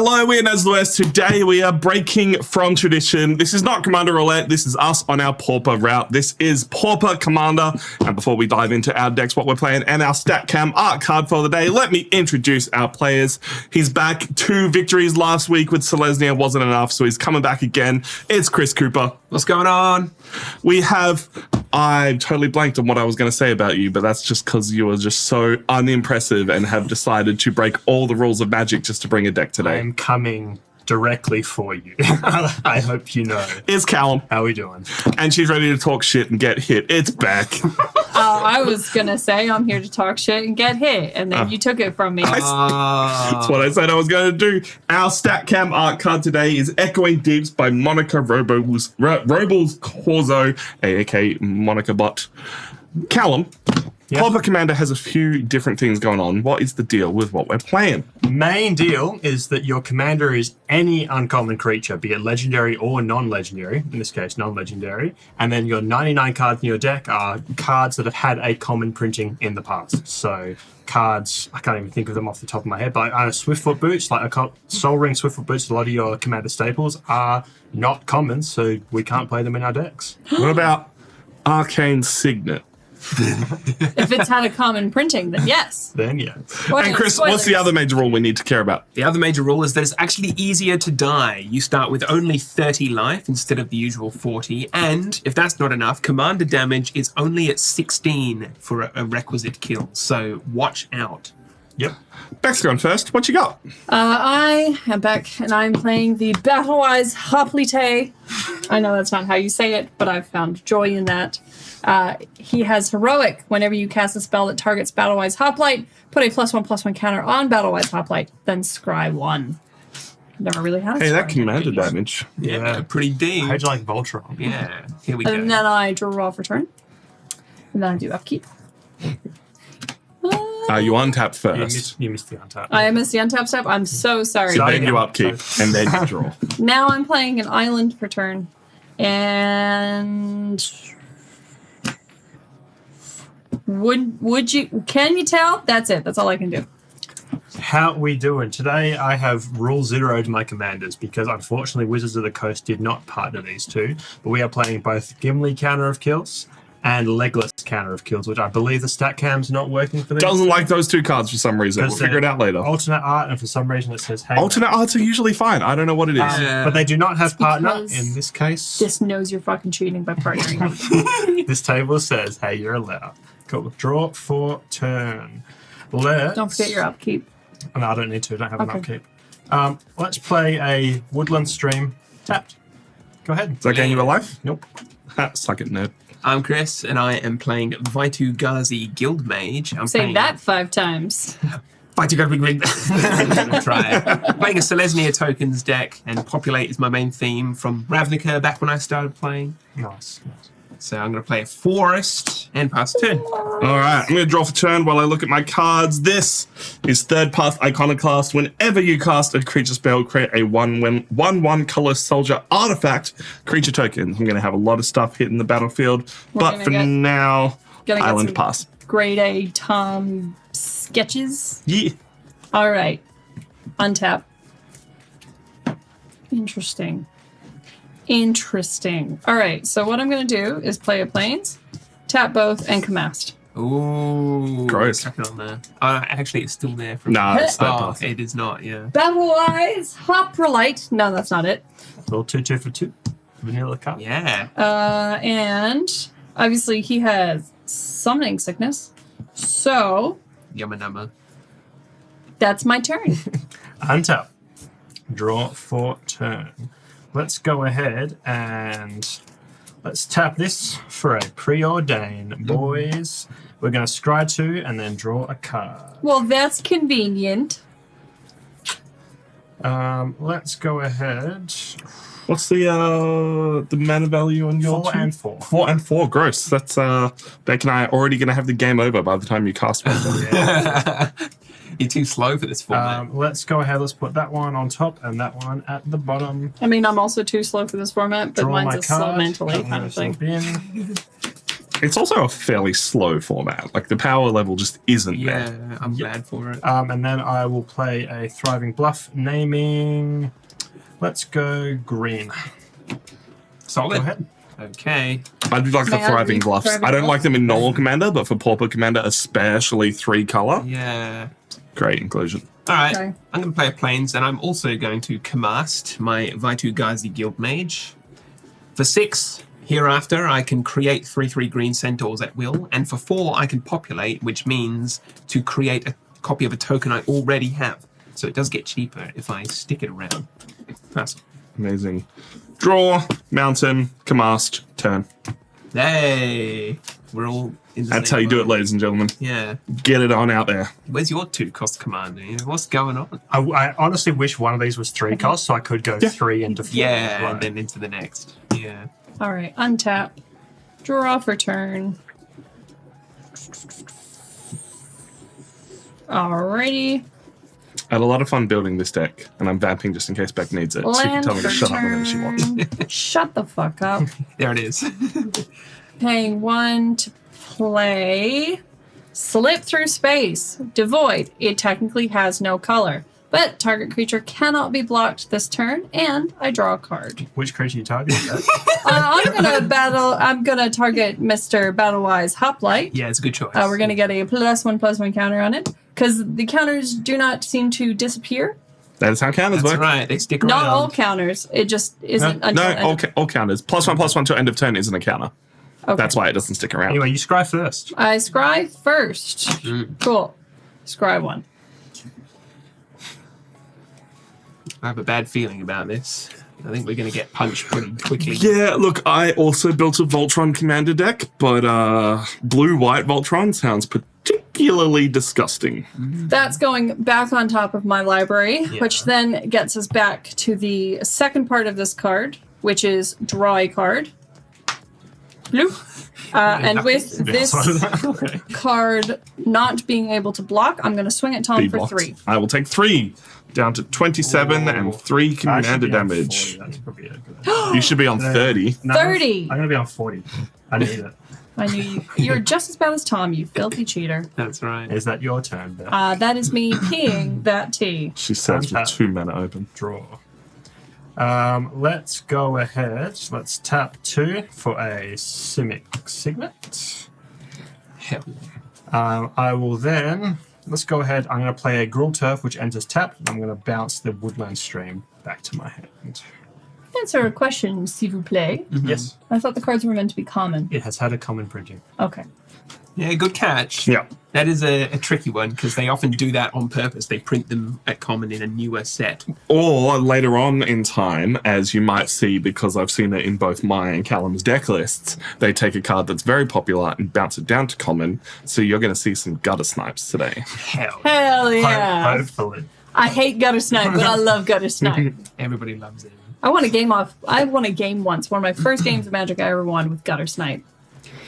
Hello, Winners. Today we are breaking from tradition. This is not Commander Roulette. This is us on our Pauper route. This is Pauper Commander. And before we dive into our decks, what we're playing, and our StatCam art card for the day, let me introduce our players. He's back. 2 victories last week with Selesnya wasn't enough, so he's coming back again. It's Chris Cooper. What's going on? We have... I totally blanked on what I was going to say about you, but that's just because you are just so unimpressive and have decided to break all the rules of Magic just to bring a deck today. I'm coming directly for you. I hope you know. It's Callum. How are we doing? And she's ready to talk shit and get hit. It's back. I was going to say I'm here to talk shit and get hit, and then you took it from me. That's what I said I was going to do. Our StatCam art card today is Echoing Deeps by Monica Robles Corzo, aka Monica Bot. Callum, Yep. Pauper Commander has a few different things going on. What is the deal with what we're playing? Main deal is that your commander is any uncommon creature, be it legendary or non-legendary, in this case non-legendary, and then your 99 cards in your deck are cards that have had a common printing in the past. So cards, I can't even think of them off the top of my head, but Swiftfoot Boots, like Soul Ring Swiftfoot Boots, a lot of your commander staples are not common, so we can't play them in our decks. What about Arcane Signet? If it's had a common printing, then yes. Then yeah. And Chris, what's the other major rule we need to care about? The other major rule is that it's actually easier to die. You start with only 30 life instead of the usual 40. And if that's not enough, commander damage is only at 16 for a requisite kill. So watch out. Yep. Beck's going first. What you got? I am Beck, and I'm playing the Battlewise Hoplite. I know that's not how you say it, but I've found joy in that. He has Heroic. Whenever you cast a spell that targets Battlewise Hoplite, put a +1/+1 counter on Battlewise Hoplite, then scry 1. Never really had a Hey, that scry commander before. damage. Yeah, pretty deep. How'd you like Voltron? Yeah, here we go. And then I draw off return. And then I do upkeep. You untap first. You missed the untap. I missed the untap step. I'm so sorry. So then you upkeep, and then you draw. Now I'm playing an island per turn. And would you, can you tell? That's it. That's all I can do. How we doing? Today I have rule 0'd my commanders because unfortunately Wizards of the Coast did not partner these two. But we are playing both Gimli counter of kills and Legless counter of kills, which I believe the StatCam's not working for them. Doesn't like those 2 cards for some reason. We'll figure it out later. Alternate art, and for some reason it says hey. Alternate arts are usually fine. I don't know what it is. But they do not have partner because in this case. This knows you're fucking cheating by partnering. This table says, hey, you're allowed. Cool. Draw for turn. Don't forget your upkeep. No, I don't need to. I don't have Okay. an upkeep. Let's play a Woodland Stream tapped. Go ahead. Does that gain you a life? Nope. Suck it, nerd. I'm Chris, and I am playing Vaitu Ghazi Guild Mage. I'm Say playing that 5 times. Vaitu Ghazi. I'm gonna try it. Playing a Selesnya tokens deck, and Populate is my main theme from Ravnica back when I started playing. Nice. So I'm going to play a Forest and pass the turn. All right, I'm going to draw for turn while I look at my cards. This is Third Path Iconoclast. Whenever you cast a creature spell, create a 1/1 color soldier artifact creature token. I'm going to have a lot of stuff hitting the battlefield, but for now, Island pass. Grade A Tom sketches. Yeah. All right. Untap. Interesting. All right, so what I'm going to do is play a Plains, tap both, and Comast. Ooh. Gross. Chuck it on there. Actually, it's still there. From Nah, it's Third Oh, Path. it is not, yeah. Battlewise Hoplite. No, that's not it. Little 2/2 for 2. Vanilla cup. Yeah. And obviously he has Summoning Sickness. So Yumma numma. that's my turn. Untap. Draw for turn. Let's go ahead and let's tap this for a preordain, boys. We're going to scry 2 and then draw a card. Well, that's convenient. Let's go ahead. What's the mana value on your 4 two? and 4. 4 and 4, gross. That's Beck and I are already going to have the game over by the time you cast one. You're too slow for this format. Let's go ahead. Let's put that one on top and that one at the bottom. I mean, I'm also too slow for this format, but Draw mine's my a slow card. mentally Put kind of those thing. in. It's also a fairly slow format. Like the power level just isn't Yeah, there. I'm glad for it. And then I will play a Thriving Bluff, naming. Let's go green. Solid. Go ahead. Okay. I do like the May I Thriving read Bluffs. Thriving I don't Bluff? like them in normal Commander, but for Pauper Commander, especially 3 color, Yeah. great inclusion. All right. Okay. I'm going to play a Plains, and I'm also going to Kamast my Vaitu Gazi Guild Mage. For 6, hereafter, I can create 3/3 green centaurs at will, and for 4, I can populate, which means to create a copy of a token I already have. So it does get cheaper if I stick it around. That's Amazing. Draw, mountain, Kamast, turn. Hey, we're all in the That's same how you do it, boat. ladies and gentlemen. Yeah. Get it on out there. Where's your 2-cost commander? You know, what's going on? I honestly wish one of these was 3 costs, so I could go 3 into 4. Yeah, Right. and then into the next. Yeah. All right, untap. Draw for turn. Alrighty. I had a lot of fun building this deck, and I'm vamping just in case Beck needs it. So you can Land tell me to for shut up whenever she wants. turn. Shut the fuck up. There it is. Paying 1 to play. Slip through space. Devoid. It technically has no color, but target creature cannot be blocked this turn, and I draw a card. Which creature you targeting? I'm gonna target Mr. Battlewise Hoplite. Yeah, it's a good choice. We're gonna get a +1/+1 counter on it because the counters do not seem to disappear. That is how counters That's work. right. They stick around. Not all counters. It just isn't No, until end all counters. +1/+1 till end of turn isn't a counter. Okay. That's why it doesn't stick around. Anyway, you scry first. I scry first. Cool. Scry 1. I have a bad feeling about this. I think we're going to get punched pretty quickly. Yeah, look, I also built a Voltron Commander deck, but blue-white Voltron sounds particularly disgusting. That's going back on top of my library, Yeah. which then gets us back to the second part of this card, which is draw a card. Bloop. And with this Okay. card not being able to block, I'm going to swing at Tom Be for blocked. 3. I will take 3, down to 27 Ooh. and 3 I should Commander be on damage. 40. That's probably a good You should be on 30. No, 30. I'm going to be on 40. I need it. I knew you. You're just as bad as Tom, you filthy cheater. That's right. Is that your turn, Beth? That is me peeing that tea. She says with 2 mana open. Draw. Let's go ahead. Let's tap 2 for a Simic Signet. Hell. I will then. Let's go ahead. I'm going to play a Gruul Turf, which enters tap. And I'm going to bounce the Woodland Stream back to my hand. Answer a question, s'il vous plaît. Yes, I thought the cards were meant to be common. it has had a common printing. Okay. Yeah, good catch. Yeah. That is a tricky one because they often do that on purpose. They print them at common in a newer set. Or later on in time, as you might see, because I've seen it in both my and Callum's deck lists, they take a card that's very popular and bounce it down to common. So you're going to see some gutter snipes today. Hell. Hell yeah. Hopefully. I hate gutter snipe, but I love gutter snipe. Everybody loves it. I won a game once. One of my first games of Magic I ever won with gutter snipe.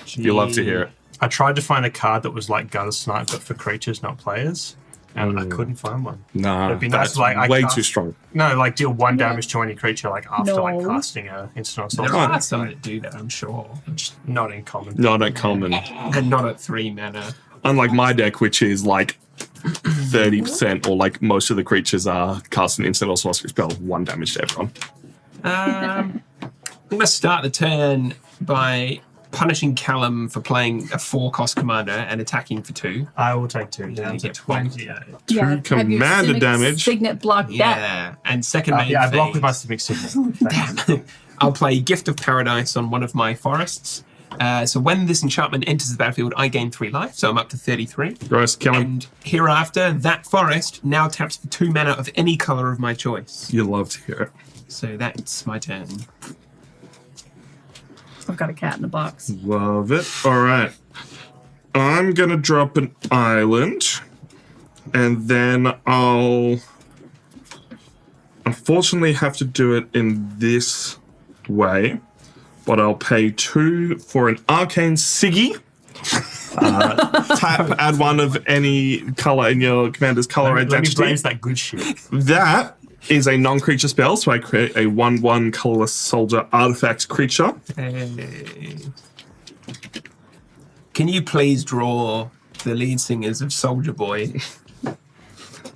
You love to hear it. I tried to find a card that was like Gutter Snipe, but for creatures, not players. And I couldn't find one. No, It'd be nice that's to, like, I way cast- too strong. No, like deal 1 damage to any creature like after like No. casting a instant assault. There Right. are some that do that, I'm sure. Just not in common. Not at common. And not at 3 mana. Unlike my deck, which is like 30%, or like most of the creatures are cast an instant or sorcery spell, 1 damage to everyone. I'm going to start the turn by punishing Callum for playing a 4-cost commander and attacking for 2. I will take 2 down you to get 12. 28. Yeah, have your commander Cynic damage. Signet block that. Yeah. And second main Yeah, I block phase, with my Civic Signal. I'll play Gift of Paradise on one of my forests. So when this enchantment enters the battlefield, I gain 3 life, so I'm up to 33. Gross, kill him. And hereafter, that forest now taps for 2 mana of any color of my choice. You love to hear it. So that's my turn. I've got a cat in the box. Love it. All right. I'm going to drop an island, and then I'll unfortunately have to do it in this way, but I'll pay 2 for an Arcane Siggy. Tap, add 1 of any color in your commander's color Let me identity. blaze that good shit. That is a non-creature spell, so I create a 1/1 colorless soldier artifact creature. Hey. Can you please draw the lead singers of Soldier Boy?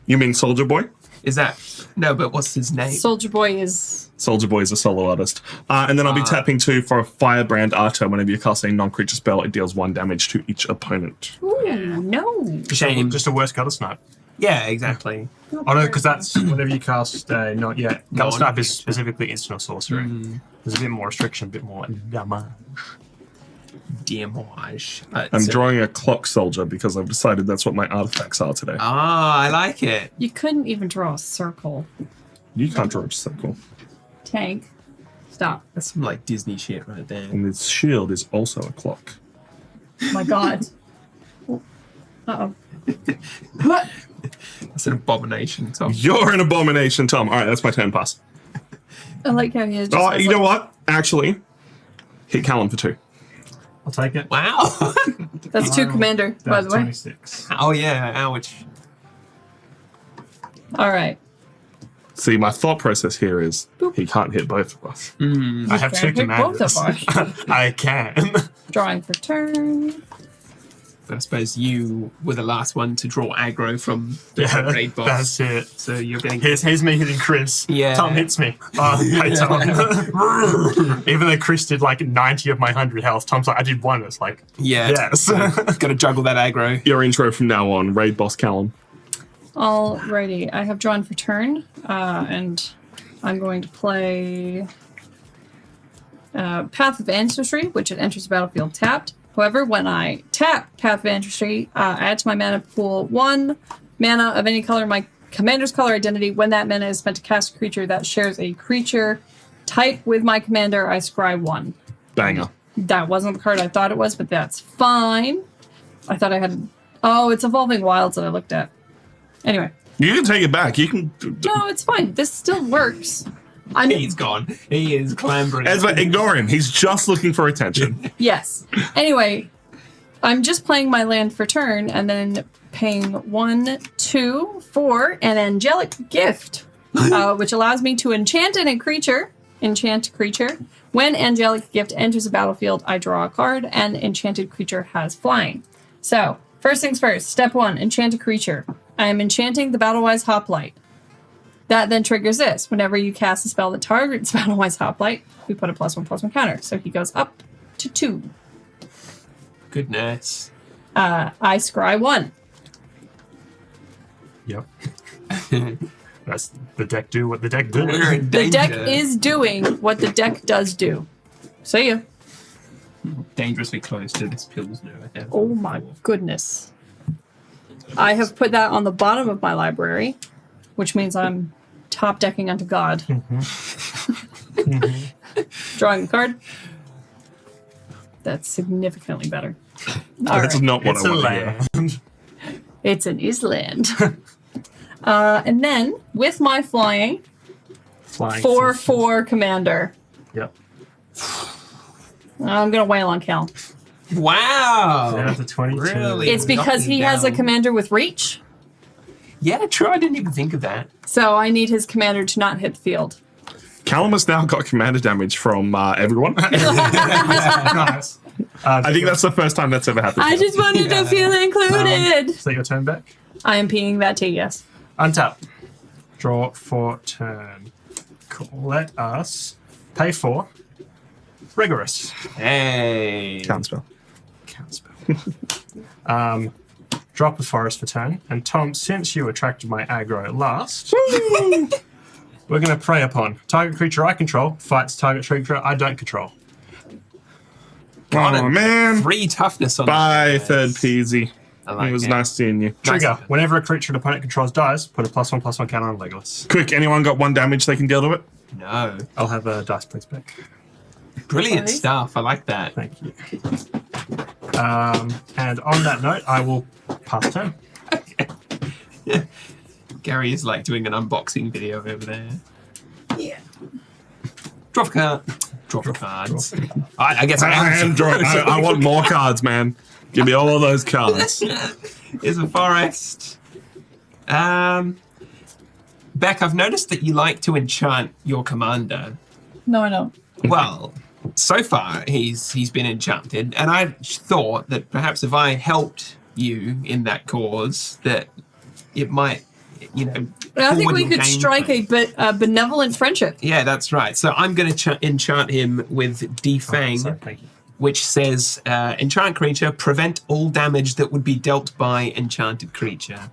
You mean Soldier Boy? Is that no? But what's his name? Soldier Boy is. Soldier Boy is a solo artist. And then I'll be tapping 2 for a Firebrand Archer. Whenever you cast a non-creature spell, it deals 1 damage to each opponent. Ooh, no. Shame. Just a worse gutter snipe. Yeah, exactly. Oh no, because that's whenever you cast not yet. Gutter snipe is Non-creature. specifically instant or sorcery. There's a bit more restriction, a bit more damage. Damage. I'm drawing a clock soldier because I've decided that's what my artifacts are today. Ah, I like it. You couldn't even draw a circle. You can't draw a circle. Tank. Stop. That's some like Disney shit right there. And its shield is also a clock. Oh my god. Uh-oh. That's an abomination, Tom. You're an abomination, Tom. All right, that's my turn pass. I like how he is. Oh, you know what? Actually, hit Callum for 2. I'll take it. Wow. That's 2 commander, by That's the way. 26. Oh yeah. Ouch. All right. See, my thought process here is he can't hit both of us. I have 2 Can't hit both of commanders. us. I can. Drawing for turn. But I suppose you were the last one to draw aggro from the Yeah, raid boss. that's it. So you're getting. Here's me hitting Chris. Yeah. Tom hits me. Oh, hey, Tom. Even though Chris did like 90 of my 100 health, Tom's like, I did 1. It's like, Yeah. yes. Got to juggle that aggro. Your intro from now on, raid boss Callum. Alrighty. I have drawn for turn, and I'm going to play Path of Ancestry, which it enters the battlefield tapped. However, when I tap Path of Ancestry, I add to my mana pool 1 mana of any color, my commander's color identity. When that mana is spent to cast a creature that shares a creature type with my commander, I scry 1. Banger. That wasn't the card I thought it was, but that's fine. I thought I had... Oh, it's Evolving Wilds that I looked at. Anyway. You can take it back. You can. No, it's fine. This still works. He's gone. He is clambering. Ezra, ignore him. He's just looking for attention. Yes. Anyway, I'm just playing my land for turn and then paying 1, 2 for an Angelic Gift, which allows me to enchant a creature. When Angelic Gift enters the battlefield, I draw a card, and enchanted creature has flying. So, first things first. Step 1, enchant a creature. I am enchanting the Battlewise Hoplite. That then triggers this. Whenever you cast a spell that targets Battlewise Hoplite, we put a +1/+1 counter. So he goes up to 2. Goodness. I scry 1. Yep. That's the deck do what the deck do. We're in The danger. deck is doing what the deck does do. See ya. dangerously close to this Pilsner. Oh my goodness. I have put that on the bottom of my library, which means I'm top decking unto God. Drawing a card. That's significantly better. That's Alright. not what It's I a want to hear. land. It's an island. And then, with my flying, Flying 4/4 commander. Yep. I'm going to wail on Cal. Wow. Down to 22. Really? It's because he has a down. commander with reach, Yeah, true. I didn't even think of that. so I need his commander to not hit the field. Callum has now got commander damage from everyone. Nice. I think that's the first time that's ever happened. I just wanted to feel included. Is that your turn back? I am peeing that tea, yes. Untap. Draw for turn. Cool. Let us pay for Rigorous. Hey. Can't spell. Can't spell. Drop a forest for turn. And Tom, since you attracted my aggro last, we're going to prey upon target creature I control fights target creature I don't control. Got Oh it. man. 3 toughness on Bye, the third peasy. I like It was it. nice seeing you. Trigger. Whenever a creature an opponent controls dies, put a +1/+1 counter on Legolas. Quick, anyone got 1 damage they can deal to it? No. I'll have a dice please back. Brilliant Nice. stuff. I like that. Thank you. And on that note, I will pass turn. Gary is like doing an unboxing video over there. Yeah. Drop a card. Drop cards. I guess I I am drawing. I want more cards, man. Give me all of those cards. Is a forest. Beck, I've noticed that you like to enchant your commander. No, I don't. Well, so far he's been enchanted, and I thought that perhaps if I helped you in that cause, that it might, you know. I think we forward could your strike gameplay. a benevolent friendship. Yeah, that's right. So I'm going to enchant him with Defang, Sorry, thank you. which says enchant creature, prevent all damage that would be dealt by enchanted creature.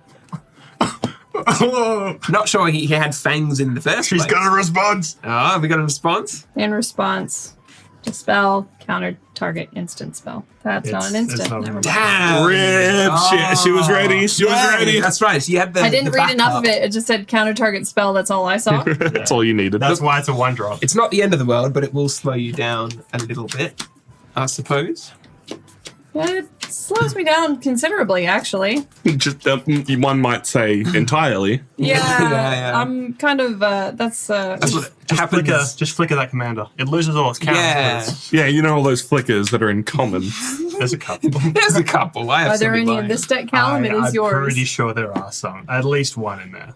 Not sure he had fangs in the first She's place. got a response. Oh, have we got a response? In response, dispel, counter, target, instant spell. That's not an It's instant. not Never mind. Damn! Rip. She was ready. She was Yeah, ready. That's right. So you had the. I didn't the read enough backup. of it. It just said counter target spell. That's all I saw. That's all you needed. That's why it's a 1-drop. It's not the end of the world, but it will slow you down a little bit, I suppose. It slows me down considerably, actually. Just one might say entirely. Yeah, Yeah. I'm kind of. That's. That's what happens. Just flicker that commander. It loses all its counters. Yeah. Yeah, you know all those flickers that are in common. There's a couple. There's a couple. I have Are there some in any in mind. this deck, Callum? It is I'm yours. pretty sure there are some. At least one in there.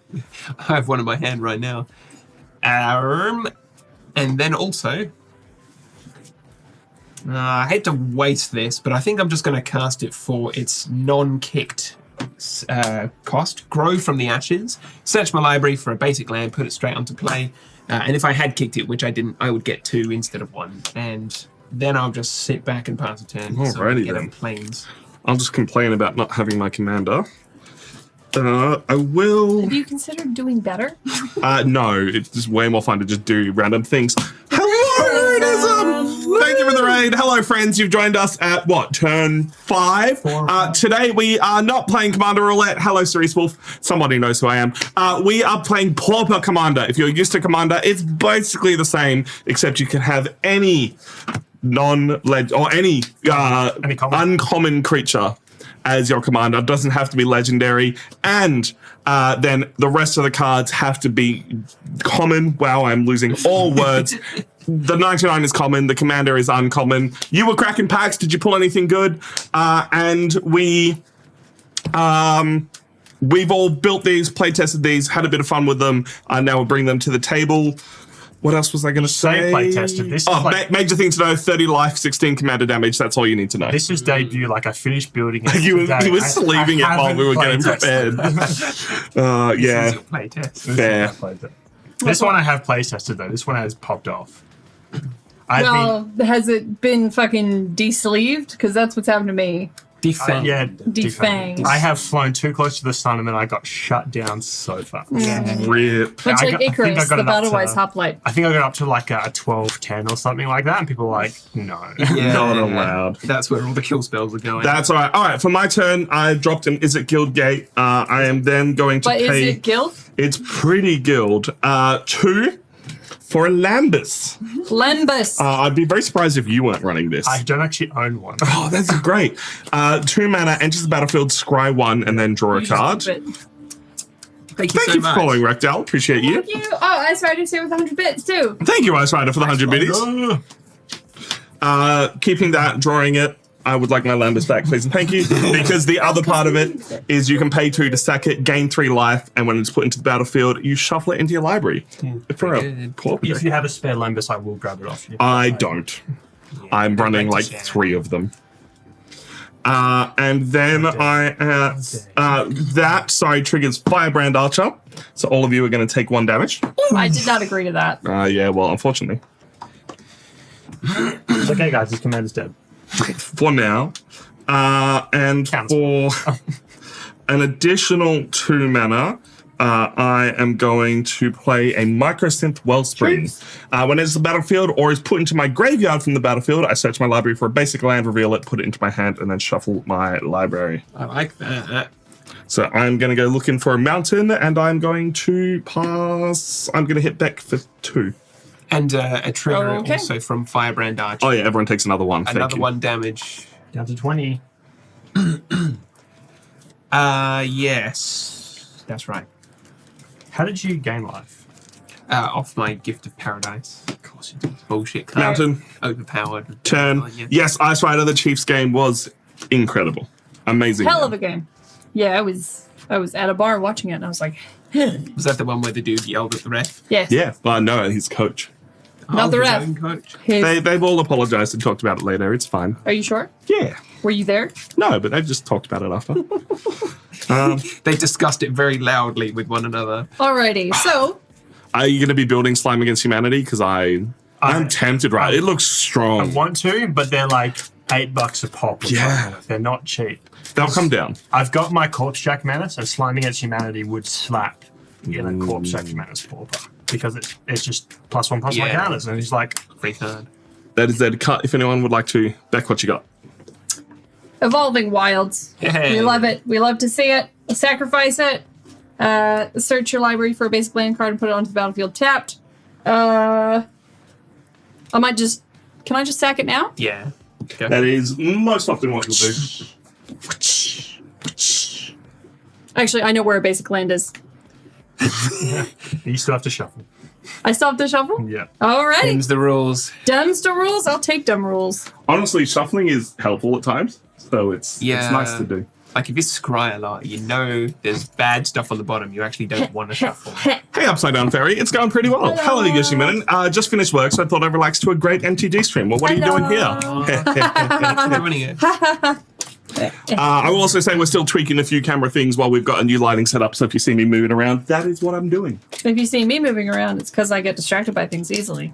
I have one in my hand right now. And then also, I hate to waste this, but I think I'm just going to cast it for its non-kicked cost. Grow from the Ashes. Search my library for a basic land, put it straight onto play. And if I had kicked it, which I didn't, I would get 2 instead of 1. And then I'll just sit back and pass a turn. Alrighty get then. them planes. I'll just complain about not having my commander. I will. Have you considered doing better? No, it's just way more fun to just do random things. Hello, Raidism! Thank you for the raid. Hello, friends. You've joined us at what, turn 5? Today we are not playing Commander Roulette. Hello, Cerise Wolf. Somebody knows who I am. We are playing Pauper Commander. If you're used to Commander, it's basically the same, except you can have any any uncommon creature as your commander. It doesn't have to be legendary, and then the rest of the cards have to be common. Wow, I'm losing all words. The 99 is common, the commander is uncommon. You were cracking packs, did you pull anything good? And we've all built these, play tested these, had a bit of fun with them, and now we'll bring them to the table. What else was I going to say? Play tested. This is like, major thing to know, 30 life, 16 commander damage. That's all you need to know. this was debut. Like I finished building it. You were today. sleeving it while we were getting prepared. Yeah, This is your play test. fair. This one I have play tested though. This one has popped off. I've been, Has it been fucking de-sleeved? Because that's what's happened to me. Defang. yeah, Defanged. I have flown too close to the sun and then I got shut down so fast. Rip. Much I like think I Icarus, got the it up to- Battlewise hoplite. I think I got up to like a 12-10 or something like that, and people were like, no. Yeah. Not allowed. That's where all the kill spells are going. That's all right. All right, for my turn, I dropped him. Is it Guild Gate? I am then going to But is pay. it guild? It's pretty Guild. 2 for a Lambus. Lembus. I'd be very surprised if you weren't running this. I don't actually own one. Oh, that's great. 2 mana, enters the battlefield, scry 1, and then draw a card. Thank you Thank so you for much. following, Rectal. Appreciate you. Thank you. Oh, Ice Rider's here with 100 bits too. Thank you, Ice Rider, for the 100 biddies. Keeping that, drawing it. I would like my Lambus back, please and thank you. Because the other part of it is you can pay 2 to sack it, gain 3 life, and when it's put into the battlefield, you shuffle it into your library. For a good. Pauper If deck. you have a spare Lambus, I will grab it off you. I don't. I'm running like 3 of them. And then that triggers Firebrand Archer. So all of you are going to take 1 damage. I did not agree to that. Yeah, well, unfortunately. It's okay, guys. His commander's dead. For now. And Cancel. for an additional 2 mana, I am going to play a Microsynth Wellspring. When it's the battlefield or is put into my graveyard from the battlefield, I search my library for a basic land, reveal it, put it into my hand, and then shuffle my library. I like that. So I'm going to go looking for a mountain, and I'm going to pass. I'm going to hit Beck for 2. And a trigger Okay. also from Firebrand Archer. Oh, yeah, everyone takes another 1. Thank Another you. 1 damage. Down to 20. Yes. That's right. How did you gain life? Off my Gift of Paradise. Of course you did. Bullshit card. Mountain, Overpowered. turn. Oh, yeah. Yes, Ice Rider, the Chiefs game was incredible. Amazing. Hell of a game. Yeah, I was at a bar watching it, and I was like, Was that the one where the dude yelled at the ref? yes. Yeah, well, no, he's coach. Not the his ref. own coach. They've all apologized and talked about it later. It's fine. Are you sure? Yeah. Were you there? No, but they've just talked about it after. They discussed it very loudly with one another. Alrighty. So Are you going to be building Slime Against Humanity? Because I'm tempted, right? It looks strong. I want to, but they're like $8 a pop. Yeah. They're not cheap. They'll come down. I've got my Corpse Jack mana, so Slime Against Humanity would slap in a Corpse Jack Mana's Pauper. Because it's just +1/+1 Yeah. counters, and he's like, Free card. That is their cut. If anyone would like to back what you got. Evolving Wilds. Hey. We love it. We love to see it. Sacrifice it. Search your library for a basic land card and put it onto the battlefield tapped. I might just... Can I just sack it now? Yeah. Okay. That is most often what you'll do. Actually, I know where a basic land is. you still have to shuffle. I still have to shuffle? Yeah. Alrighty. Them's the rules. Dumbster rules? I'll take dumb rules. Honestly, shuffling is helpful at times. So it's nice to do. Like if you scry a lot, you know there's bad stuff on the bottom. You actually don't want to shuffle. Hey, Upside Down Fairy. It's going pretty well. Hello, Yoshiminen. Just finished work, so I thought I'd relax to a great MTG stream. Well, what are you doing here? Ruining it. I will also say we're still tweaking a few camera things while we've got a new lighting set up. So if you see me moving around, that is what I'm doing. If you see me moving around, it's because I get distracted by things easily.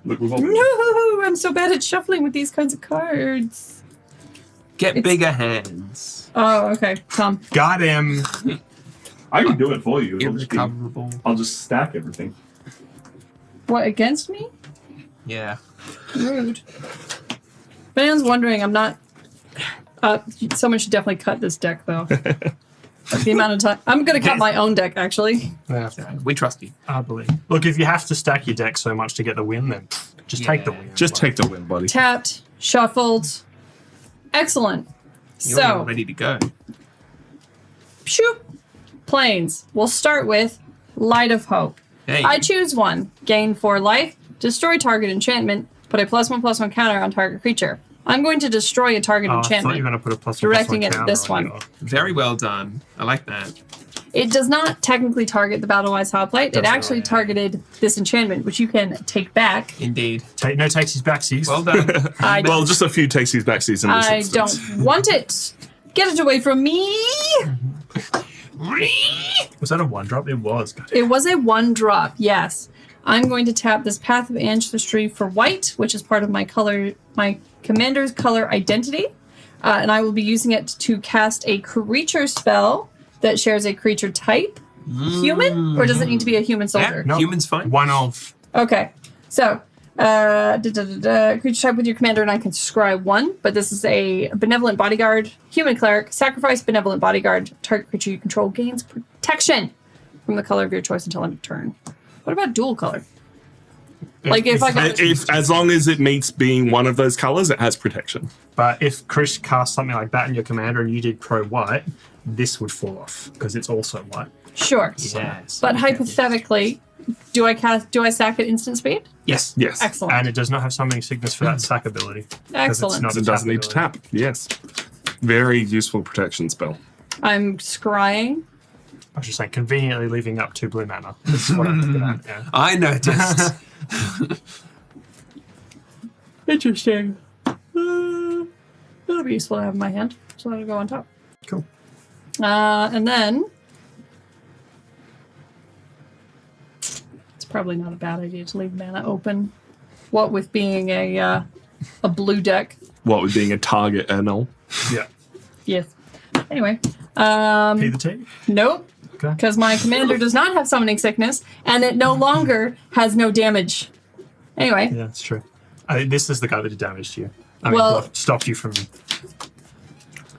Look, we've all No, I'm so bad at shuffling with these kinds of cards. Get bigger hands. Oh, okay. Come. Got him. I can do it for you. Irrecoverable. I'll just stack everything. What, against me? Yeah. Rude. If anyone's wondering, I'm not... someone should definitely cut this deck, though. The amount of time... I'm going to cut my own deck, actually. Yeah. We trust you. I believe. Look, if you have to stack your deck so much to get the win, then just take the win. Just take the win, buddy. Tapped, shuffled. Excellent. You're So, ready to go. shoop. Planes. We'll start with Light of Hope. Hey. I choose one. Gain 4 life. Destroy target enchantment. Put a +1/+1 counter on target creature. I'm going to destroy a target I thought you enchantment. were going to put a +1/+1 Directing it at counter this on one. your- Very well done. I like that. It does not technically target the Battle-Wise Hoplite. It Doesn't actually really. targeted this enchantment, which you can take back. Indeed. No takesies backsies. Well done. I, Just a few takesies backsies in this I instance. don't want it. Get it away from me. Was that a 1-drop? It was. God. It was a 1-drop, yes. I'm going to tap this Path of Ancestry for white, which is part of my commander's color identity. And I will be using it to cast a creature spell that shares a creature type. Human? Or does it need to be a human soldier? No. Human's fine. One of. Okay. So, creature type with your commander, and I can scry 1, but this is a Benevolent Bodyguard, Human Cleric, sacrifice Benevolent Bodyguard, target creature you control gains protection from the color of your choice until end of turn. What about dual color? Like if I got... As long as it meets being one of those colors, it has protection. But if Chris cast something like that in your commander and you did pro white, this would fall off because it's also white. Sure. Yes. But hypothetically, do I sack at instant speed? Yes. Yes. Excellent. And it does not have summoning sickness for that sack ability. 'cause it's Excellent. not a It doesn't need to ability. tap. Yes. Very useful protection spell. I'm scrying. I was just saying, conveniently leaving up 2 blue mana. That's what I'm looking at. Yeah. I noticed. Interesting. That'll be useful to have in my hand. So that'll go on top. Cool. And then it's probably not a bad idea to leave mana open. What with being a blue deck. What with being a target NL. Yeah. Yes. Anyway. P the T. Nope. Okay. Because my commander does not have summoning sickness, and it no longer has no damage. Anyway. Yeah, that's true. I think this is the guy that did damage to you. I mean, Well- what stopped you from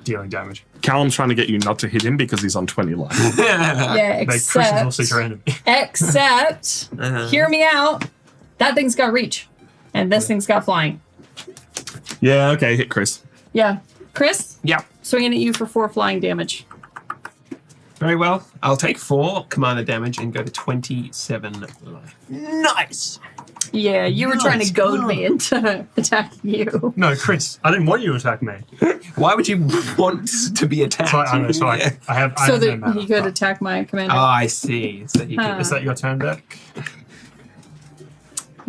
dealing damage. Callum's trying to get you not to hit him because he's on 20 life. Yeah, Like, Chris is also your except, enemy. except, hear me out. That thing's got reach, and this thing's got flying. Yeah, okay, hit Chris. Yeah, Chris, Yeah. swinging at you for 4 flying damage. Very well. I'll take 4 commander damage and go to 27 life. Nice. Yeah, you were trying to goad me into attacking you. No, Chris, I didn't want you to attack me. Why would you want to be attacked? So I know, so Yeah. I have So no that mana, he could but- attack my commander. Oh, I see. So he Huh. could. Is that your turn, Deck?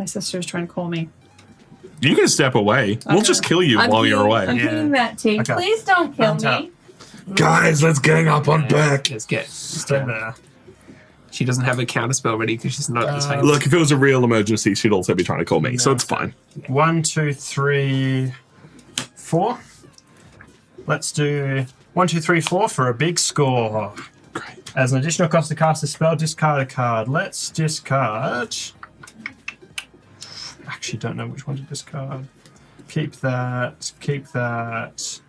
My sister's trying to call me. You can step away. We'll just kill you while you're away. I'm hitting that tea. Okay. Please don't kill me. Guys, let's gang up on Beck. Let's get. Stay there. She doesn't have a counterspell ready because she's not at the table. Look, if it was a real emergency, she'd also be trying to call me, so it's fine. 1, 2, 3, 4. Let's do 1, 2, 3, 4 for a big score. Great. As an additional cost to cast a spell, discard a card. Let's discard. Actually, don't know which one to discard. Keep that. Keep that.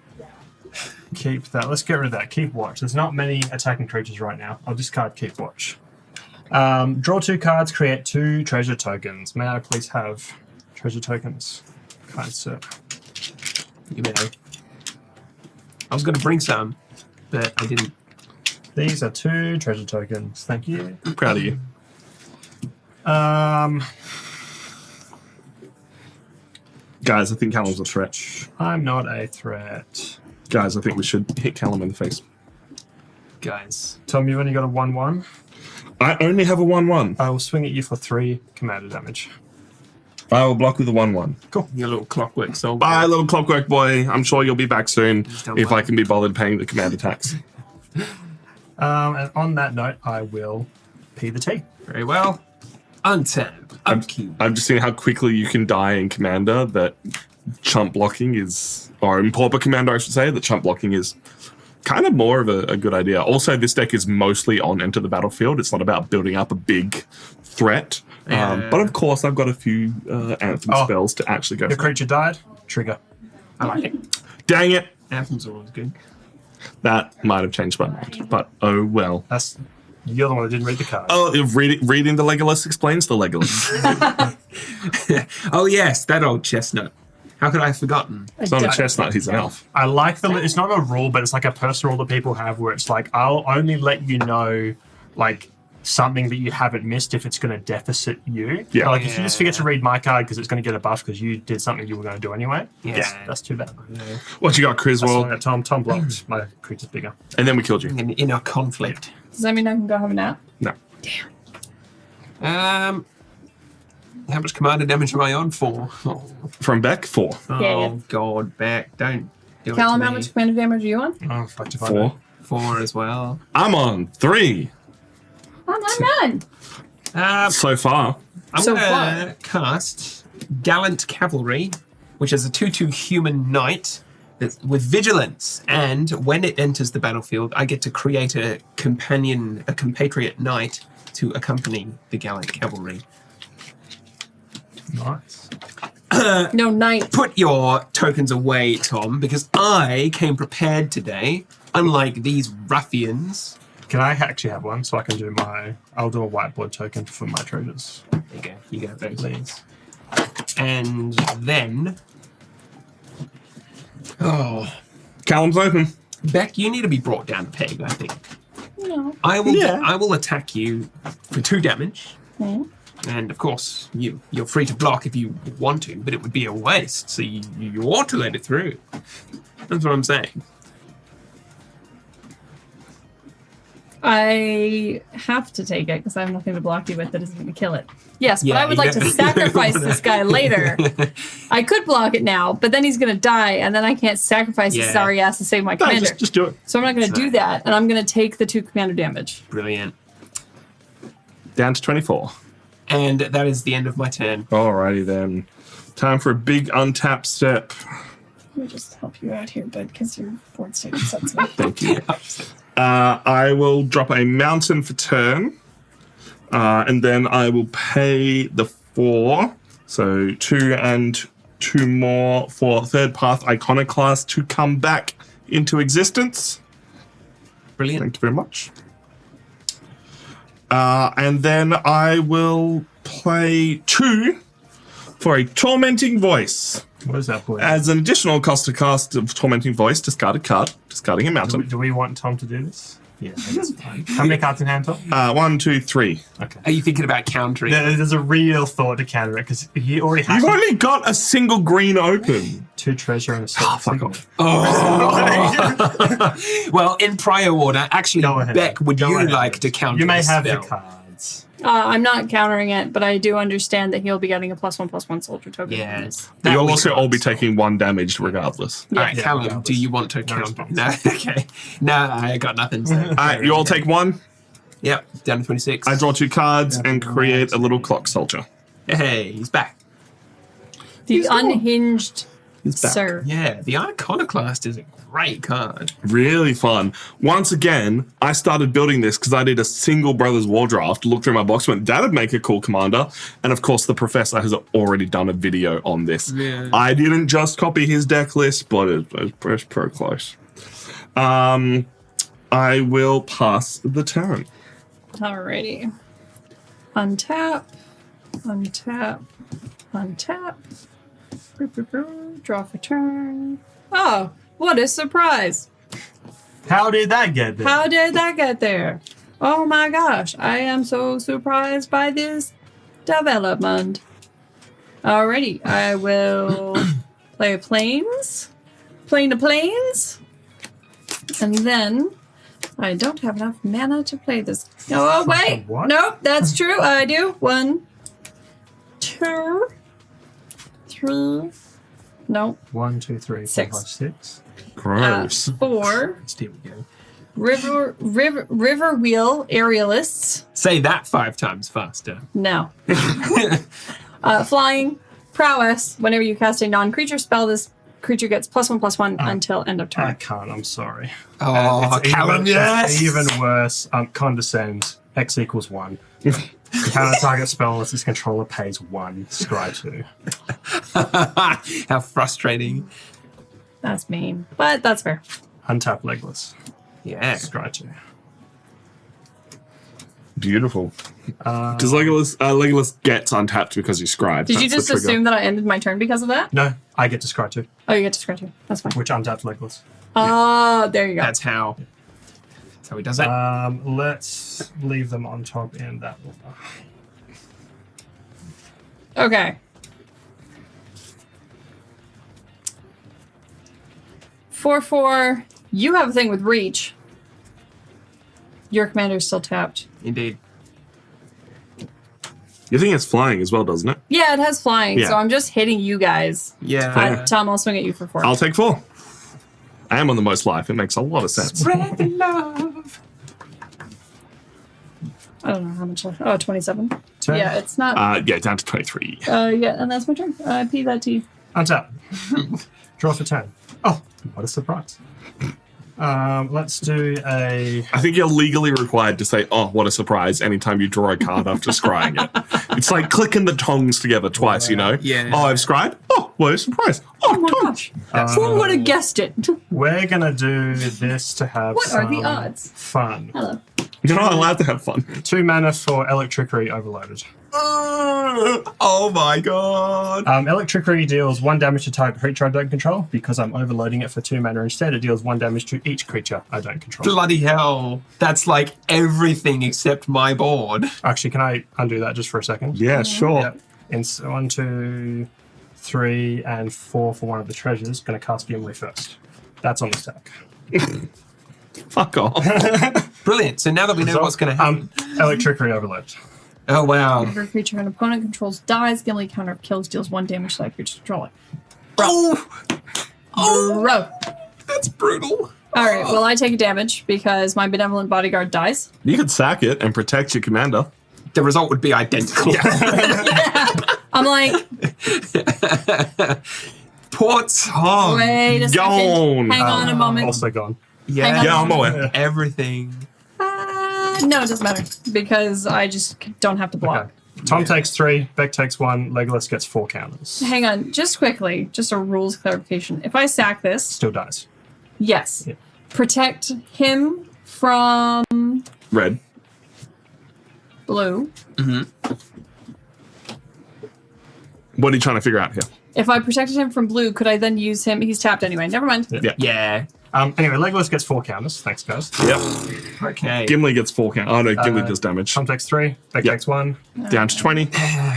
Keep that. Let's get rid of that. Keep watch. There's not many attacking creatures right now. I'll discard keep watch. Draw 2 cards, create 2 treasure tokens. May I please have treasure tokens? Kind sir. You may. I was going to bring some, but I didn't. These are 2 treasure tokens. Thank you. I'm proud of you. Guys, I think Callum's a threat. I'm not a threat. Guys, I think we should hit Callum in the face. Guys. Tom, you've only got a 1/1. I only have a 1/1. I will swing at you for 3 commander damage. I will block with a 1/1. Your little clockwork soldier. Bye, little clockwork boy. I'm sure you'll be back soon done if well. I can be bothered paying the command attacks. And on that note, I will pee the tea. Very well. Untap. Upkeep. I've just seen how quickly you can die in Commander that chump blocking is, or in Pauper Commander, I should say, that chump blocking is kind of more of a good idea. Also, this deck is mostly on Enter the Battlefield. It's not about building up a big threat. But of course, I've got a few Anthem spells to actually go Your for. creature died. Trigger. I like it. Dang it! Anthem's always good. That might have changed my mind, but oh well. You're the one that didn't read the card. Oh, reading the Legolas explains the Legolas. Oh, yes, that old chestnut. How could I have forgotten? It's not a chestnut, he's an elf. I like it's not a rule, but it's like a personal rule that people have where it's like, I'll only let you know, like, something that you haven't missed if it's going to deficit you. Yeah. Like, if you just forget to read my card because it's going to get a buff because you did something you were going to do anyway. Yeah. That's too bad. What you got, Criswell? Tom blocked. My creature's bigger. And then we killed you. An inner conflict. Does that mean I can go have a nap? No. How much commander damage am I on? 4. Oh, From Beck, 4. Yeah. God, back. Don't do Callum, it to how me. much commander damage are you on? Oh, fuck if I know. 4. 4 as well. I'm on 3 I'm none. so far. I'm So going to cast Gallant Cavalry, which is a 2/2 human knight with vigilance. And when it enters the battlefield, I get to create a compatriot knight to accompany the Gallant Cavalry. Nice. No, knight. Put your tokens away, Tom, because I came prepared today, unlike these ruffians. Can I actually have one so I can do I'll do a white blood token for my treasures. There you go. You go, those please. And then... Oh, Callum's open. Beck, you need to be brought down a peg, I think. No. I will Yeah. I will attack you for 2 damage. Hmm. And of course, you're free to block if you want to, but it would be a waste. So you ought to let it through. That's what I'm saying. I have to take it because I have nothing to block you with that isn't going to kill it. Yes, but Yeah, I would like to you sacrifice this guy later. I could block it now, but then he's going to die, and then I can't sacrifice his Yeah. sorry ass to save my No, commander. just do it. So I'm not going to do Sorry. that, and I'm going to take the 2 commander damage. Brilliant. Down to 24. And that is the end of my turn. Alrighty then. Time for a big untap step. Let me just help you out here, bud, because your board state upsets me. Thank you. I will drop a mountain for turn. And then I will pay the 4. So 2 and 2 more for Third Path Iconoclast to come back into existence. Brilliant. Thank you very much. And then I will play 2 for a Tormenting Voice. What is that for? As an additional cost to cast of Tormenting Voice, discard a card, discarding a mountain. Do we want Tom to do this? Yeah, that's fine. How many cards in hand, Tom? 1, 2, 3. Okay. Are you thinking about countering? There's a real thought to counter it because he already has You've only got a single green open. 2 treasure and a Fuck off. Well, in prior order, actually, Go ahead. Beck, would Go you ahead. like to counter You may the have spell? the cards. cards. I'm not countering it, but I do understand that he'll be getting a +1/+1 soldier token. Yes. You'll also all be taking 1 damage regardless. Yeah. All right, Callum, regardless. do you want to No count? response. No, okay. No, I got nothing. So. All right, you all take 1. Yep, down to 26. I draw 2 cards and create a little clock soldier. Hey, he's back. The unhinged He's back. sir. Yeah, the Iconoclast is a great card. Really fun. Once again, I started building this because I did a single Brothers War draft, looked through my box, went, that'd make a cool commander. And of course, the professor has already done a video on this. Yeah. I didn't just copy his deck list, but it was pretty close. I will pass the turn. Alrighty. Untap. Untap. Untap. Draw for turn. Oh, what a surprise. How did that get there? How did that get there? Oh my gosh, I am so surprised by this development. Alrighty, I will play planes. Plane to planes. And then I don't have enough mana to play this. Oh, wait. What? Nope, that's true. I do. 1, 2, 3. Nope. 1, 2, 3, 4, 6. 5, 6. Gross. 4. Here we go. River wheel aerialists. Say that 5 times faster. No. Flying prowess. Whenever you cast a non-creature spell, this creature gets +1/+1 until end of I turn. can't, I'm sorry. Oh, It's Callum, even, yes! it's even worse. Condescend. X equals 1. Counter target spell unless its controller pays 1. Scry 2. How frustrating. That's mean, but that's fair. Untap Legless. Yeah. Scry 2. Beautiful. Does Legolas gets untapped because you scribed? Did you That's just the trigger. assume that I ended my turn because of that? No, I get to Scry 2, Oh, you get to scratch it. That's fine. which untaps Legless. Oh, there you go. That's how he does it. Let's leave them on top in that order. Okay. 4/4. You have a thing with reach. Your commander's still tapped. Indeed. You think it's flying as well, doesn't it? Yeah, it has flying, Yeah. so I'm just hitting you guys. Yeah. Tom, I'll swing at you for 4. I'll take 4. I am on the most life. It makes a lot of sense. Spread the love. I don't know how much left. Oh, 27. Turn. Yeah, it's not. Yeah, down to 23. Yeah, and that's my turn. I pee that T. Untap. Draw for 10. Oh, what a surprise. Let's do a... I think you're legally required to say, oh, what a surprise, anytime you draw a card after scrying it. It's like clicking the tongs together twice, you know? Yeah. Oh, I've scried? Oh, what a surprise. Oh Oh, my tongs. gosh. Who would have guessed it? We're going to do this to have What are the some odds? fun. Hello. You're not allowed to have fun. 2 mana for Electricity Overloaded. Oh my god. Electricity deals 1 damage to target creature I don't control. Because I'm overloading it for 2 mana instead, it deals 1 damage to each creature I don't control. Bloody hell. That's like everything except my board. Actually, can I undo that just for a second? Yeah, sure. Yep. In 1, 2, 3, and 4 for one of the treasures. Going to cast Gimli first. That's on the stack. Fuck off. Brilliant. So now that we know what's going to happen. Electricity Overload. Oh, wow. Every creature an opponent controls dies. Gimli counter kills, deals 1 damage to that creature's controller. Oh, Bro. that's brutal. All right, well, I take a damage because my benevolent bodyguard dies. You could sack it and protect your commander. The result would be identical. I'm like, Poor Tom. wait a second. Gone. Hang on a moment. Also gone. Yeah, Yeah, I'm aware. everything. No, it doesn't matter because I just don't have to block. Okay. Tom takes 3, Beck takes 1, Legolas gets 4 counters. Hang on, just quickly, just a rules clarification. If I sack this, Still dies. yes, Yeah. protect him from Red. blue. What are you trying to figure out here? If I protected him from blue, could I then use him? He's tapped anyway. Never mind. Yeah. Yeah. Anyway, Legolas gets 4 counters. Thanks, guys. Yep. Okay. Gimli gets 4 count. Oh, no, Gimli does damage. Tom takes 3, Beck Yep. takes 1. Down to 20.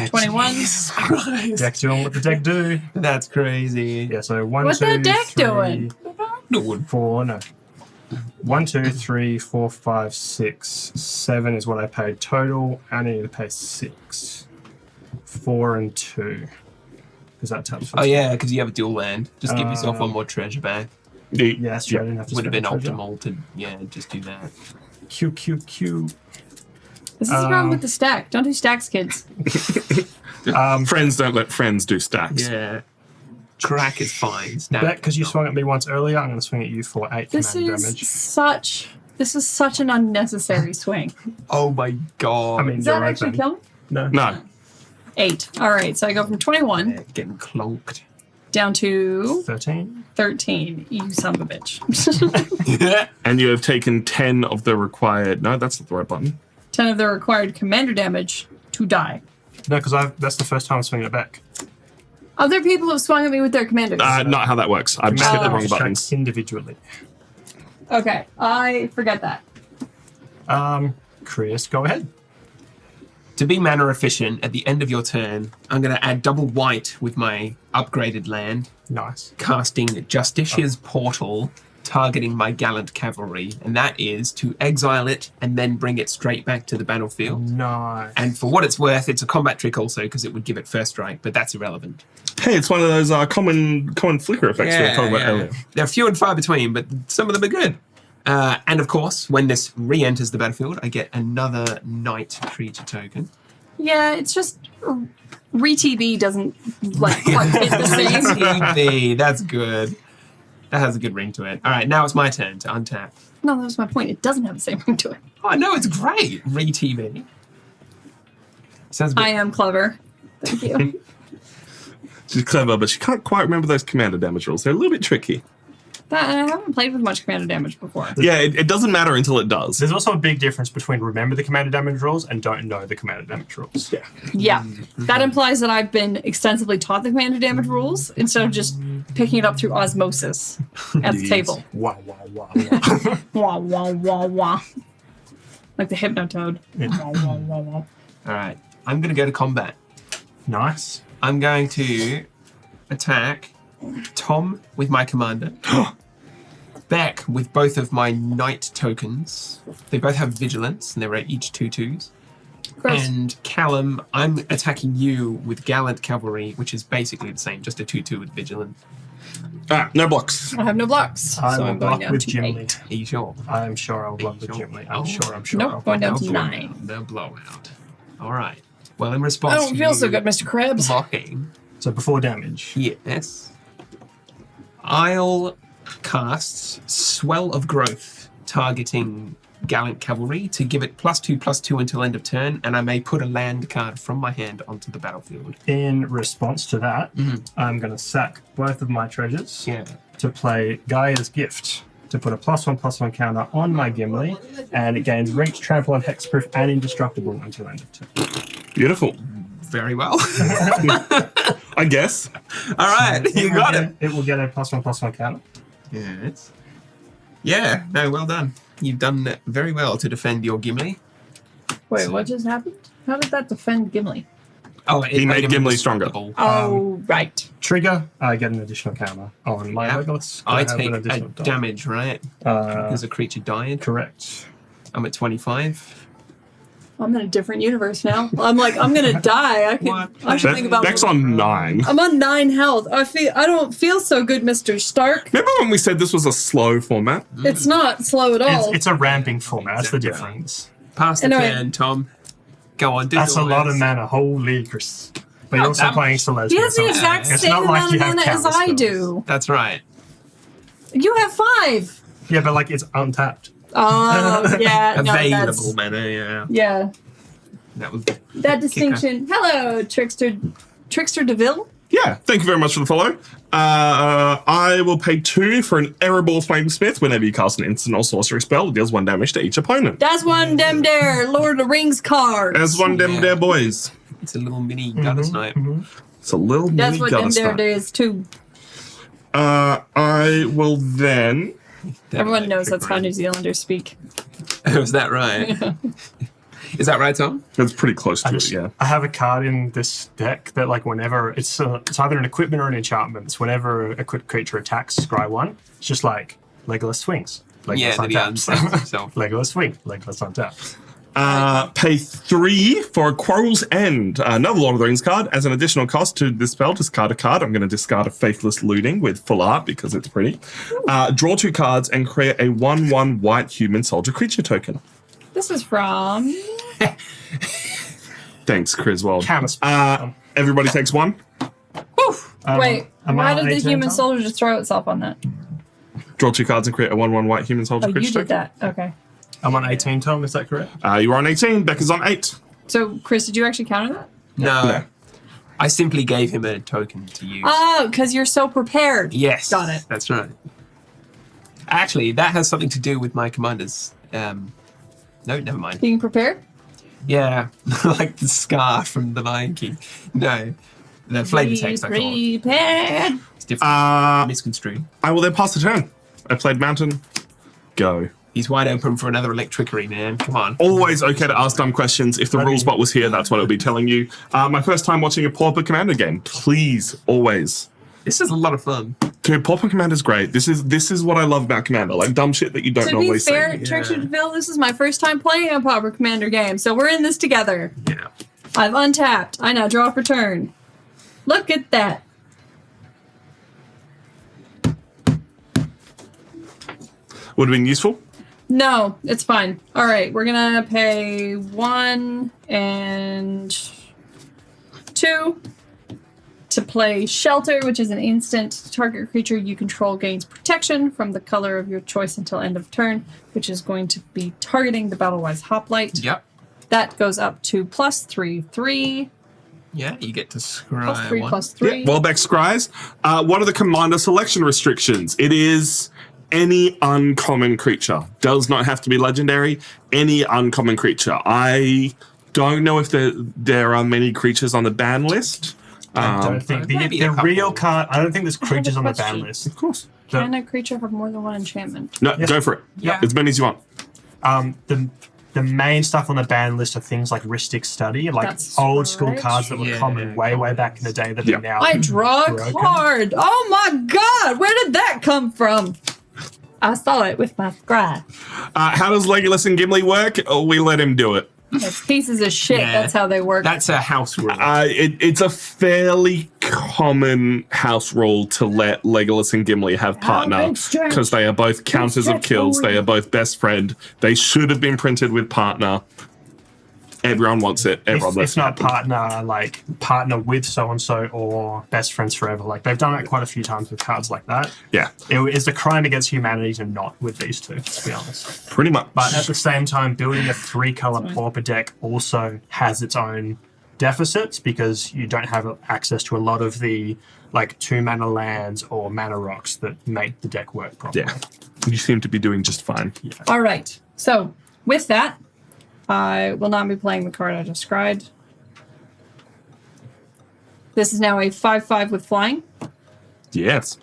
21. Jesus Christ. Deck's doing what the deck do. That's crazy. Yeah, so 1, What's 2, that deck 3, doing? Doing. 4, no. 1, 2, 3, 4, 5, 6, 7 is what I paid total. I need to pay 6. 4 and 2. Because that taps for Oh two. yeah, because you have a dual land. Just give yourself one more treasure back. Yeah, that's true. I didn't have to Would have been spend the treasure. optimal to just do that. Q, Q, Q. This is the problem with the stack. Don't do stacks, kids. Friends don't let friends do stacks. Yeah. Crack is fine. Snap. Bet, because you swung at me once earlier, I'm going to swing at you for 8 This command is damage. such an unnecessary swing. Oh my god. I mean, Does that you're actually open. kill me? No. No. 8. All right, so I go from 21 Yeah, getting clonked. down to 13. 13. You son of a bitch. And you have taken 10 of the required. No, that's not the right button. 10 of the required commander damage to die. No, because that's the first time I'm swinging it back. Other people have swung at me with their commanders. Not how that works. I've just hit the wrong Damage buttons. tracks individually. Okay, I forget that. Chris, go ahead. To be mana efficient, at the end of your turn, I'm going to add double white with my upgraded land, Nice. casting Justicia's Portal, targeting my Gallant Cavalry, and that is to exile it and then bring it straight back to the battlefield. Nice. And for what it's worth, it's a combat trick also, because it would give it first strike, but that's irrelevant. Hey, it's one of those common flicker effects we were talking about earlier. They're few and far between, but some of them are good. And of course, when this re-enters the battlefield, I get another Knight creature token. Yeah, it's just re-TB doesn't like quite hit the same. TB, that's good. That has a good ring to it. All right, now it's my turn to untap. No, that was my point. It doesn't have the same ring to it. Oh no, it's great. Re-TB. Sounds a bit I am clever. Thank you. She's clever, but she can't quite remember those commander damage rules. They're a little bit tricky. I haven't played with much commander damage before. Yeah, it doesn't matter until it does. There's also a big difference between remember the commander damage rules and don't know the commander damage rules. Yeah. Yeah, that implies that I've been extensively taught the commander damage rules instead of just picking it up through osmosis at the Yes. table. Wow, wow, wow, wow. Wah, wah, wah, wah. Like the Hypnotoad. Yeah. Wah, wah, wah, wah. All right, I'm going to go to combat. Nice. I'm going to attack Tom with my commander. Beck with both of my knight tokens. They both have vigilance, and they're each 2/2s. Gross. And Callum, I'm attacking you with gallant cavalry, which is basically the same, just a 2/2 with vigilance. No blocks. I have no blocks, I so will I'm going block down with to Gimli. 8. Are you sure? I'm sure I'll block with Sure. Gimli. Oh. I'm sure. Nope, I'll going down block to with 9. The blowout. All right. Well, in response I don't to feel so you good, Mr. Krebs. blocking, So before damage. yes, I'll cast Swell of Growth, targeting Gallant Cavalry to give it +2/+2 until end of turn, and I may put a land card from my hand onto the battlefield. In response to that, I'm going to sack both of my treasures Yeah. to play Gaia's Gift to put a +1/+1 counter on my Gimli, and it gains reach, trample, and hexproof and indestructible until end of turn. Beautiful. Very well. I guess. All right, you got it. It will get a +1/+1 counter. Yes. Yeah, no, well done. You've done very well to defend your Gimli. Wait, what just happened? How did that defend Gimli? Oh, it He made him Gimli stronger. indestructible. Oh, right. Trigger, I get an additional counter on my Yeah. Legolas. I have take an a additional die. damage, right? Because a creature died. Correct. I'm at 25. I'm in a different universe now. I'm like, I'm gonna die. I should think about Deck's on 9. I'm on 9 health. I don't feel so good, Mr. Stark. Remember when we said this was a slow format? It's not slow at all. It's a ramping format. That's the Exactly. difference. Pass the Anyway. turn, Tom. Go on, do That's the a lot of words. mana. Holy Chris. But you're Not also that playing much. Celeste. He has the so exact it's same not like amount you of have mana as counter I spells. do. That's right. You have 5. Yeah, but like it's untapped. Oh, yeah. No, Available that's, mana, yeah. yeah. That was That distinction. Hello, Trickster DeVille. Yeah, thank you very much for the follow. I will pay 2 for an Erebor Flamesmith. Whenever you cast an instant or sorcery spell, it deals 1 damage to each opponent. That's one dem dare Lord of the Rings card. As one dem Yeah. there, boys. it's a little mini gutter snipe. It's a little That's mini what dem gutter dare snipe. is too. I will then... Everyone knows that's how New Zealanders speak. Is that right? Is that right, Tom? It's pretty close to it, yeah. I have a card in this deck that, like, whenever it's either an equipment or an enchantment. It's whenever a creature attacks, scry 1. It's just like Legolas swings. Legolas on then he tap. untaps himself. Legolas swing. Legolas on tap. Pay 3 for a Quarrel's End. Another Lord of the Rings card. As an additional cost to this spell, discard a card. I'm going to discard a Faithless Looting with full art because it's pretty. Draw 2 cards and create a 1/1 white human soldier creature token. This is from. Thanks, Criswell. Counterspell. Everybody takes 1. Oof. Wait, am why I did on the 18 human now? soldier just throw itself on that? Draw 2 cards and create a 1/1 white human soldier Oh, you creature did token. that. Okay. I'm on 18, Tom. Is that correct? You are on 18. Becca's on 8. So, Chris, did you actually counter that? No. I simply gave him a token to use. Oh, because you're so prepared. Yes. Got it. That's right. Actually, that has something to do with my commanders. No, never mind. Being prepared? Yeah, like the scar from the Lion King. No, the flavor text I thought. Prepared. It's different. Misconstrued. I will then pass the turn. I played Mountain. Go. He's wide open for another electrickery, man. Come on. Always okay to ask dumb questions. If the rules bot was here, that's what it would be telling you. My first time watching a Pauper Commander game. Please, always. This is a lot of fun. Dude, Pauper Commander's great. This is what I love about Commander. Like dumb shit that you don't To normally be fair, see. Churchill DeVille, this is my first time playing a Pauper Commander game, so we're in this together. Yeah. I've untapped. I now draw for turn. Look at that. Would have been useful. No, it's fine. All right, we're gonna pay 1 and 2 to play Shelter, which is an instant. Target creature you control gains protection from the color of your choice until end of turn, which is going to be targeting the Battlewise Hoplite. Yep. That goes up to +3/3. Yeah, you get to scry +3 one. +3. Yeah, Welbeck Scries. What are the Commander selection restrictions? It is any uncommon creature. Does not have to be legendary. Any uncommon creature. I don't know if there are many creatures on the ban list. I don't think maybe the a couple. real card. I don't think there's creatures on the ban question. list. Of course. Can a creature have more than 1 enchantment? No, go for it. Yeah. As many as you want. The main stuff on the ban list are things like Ristic Study, like That's old school right. cards that were Yeah. common way back in the day that Yeah. are now. I draw a broken. card. Oh my god, where did that come from? I saw it with my scry. How does Legolas and Gimli work? Oh, we let him do it. It's pieces of shit. Yeah. That's how they work. That's a house rule. It's a fairly common house rule to let Legolas and Gimli have partner big stretch. because they are both counters of stretch kills. forward. They are both best friend. They should have been printed with partner. Everyone wants it. Everyone If lets not it happen. partner, like partner with so and so or best friends forever. Like they've done it quite a few times with cards like that. Yeah, It is a crime against humanity to not with these two, to be honest. pretty much. But at the same time, building a 3-color Pauper deck also has its own deficits because you don't have access to a lot of the like 2-mana lands or mana rocks that make the deck work properly. Yeah, you seem to be doing just fine. All right. So, with that, I will not be playing the card I described. This is now a 5/5 with flying. Yes.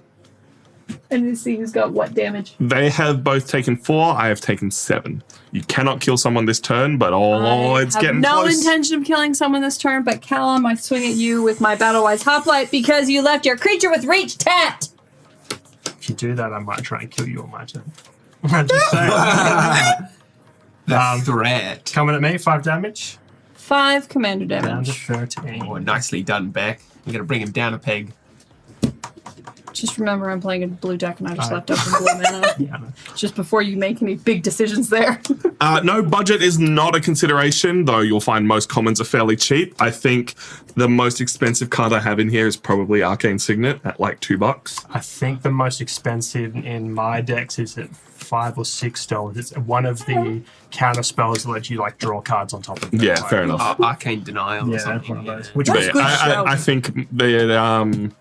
And you see who's got what damage. They have both taken 4. I have taken 7. You cannot kill someone this turn, but it's I have getting no close. intention of killing someone this turn, but Callum, I swing at you with my Battlewise Hoplite because you left your creature with reach tapped. If you do that, I might try and kill you on my turn. I'm just saying. The threat. Coming at me, 5 damage. 5 commander Down to damage. 13. Oh, nicely done, Beck. You're going to bring him down a peg. Just remember I'm playing a blue deck and I just left open blue mana. Yeah, no. Just before you make any big decisions there. No, budget is not a consideration, though you'll find most commons are fairly cheap. I think the most expensive card I have in here is probably Arcane Signet at like $2. I think the most expensive in my decks is at $5 or $6. It's one of the counter spells that let you like draw cards on top of it. Yeah, Like, fair enough. Arcane Denial or Yeah, something. one of those. Yeah. Which But That's yeah, good shout. I think the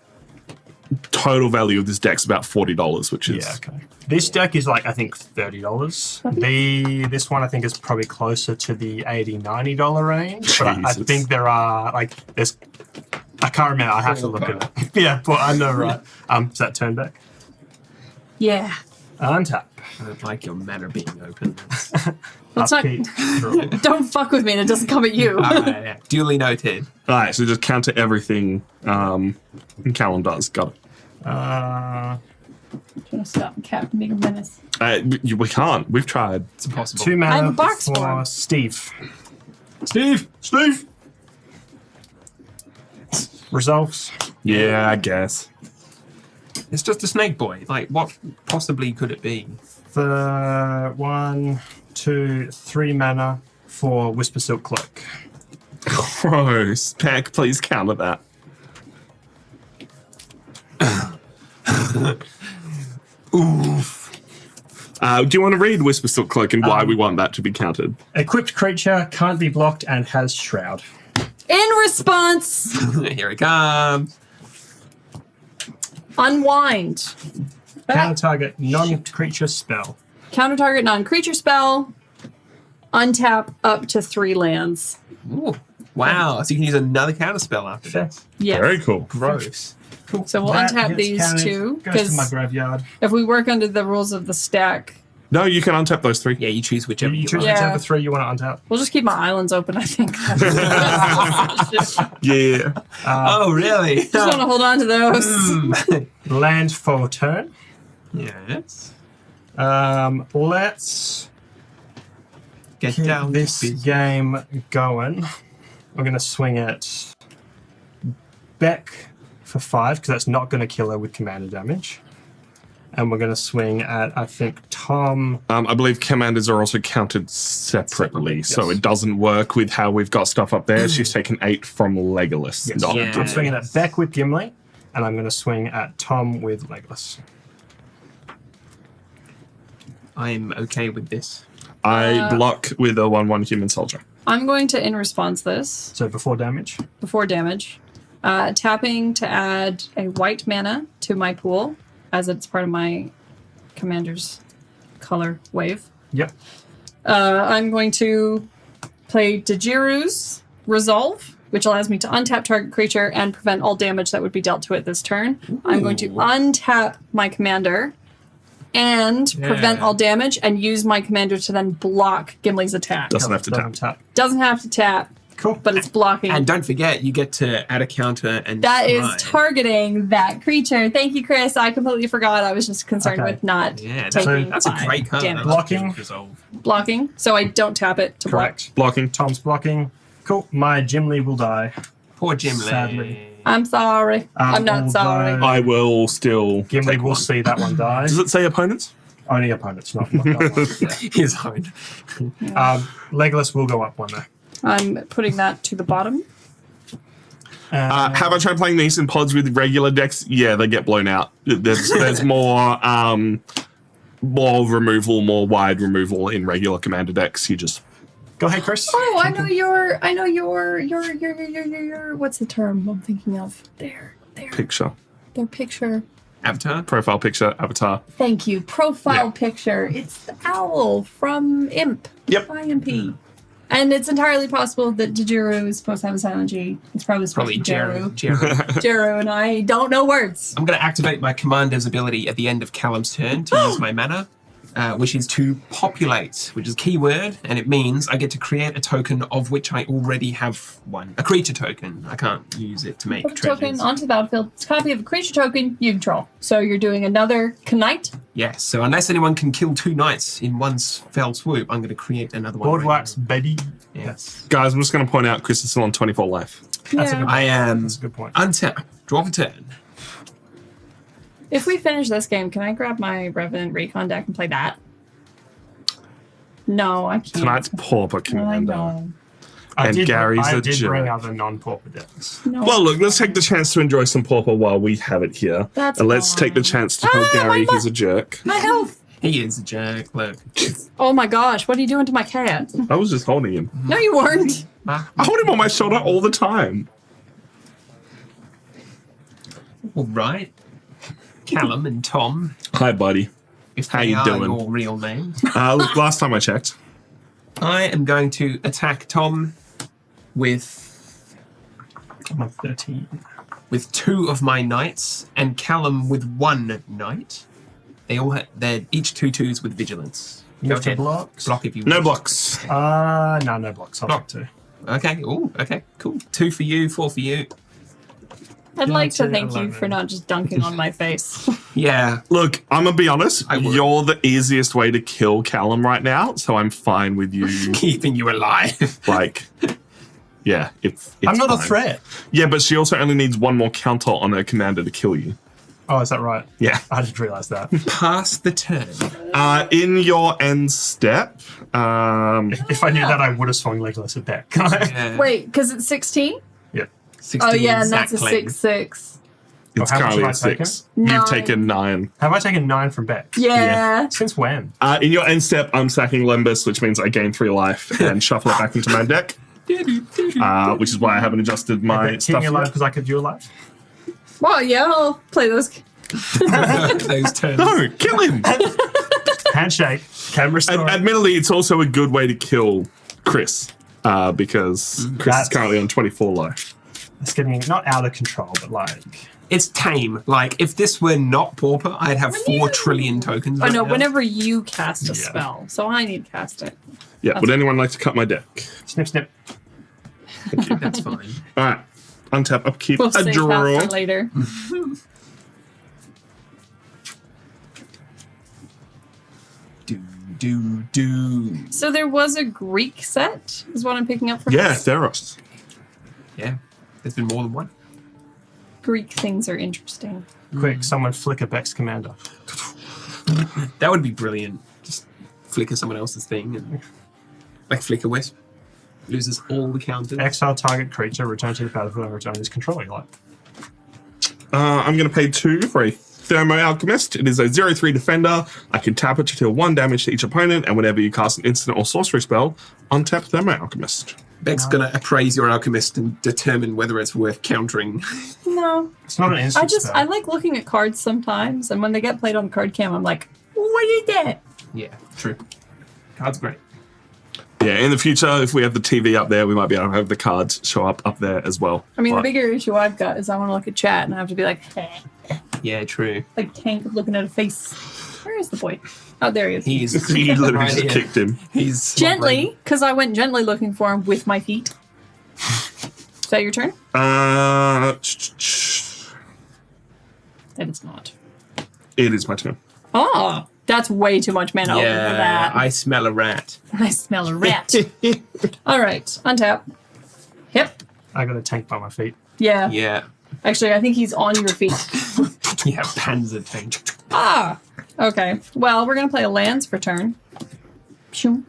total value of this deck's about $40, which is yeah, okay. This deck is like I think $30. This one I think is probably closer to the $80-$90 range. But I Jesus. think there are like there's I can't remember. I have to look at it. Yeah, but I know, right? Is that turn back? Yeah. Untap. I don't like your manner being open. That's not. Upkeep. Draw. Don't fuck with me and it doesn't come at you. Yeah. Duly noted. all right. So just counter everything. Callum does. Got it. Trying to stop Captain being a menace. We can't. We've tried. It's impossible. 2 mana I have a box for form. Steve. Steve! Resolves. Yeah, I guess. It's just a snake boy. Like, what possibly could it be? The 1, 2, 3 mana for Whisper Silk Cloak. Gross. Peck, please counter that. Oof. Do you want to read Whisper Silk Cloak and why we want that to be countered? Equipped creature can't be blocked and has Shroud. In response, Here it comes. unwind. Counter target non-creature spell. Counter target non-creature spell. Untap up to 3 lands. Ooh. Wow. So you can use another counter spell after that. Yes. Very cool. Gross. Cool. So we'll That untap gets these counted, two, Goes to 'cause- my graveyard. If we work under the rules of the stack, No, you can untap those 3. Yeah, you choose whichever You you choose want. Yeah. whichever 3 you want to untap. we'll just keep my islands open, I think. Yeah. Oh, really? Just want to hold on to those. Land for turn. Yes. Let's Get keep down this busy. game going. We're going to swing it back for 5 because that's not going to kill her with commander damage. And we're going to swing at, I think, Tom. I believe commanders are also counted separately, so yes. it doesn't work with how we've got stuff up there. She's taken 8 from Legolas. Yes. Not Yeah. I'm swinging at Beck with Gimli, and I'm going to swing at Tom with Legolas. I'm okay with this. I block with a 1/1 human soldier. I'm going to in response this So before damage. before damage. Tapping to add a white mana to my pool as it's part of my commander's color wave. Yep. I'm going to play Dajiru's Resolve, which allows me to untap target creature and prevent all damage that would be dealt to it this turn. I'm going to untap my commander and prevent Yeah. all damage and use my commander to then block Gimli's attack. Doesn't have to tap. tap. Doesn't have to tap, Cool. but it's blocking. And don't forget, you get to add a counter and That is smite. targeting that creature. Thank you, Chris. I completely forgot. I was just concerned Okay. with not Yeah, taking that's a 5 great card. damage. Blocking. Blocking, so I don't tap it to Correct. Blocking. Tom's blocking. Cool. My Gimli will die. Poor Jim Sadly. Lee. block. I'm sorry. I'm not although- sorry. I will still. Gimli take will one. see that one die. Does it say opponents? Only opponents, not one. Yeah. His own. Legolas will go up 1 there. I'm putting that to the bottom. Have I tried playing these in pods with regular decks? Yeah, they get blown out. There's more removal, more wide removal in regular commander decks. You just Go ahead, Chris. Oh, I know your. What's the term I'm thinking of? Their picture, picture. Avatar. profile picture, avatar. Thank you. Profile Yeah. picture. It's the owl from Imp. Yep. IMP. And it's entirely possible that Dajiru is supposed to have a silent G. It's probably supposed Probably to be Jeru. Jeru. Jeru and I don't know words. I'm going to activate my commander's ability at the end of Callum's turn to use my mana, which is to populate, which is a keyword, and it means I get to create a token of which I already have one. A creature token. I can't use it to make Put a treasures. token onto the battlefield. It's a copy of a creature token you control. So you're doing another Knight. Yes, so unless anyone can kill 2 knights in one fell swoop, I'm going to create another one. Boardwalks, baby. Yes. Guys, I'm just going to point out Chris is still on 24 life. That's a Yeah. good I am That's a good point. untap. Draw for turn. If we finish this game, can I grab my Revenant Recon deck and play that? No, I can't. Tonight's Pauper I Commander. know. And Gary's I a did jerk. bring other non-pauper decks. No. Well, look, let's take the chance to enjoy some Pauper while we have it here. That's And let's take the fine. chance to tell Gary my he's a jerk. my health. He is a jerk. Look. Oh my gosh, what are you doing to my cat? I was just holding him. No, you weren't. I hold him on my shoulder all the time. All right. Callum and Tom, Hi, buddy. if How they you are doing? your real names. Look, last time I checked. I am going to attack Tom with I'm on 13. 2 of my knights and Callum with 1 knight. They're each 2/2s with vigilance. You have to blocks? Block if you No wish. blocks. No blocks. I'll Block. take 2. Okay. Oh, okay. Cool. 2 for you, 4 for you. I'd Yeah, like to I'd thank say you I for love not just dunking on my face. Yeah. Look, I'm gonna be honest. I would. You're the easiest way to kill Callum right now, so I'm fine with you. Keeping you alive. Like, yeah, it's I'm not a fine. threat. Yeah, but she also only needs one more counter on her commander to kill you. Oh, is that right? Yeah. I didn't realize that. Pass the turn. In your end step, If I knew that, I would have swung Legolas a deck. Yeah. Wait, because it's 16? Yeah. 16 Oh, yeah, and that's a exactly. 6/6. it's how much currently have I a 6. taken? You've 9. taken 9. Have I taken 9 from Beck? Yeah. Since when? In your end step, I'm sacking Limbus, which means I gain 3 life and shuffle it back into my deck. Which is why I haven't adjusted my Keep stuff me alive yet. because I could do alive? Well, yeah, I'll play those. Those turns. No, kill him! Handshake. Camera story. Admittedly, it's also a good way to kill Chris, because Chris is That's- currently on 24 life. It's getting not out of control, but like... It's tame. Like, if this were not Pauper, I'd have 4 trillion tokens. Oh, right no, now. whenever you cast a Yeah. spell. So I need to cast it. Yeah, would anyone like to cut my deck? Snip, snip. That's fine. All right, untap, upkeep, We'll a save that draw. for later. Do. So there was a Greek set, is what I'm picking up from Yeah, this. Theros. Yeah. There's been more than one. Greek things are interesting. Quick, someone flicker Beck's commander. That would be brilliant. Just flicker someone else's thing and like flicker wisp. Loses all the counters. Exile target creature, return to the battlefield and return his control. You like? I'm going to pay 2 for a Thermo Alchemist. It is a 0/3 defender. I can tap it to deal 1 damage to each opponent, and whenever you cast an instant or sorcery spell, untap Thermo Alchemist. Beck's gonna appraise your alchemist and determine whether it's worth countering. No. It's not an instant spell. I like looking at cards sometimes, and when they get played on card cam, I'm like, what is that? Yeah, true. Card's great. Yeah, in the future, if we have the TV up there, we might be able to have the cards show up there as well. I mean, But- the bigger issue I've got is I want to look at chat and I have to be like, Yeah, true. like Tank looking at a face. Where is the boy? Oh, there he is. He's He literally right just here. kicked him. He's Gently, because I went gently looking for him with my feet. Is that your turn? That is not. It is my turn. Oh, that's way too much mana open for Yeah, that. I smell a rat. I smell a rat. All right, untap. Yep. I got a tank by my feet. Yeah. Yeah. Actually, I think he's on your feet. Yeah, Panzer tank. Ah. Okay. Well, we're gonna play a lands for turn. Pshoo.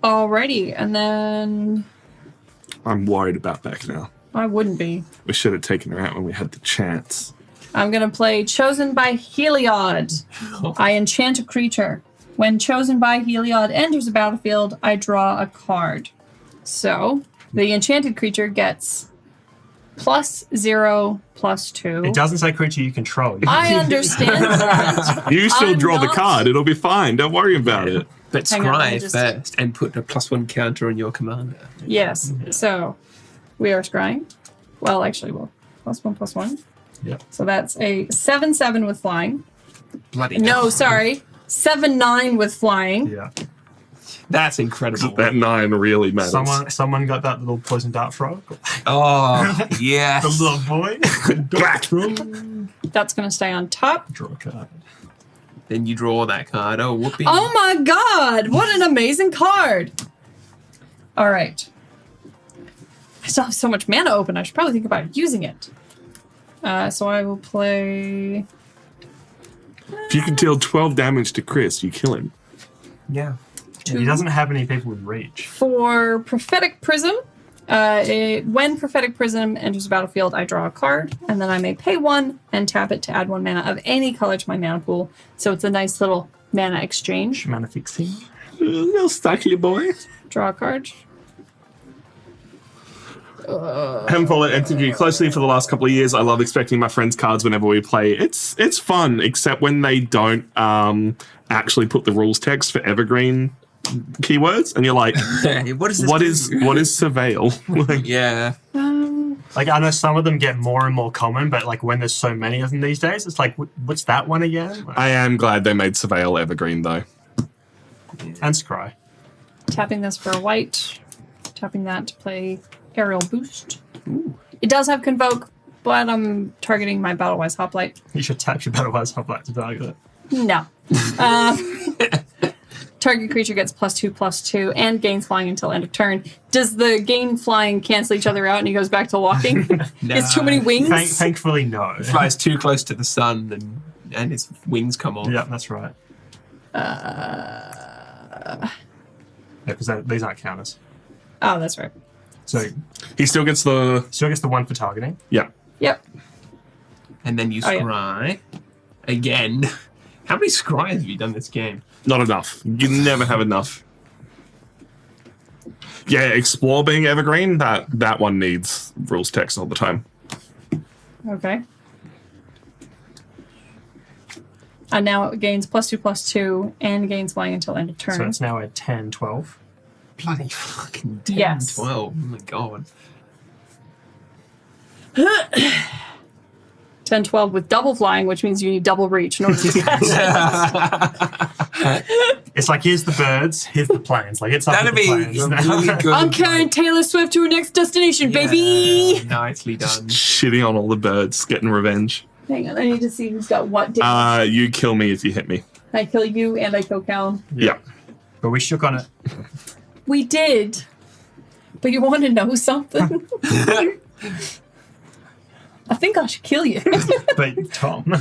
Alrighty, and then I'm worried about Beck now. I wouldn't be. We should have taken her out when we had the chance. I'm gonna play Chosen by Heliod. I enchant a creature. When Chosen by Heliod enters the battlefield, I draw a card. So the enchanted creature gets +0/+2. It doesn't say creature you control. I understand that. You still I'm draw the not- card. It'll be fine. Don't worry about it. But Hang on, let me scry just- first and put a +1 counter on your commander. Yes. So we are scrying. Well, actually, well, +1/+1. Yep. So that's a 7/7 with flying. Bloody No, hell. sorry. 7/9 with flying. Yeah. That's incredible. That 9 really matters. Someone got that little poison dart frog. Oh, yes. The little boy. That's going to stay on top. Draw a card. Then you draw that card. Oh, whoopee. Oh my god! What an amazing card! All right. I still have so much mana open. I should probably think about using it. So I will play. If you can deal 12 damage to Chris, you kill him. Yeah. He doesn't have any people with reach. For Prophetic Prism, when Prophetic Prism enters the battlefield, I draw a card, and then I may pay 1 and tap it to add 1 mana of any color to my mana pool. So it's a nice little mana exchange. Mana fixing. Little stucky boy. Draw a card. Haven't followed MTG closely for the last couple of years. I love expecting my friends' cards whenever we play. It's fun, except when they don't actually put the rules text for evergreen keywords, and you're like, What is this? what is surveil? Like, Yeah. Like, I know some of them get more and more common, but like when there's so many of them these days, it's like, what's that one again? I am glad they made surveil evergreen though. And Scry. Tapping this for a white. Tapping that to play Aerial Boost. Ooh. It does have Convoke, but I'm targeting my Battlewise Hoplite. You should tap your Battlewise Hoplite to target it. No. Target creature gets +2/+2 and gains flying until end of turn. Does the gain flying cancel each other out and he goes back to walking? No. It's too many wings? Thankfully, no. He flies too close to the sun and his wings come off. Yeah, that's right. Because these aren't counters. Oh, that's right. So He still gets the... still gets the 1 for targeting. Yeah. Yep. And then you Oh, yeah. scry again. How many scries have you done this game? Not enough. You never have enough. Yeah, Explore being evergreen, that one needs rules text all the time. Okay. And now it gains +2/+2 and gains flying until end of turn. So it's now a 10, 12. Bloody fucking 10, Yes. 12. Oh my god. 10/12 with double flying, which means you need double reach in order to catch it. It's like, here's the birds, here's the planes. Like, it's up That'd to the be planes now. really good. I'm carrying Taylor Swift to her next destination, baby! Yeah, nicely done. Shitting on all the birds, getting revenge. Hang on, I need to see who's got what damage. You kill me if you hit me. I kill you and I kill Callum. Yeah. But we shook on it. We did. But you want to know something? I think I should kill you. But Tom.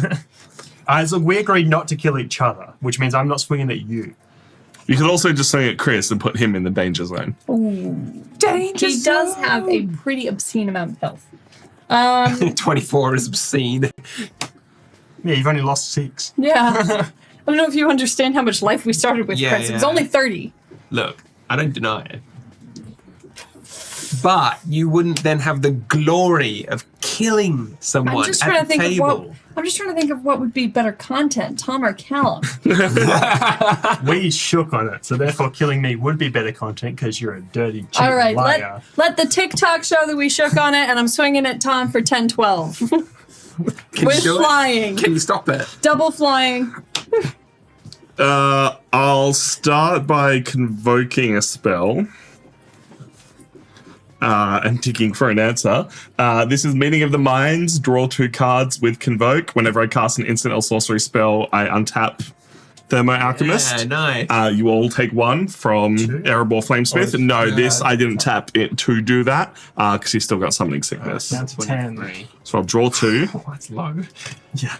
So we agreed not to kill each other, which means I'm not swinging at you. You could also just swing at Chris and put him in the danger zone. Danger He does have a pretty obscene amount of health. 24 is obscene. Yeah, you've only lost 6. Yeah. I don't know if you understand how much life we started with, Yeah, Chris. It was yeah. only 30. Look, I don't deny it. But you wouldn't then have the glory of killing someone I'm just trying to at the think table. of what. I'm just trying to think of what would be better content, Tom or Callum. We shook on it, so therefore killing me would be better content because you're a dirty cheating All right, liar. let the TikTok show that we shook on it, and I'm swinging at Tom for 10/12 Can you with do it? flying, Can you stop it? double flying. I'll start by convoking a spell. And digging for an answer. This is Meeting of the Minds. Draw 2 cards with Convoke. Whenever I cast an instant or sorcery spell, I untap Thermo Alchemist. Yeah, nice. You all take 1 from Erebor Flamesmith. Oh, No, yeah. this I didn't tap it to do that because he's still got Summoning Sickness. That's 10. 23. So I'll draw 2. Oh, that's low. Yeah.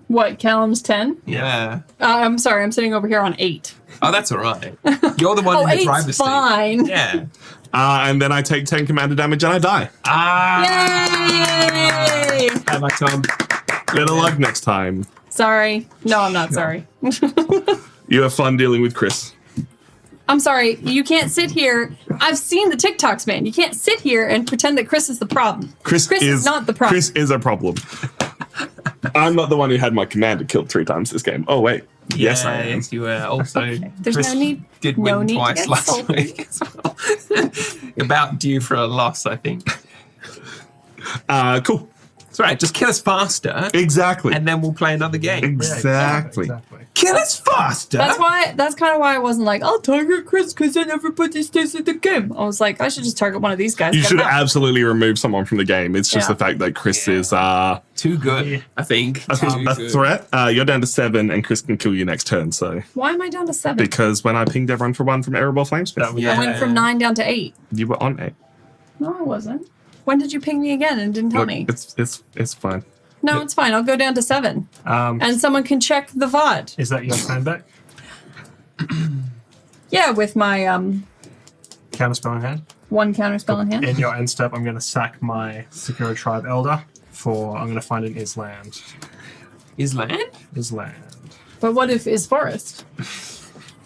What, Callum's 10? Yeah. I'm sorry, I'm sitting over here on 8. Oh, that's all right. You're the one Oh, in the 8's driver's seat. fine. Yeah. And then I take 10 commander damage and I die. Yay! How about Tom? Better luck next time. Sorry. No, I'm not sorry. You have fun dealing with Chris. I'm sorry. You can't sit here. I've seen the TikToks, man. You can't sit here and pretend that Chris is the problem. Chris is not the problem. Chris is a problem. I'm not the one who had my commander killed 3 times this game. Oh, wait. Yes, I am. Yes, you were. Also, There's Chris no need. did no win need to twice get last salty. week as well. About due for a loss, I think. Cool. That's right. Just kill us faster, Exactly. and then we'll play another game. Exactly. Kill us faster. That's kind of why I wasn't like, I'll target Chris because then everybody stays in the game. I was like, I should just target one of these guys. You get should them out. absolutely remove someone from the game. It's just Yeah. the fact that Chris is a Too good, I think. Too good. threat. You're down to 7, and Chris can kill you next turn. So Why am I down to 7? because when I pinged everyone for 1 from Erebor Flamesmith, Yeah. I went from 9 down to 8. you were on 8. No, I wasn't. When did you ping me again and didn't tell Look, me? it's fine. No, it's fine. I'll go down to 7. And And someone can check the VOD. is that your turn back? Yeah, with my Counterspell in hand. 1 counterspell in hand. In your end step, I'm going to sack my Sakura Tribe Elder for I'm going to find an Island. Is land? Island. But what if is forest?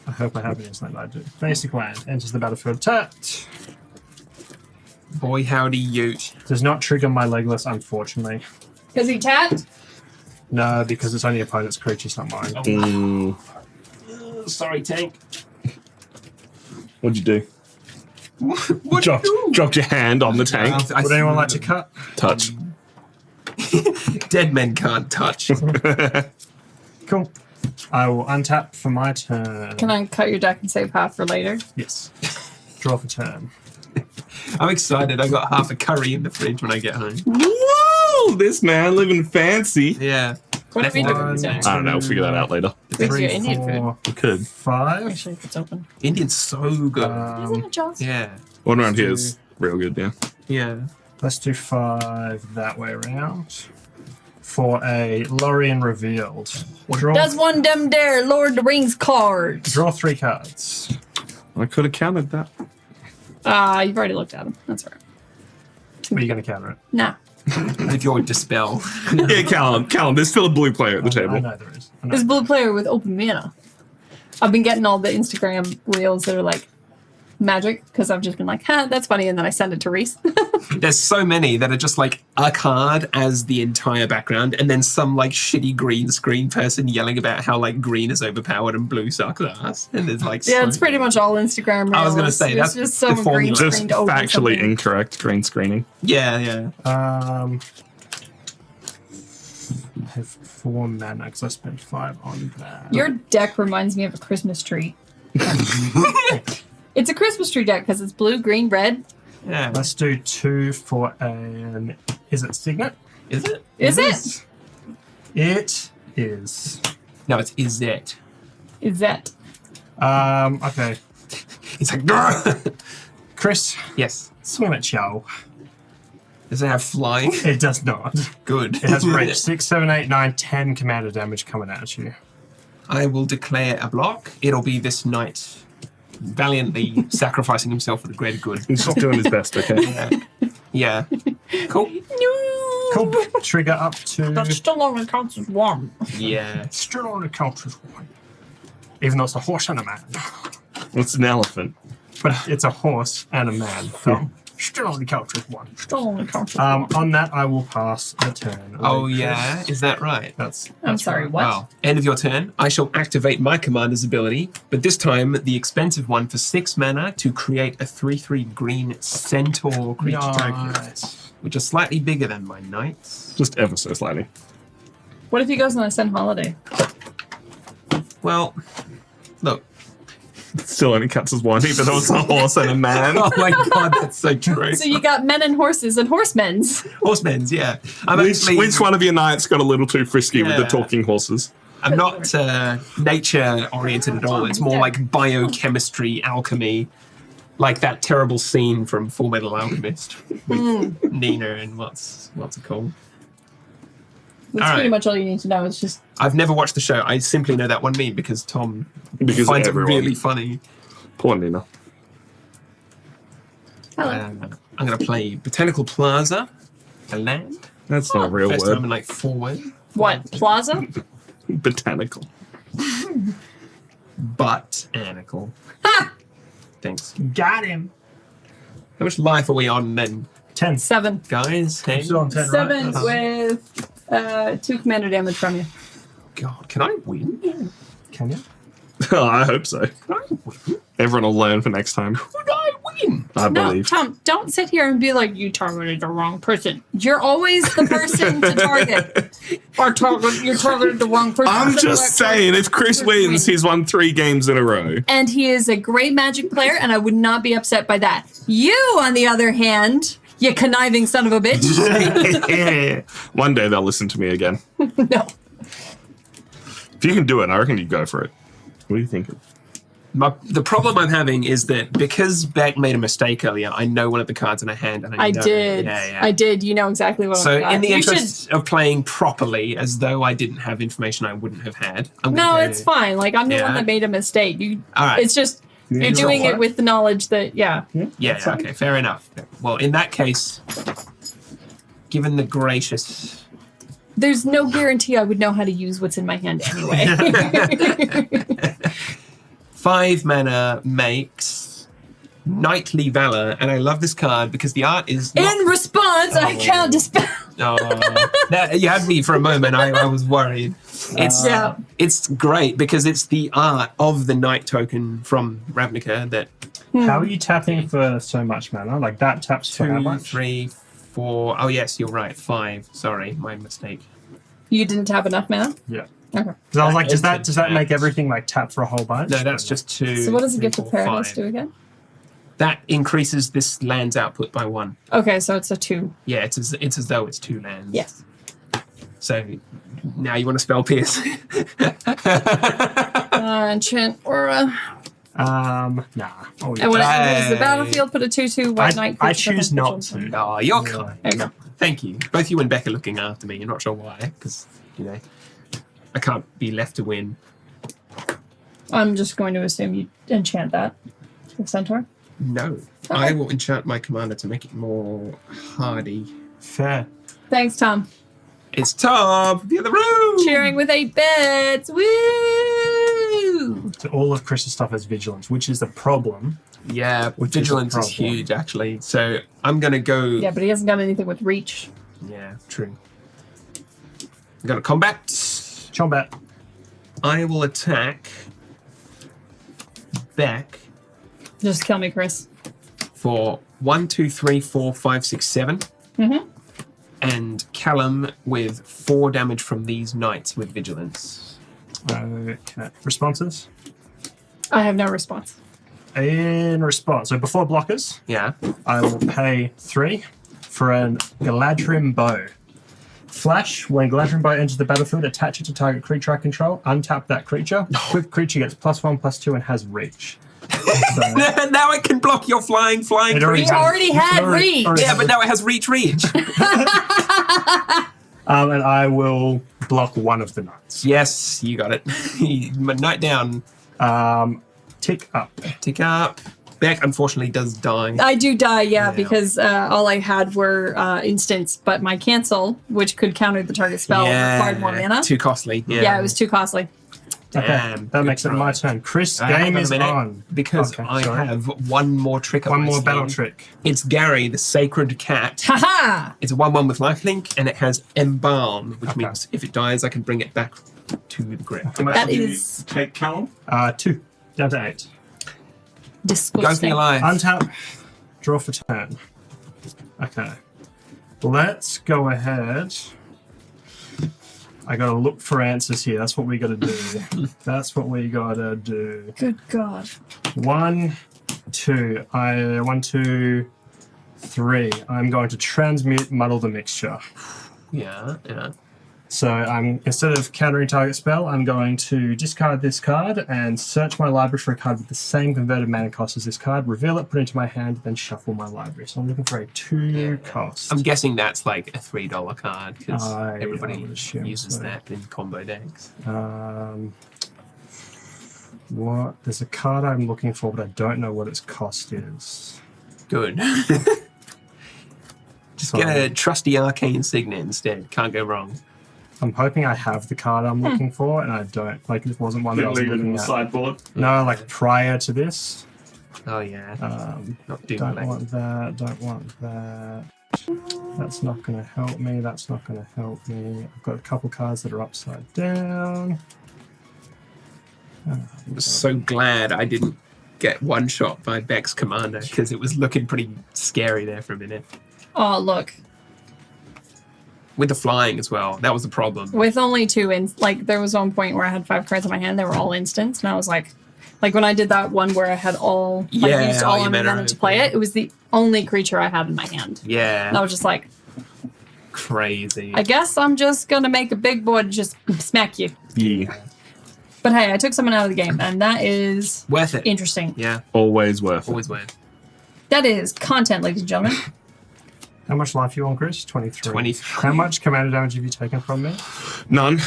I hope I have an Island. I do. Basic land. Enters the battlefield tapped. Boy, howdy, Ute. Does not trigger my Legless, unfortunately. Because he tapped? No, because it's only opponent's creatures, not mine. Mm, Sorry, Tank. what'd you do? What Dropped your hand on the tank. Would anyone like to cut? Touch. Dead men can't touch. Cool. I will untap for my turn. Can I cut your deck and save half for later? Yes. Draw for turn. I'm excited. I got half a curry in the fridge when I get home. Whoa! This man living fancy. Yeah. What are we doing? One, Today? I don't know. We'll figure that out later. Where's your Indian food? We could. 5. Actually, if it's open. Indian's so good. Isn't it, Joss? Yeah. One around here is real good, yeah. Yeah. Let's do 5 that way around. For a Lorien revealed. Draw, Does one dem dare Lord of the Rings card? draw 3 cards. I could have counted that. You've already looked at them. That's all right. Are you going to counter it? Nah. With your dispel. Yeah, Callum, there's still a blue player at the I table. know there is. I know. There's a blue player with open mana. I've been getting all the Instagram reels that are like magic because I've just been like, that's funny, and then I send it to Reese. There's so many that are just like a card as the entire background, and then some like shitty green screen person yelling about how like green is overpowered and blue sucks ass. And there's like Yeah, so it's pretty much all Instagram reels. I was gonna say, it's that's just the someone green formula. Just screened over factually something. incorrect green screening. Yeah. I have 4 mana because I spent 5 on that. Your deck reminds me of a Christmas tree. It's a Christmas tree deck because it's blue, green, red. Yeah. Let's do 2 for an. Is it Signet? Is it? Is it? It is. No, it's is it. Is that? Okay. It's like grr! Chris, Yes. swim at Chow. Does it have flying? It does not. Good. It has range 6, 7, 8, 9, 10 commander damage coming at you. I will declare a block. It'll be this knight valiantly sacrificing himself for the greater good. He's not doing his best, okay? Yeah. Cool. No. Cool. Trigger up to. That still only counts as one. Yeah. Still on the count as 1. Even though it's a horse and a man. It's an elephant. But it's a horse and a man. So still on the count as 1. Still only counts as one. On that, I will pass the turn. Oh, Chris. yeah. Is that right? That's I'm sorry, right. what? Wow. End of your turn. I shall activate my commander's ability, but this time the expensive one for 6 mana to create a 3/3 green centaur creature token, Nice. which is slightly bigger than my knights. Just ever so slightly. What if he goes on a Sun holiday? Well, look. Still only counts as one, even though it's a horse and a man. Oh my god, that's so true. So you got men and horses and horsemen's. Horsemen's, yeah. I'm Which one of your knights got a little too frisky with the Yeah. talking horses? I'm not nature oriented at all. It's more like biochemistry, alchemy, like that terrible scene from Full Metal Alchemist with Nina and what's it called? That's All right. pretty much all you need to know. It's just I've never watched the show. I simply know that one meme because Tom Because finds everyone. it really funny. Poor Nina. hello. I'm going to play Botanical Plaza, a land. That's not a real First time word. in like 4 ways. What, plaza? Botanical. Botanical. Thanks. Got him. How much life are we on then, 10. 7. guys? Hey? Still on 10, 7 right? with 2 commander damage from you. God, can I win? Can you? Oh, I hope so. Can I win? Everyone will learn for next time. Could I win? I No, believe. Tom, don't sit here and be like, you targeted the wrong person. You're always the person to target. You're targeted the wrong person. I'm just saying, if Chris wins, he's won 3 games in a row. And he is a great Magic player, and I would not be upset by that. You, on the other hand, you conniving son of a bitch. One day they'll listen to me again. No. If you can do it, I reckon you go for it. What do you think? The problem I'm having is that because Beck made a mistake earlier, I know one of the cards in her hand. And I know. did. Yeah. I did. You know exactly what So I've got. in the You interest of playing properly, as though I didn't have information I wouldn't have had. I'm No, gonna go- it's fine. Like, I'm the Yeah. one that made a mistake. All right. It's just, you're doing it with the knowledge that, Yeah, okay, fair enough. Well, in that case, given the gracious... there's no guarantee I would know how to use what's in my hand anyway. 5 mana makes Knightly Valor, and I love this card because the art is not... In response, I can't dispel. You had me for a moment. I was worried. Yeah. It's great because it's the art of the Knight token from Ravnica that How are you tapping for so much mana? Like that taps for how 2, much? 3, 4... Oh, yes, you're right. 5. Sorry, my mistake. You didn't have enough mana? Yeah. Okay. Because I was like, does that Instant make taps. everything like tap for a whole bunch? No, that's just 2. So what does the 3, Gift of 4, Paradise 5. do again? That increases this land's output by 1. Okay, so it's a 2. Yeah, it's as though it's 2 lands. Yes. So now you want to spell Pierce? Enchant Aura. Nah. Oh, And when it enters the Hey. battlefield, put a 2/2 white knight. I creature choose defense not vigilance. to. Oh, you're Yeah. kind. There you go. Thank you. Both you and Beck are looking after me. You're not sure why, because, I can't be left to win. I'm just going to assume you enchant that. The centaur. No. I will enchant my commander to make it more hardy. Fair. Thanks, Tom. It's Tom from the other room! Cheering with 8 bits. Woo! So all of Chris's stuff is vigilance, which is the problem. Yeah, Which is a vigilance is problem. huge, actually. So I'm going to go... Yeah, but he hasn't got anything with reach. Yeah, true. I'm going to combat. Combat. I will attack Beck Just kill me, Chris. for 1, 2, 3, 4, 5, 6, 7. Mm-hmm. And Callum with 4 damage from these knights with vigilance. Okay. Responses? I have no response. In response, so before blockers, Yeah. I will pay 3 for an Galadrim bow. Flash, when Galadrim bow enters the battlefield, attach it to target creature I control, untap that creature. Equipped creature gets +1, +2, and has reach. So, Now it can block your flying It already creature. He already had already- reach. Yeah, but now it has reach. and I will block one of the knights. Yes, you got it. Knight down. Tick up. Tick up. Beck, unfortunately, does die. I do die, yeah, Yeah. because all I had were instants, but my cancel, which could counter the target spell, required more mana. Too costly. Yeah, it was too costly. Okay, Damn, that good makes it my try. turn. Chris, Hang game on a is minute, on. because Okay, I sorry. have one more trick. One up my more battle sleeve. trick. It's Gary, the sacred cat. Haha! It's a 1/1 with lifelink, and it has embalm, which Okay. means if it dies, I can bring it back to the grip. How much That did you is Take Callum. 2 down to 8. Go for disgusting. your life. Untap, draw for turn. Okay. Let's go ahead. I gotta look for answers here. That's what we gotta do. That's what we gotta do. Good God. 1, 2. 1, 2, 3. I'm going to transmute muddle the mixture. Yeah. So I'm instead of countering target spell, I'm going to discard this card and search my library for a card with the same converted mana cost as this card, reveal it, put it into my hand, then shuffle my library. So I'm looking for a 2 cost. I'm guessing that's like a $3 card because I everybody would assume uses so. that in combo decks. What? There's a card I'm looking for, but I don't know what its cost is. Good. Just So- get a trusty arcane signet instead. Can't go wrong. I'm hoping I have the card I'm looking for, and I don't. Like, it wasn't one that I was Leave it on looking the at. sideboard. No, like prior to this. Oh yeah. Not doom Don't Blade. want that. Don't want that. That's not going to help me. That's not going to help me. I've got a couple cards that are upside down. I'm so glad I didn't get one shot by Beck's commander because it was looking pretty scary there for a minute. Oh, look. With the flying as well. That was the problem. With only 2 like there was one point where I had 5 cards in my hand, they were all instants, and I was like when I did that one where I had all Yeah, used all all your on my mana mana to open. play it, it was the only creature I had in my hand. Yeah. And I was just like, Crazy. I guess I'm just gonna make a big board just smack you. Yeah. But hey, I took someone out of the game, and that is Worth it. interesting. Yeah. Always worth it. Always worth. That is content, ladies and gentlemen. How much life you on, Chris? 23. 23. How much commander damage have you taken from me? None.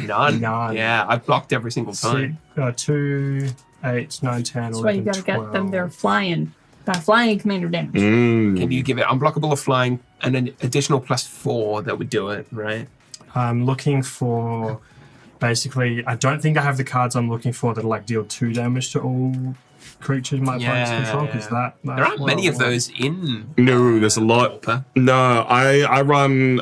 None. None. Yeah, I've blocked every single time. 2, 8, 9, 10, 11, That's why you gotta 12. get them there flying. Flying commander damage. Can you give it unblockable or flying and an additional +4 that would do it, right? I'm looking for... Basically, I don't think I have the cards I'm looking for that like deal 2 damage to all creatures my opponent's Yeah, control, because yeah. that's There aren't what many I of want. those in. No, there's a lot. Pauper. No, I run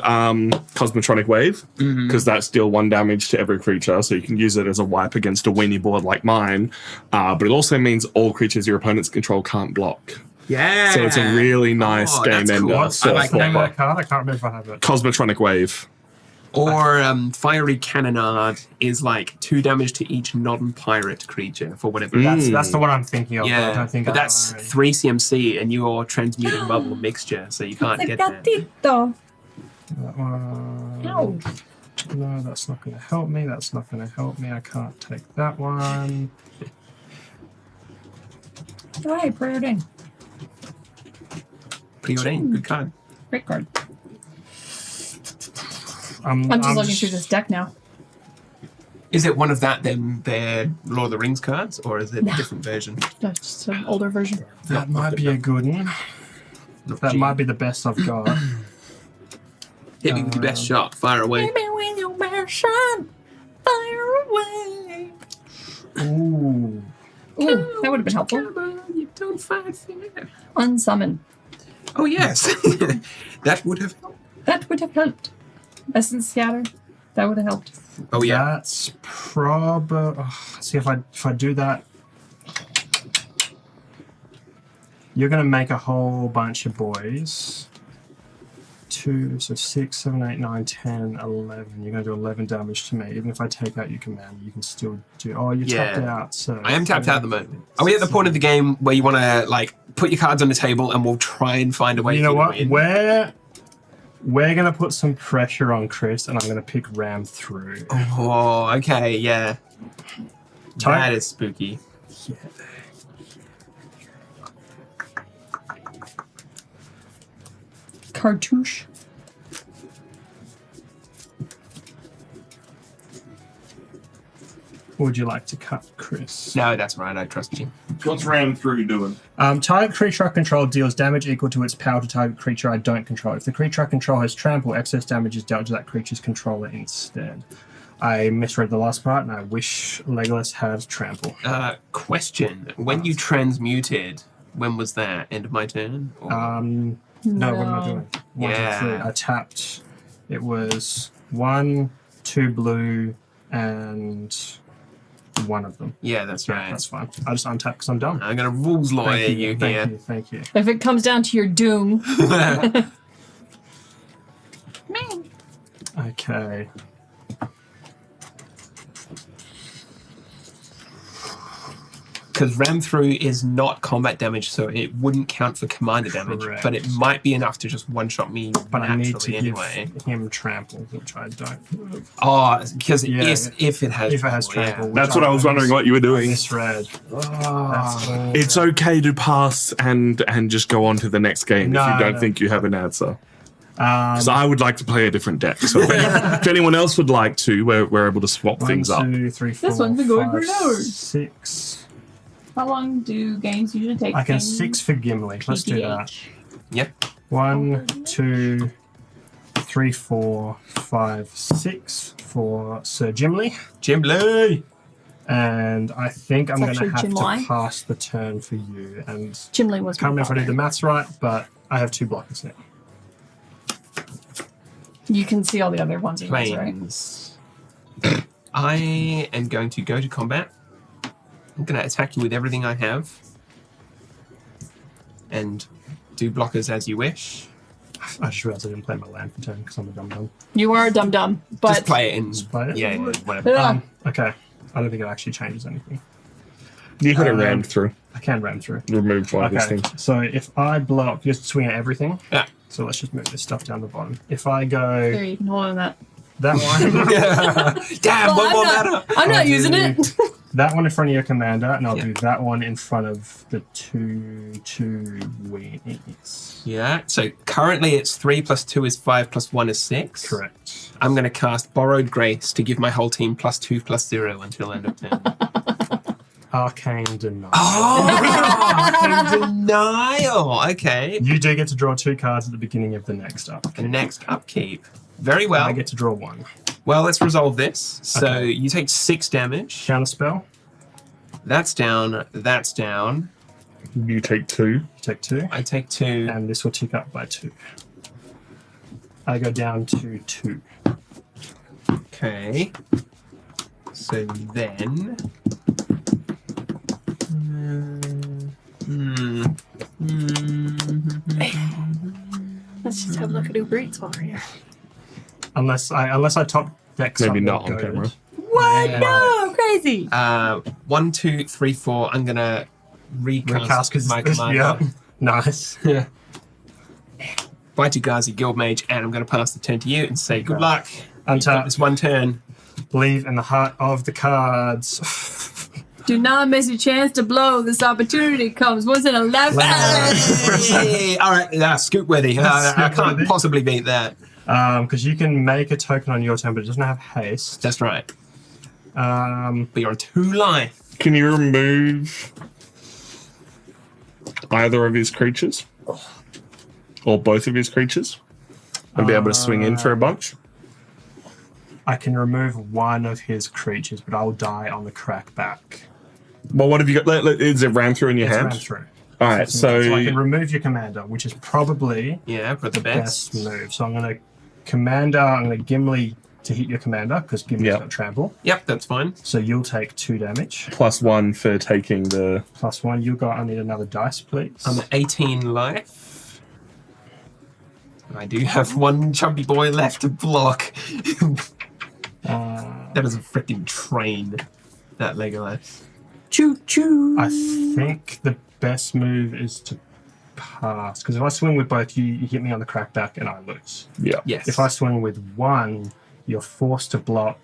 Cosmotronic Wave because that's deal 1 damage to every creature, so you can use it as a wipe against a weenie board like mine. But it also means all creatures your opponents control can't block. Yeah. So it's a really nice game that's ender. cool. What's for I like the name Pauper. of that card? I can't remember if I have it. Cosmotronic Wave. Or Fiery Cannonade is like 2 damage to each non-pirate creature for whatever. That's the one I'm thinking of. Yeah, I don't think but that's 3 CMC and you're transmuting bubble mixture, so you can't get that. Gatito. That one. Ow. No, that's not going to help me. That's not going to help me. I can't take that one. Right, preordain. Preordain, good card. Great card. I'm I'm just looking through this deck now. Is it one of them, their Lord of the Rings cards, or is it a different version? That's just an older version. That might be a good one. That might be the best I've got. Hit me with your best shot, fire away. Hit me with your best shot. Fire away. Ooh. Ooh, that would have been helpful. You don't fight fair. Unsummon. Oh yes, that would have helped. That would have helped. Essence Scatter. That would have helped. Oh yeah. That's probably. See if I do that, you're gonna make a whole bunch of boys. 2, so 6, 7, 8, 9, 10, 11. You're gonna do 11 damage to me. Even if I take out your commander, you can still do. Oh, you're tapped out. So I am tapped out at the moment. Are we at the point of the game where you want to like put your cards on the table and we'll try and find a way? You know what? To win? We're gonna put some pressure on Chris, and I'm gonna pick Ram through. Oh, okay, yeah. That is spooky. Yeah. Cartouche. Would you like to cut, Chris? No, that's right. I trust you. What's Ram through doing? Target creature I control deals damage equal to its power to target creature I don't control. If the creature I control has trample, excess damage is dealt to that creature's controller instead. I misread the last part, and I wish Legolas had trample. Question: when you transmuted, when was that? End of my turn? Or? No, what am I doing? 1, 2, 3. I tapped. It was 1, 2 blue, and one of them. Yeah, that's right. That's fine. I just untap because I'm done. I'm gonna rules lawyer you here. Thank you. If it comes down to your doom. Okay. Because ram through is not combat damage, so it wouldn't count for commander damage, Correct. but it might be enough to just one-shot me But I need to anyway. give him trample, which I don't. Oh, because Yeah, if it has If it has trample. which That's what I was wondering what you were doing. Misread. Oh. It's okay to pass and just go on to the next game if you don't think you have an answer. Because I would like to play a different deck. So if anyone else would like to, we're able to swap things up. 1, 2, 3, 4, This one's been going for 5, an hour. 6. How long do games usually take? I can 6 for Gimli. Let's do that. pEDH? Yep. 1, 2, 3, 4, 5, 6 for Sir Gimli. Gimli! And I think I'm going to actually have Gimli. to pass the turn for you. And Gimli was can't my remember if I did the father. maths right, but I have 2 blockers now. You can see all the other ones, right? Planes. I am going to go to combat. I'm going to attack you with everything I have. And do blockers as you wish. I just realized I didn't play my land for turn because I'm a dum-dum. You are a dum-dum, but Just play it in. play it? Yeah, whatever. Yeah. Okay. I don't think it actually changes anything. You could have rammed through, I can ram through. removed one of these Okay. things. So if I block, just swing at everything. Yeah. So let's just move this stuff down the bottom. If I there go you can hold on that. that one, Damn, one more I'm mana! I'm not I'll using do it. that one in front of your commander, and I'll Yeah. do that one in front of the two weenies. Yeah, so currently it's 3 + 2 is 5 + 1 is 6. Correct. I'm going to cast Borrowed Grace to give my whole team +2 +0 until end of turn. Arcane Denial. Oh! Denial! Okay. You do get to draw 2 cards at the beginning of the next up. The next upkeep. Very well. I get to draw 1. Well, let's resolve this. So Okay. you take 6 damage. Counterspell. That's down. That's down. You take 2. You take 2. I take 2. And this will tick up by 2. I go down to 2. Okay. So then. Let's just have a look at Uber Eats while we're here. Unless I top deck Maybe something not on good. camera. What? No, crazy. 1, 2, 3, 4. I'm gonna recast Recast my because commander. yeah, nice. Yeah. By Tugazi, Guild Mage, and I'm gonna pass the turn to you and say good luck. Untap. It's one turn. Believe in the heart of the cards. Do not miss your chance to blow. This opportunity comes once in a lifetime. Hey, all right, scoop worthy. I can't possibly beat that. Because you can make a token on your turn, but it doesn't have haste. That's right. Um, But you're on 2 life. Can you remove either of his creatures? Or both of his creatures? And be able to swing in for a bunch? I can remove one of his creatures, but I'll die on the crackback. Well, what have you got? Is it ran through in your It's hand? ran through. All right, So I so can remove your commander, which is probably Yeah, I've got the best best. move. So I'm going to commander. I'm going to Gimli to hit your commander because Gimli's Yep. got trample. Yep, that's fine. So you'll take 2 damage. +1 for taking the. +1. You got. I need another dice, please. I'm at 18 life. I do have one chubby boy left to block. That is a freaking train, that Legolas. Choo choo. I think the best move is to pass because if I swing with both, you hit me on the crackback and I lose. Yeah. Yes. If I swing with one, you're forced to block.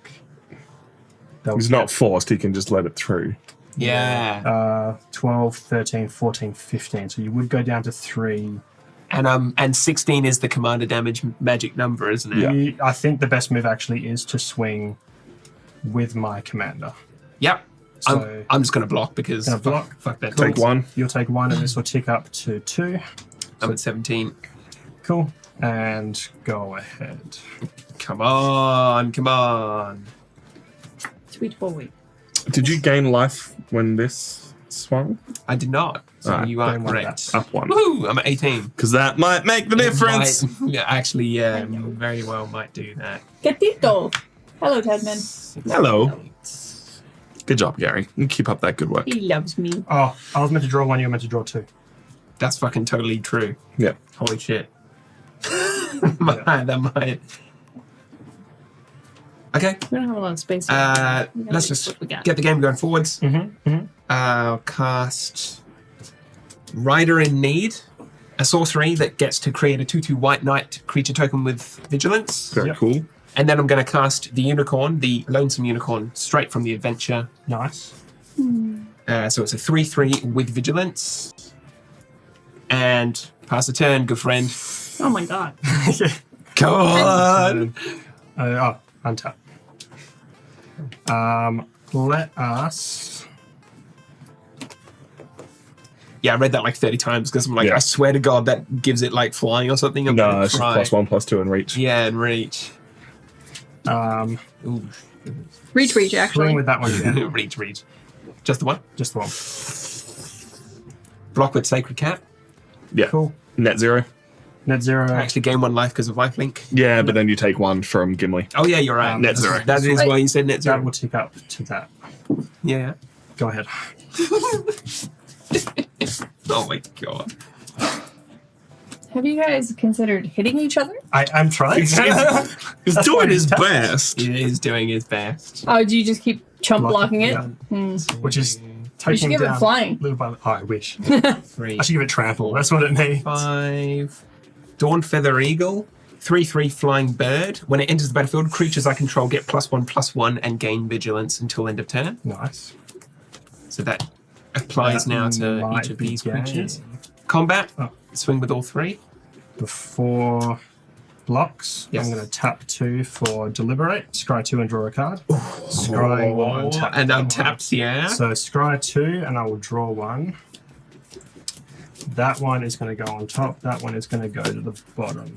He's not forced, he can just let it through. Yeah. 12, 13, 14, 15. So you would go down to 3. And 16 is the commander damage magic number, isn't it? Yeah. I think the best move actually is to swing with my commander. Yep. So I'm just going to block because Gonna block. fuck that. Take noise. 1. you'll take 1 and this will tick up to 2. I'm at 17. Cool. And go ahead. Come on, come on. Sweet boy. Did you gain life when this swung? I did not. So Alright, you are don't worry correct. Up 1. Woohoo! I'm at 18. Because that might make the difference. Yeah, actually, yeah, very well might do that. Gatito. Hello, Tedman. Hello. Good job, Gary. You keep up that good work. He loves me. Oh, I was meant to draw 1, you were meant to draw 2. That's fucking totally true. Yeah. Holy shit. That might. Okay. We don't have a lot of space. Here. Let's just what we got. get the game going forwards. I'll cast Rider in Need, a sorcery that gets to create a 2/2 white knight creature token with vigilance. Very Yep. cool. And then I'm going to cast the unicorn, the lonesome unicorn, straight from the adventure. Nice. So it's a 3/3 with vigilance. And pass the turn, good friend. Oh my god. Come on! Untap. Let us. Yeah, I read that like 30 times because I'm like, Yeah. I swear to God, that gives it like flying or something. I'm No, gonna it's try. just +1, +2 and reach. Yeah, and reach. Swing Reach, actually. with that one again. reach. Just the one. Just the one. Block with Sacred Cat. Yeah. Cool. Net 0. Net 0. I actually gain 1 life because of lifelink. Yeah, but then you take 1 from Gimli. Oh yeah, you're right. Net 0. That is why you said net 0. That will tick up to that. Yeah. Go ahead. Oh my God. Have you guys considered hitting each other? I'm trying. He's doing his best. He is doing his best. Oh, do you just keep chump blocking it? Yeah. Which is You taking should give it down flying. little by little. Oh, I wish. 3, I should give it trample. That's what it needs. 5. Dawn Feather Eagle. 3/3 Flying Bird. When it enters the battlefield, creatures I control get +1/+1 and gain vigilance until end of turn. Nice. So that applies That now to might each of be these game. creatures. Combat. Oh. Swing with all 3. Before blocks, Yes. I'm going to tap 2 for Deliberate, scry 2 and draw a card. Scrying will untap. And untaps, yeah. So scry 2 and I will draw 1. That one is going to go on top. That one is going to go to the bottom.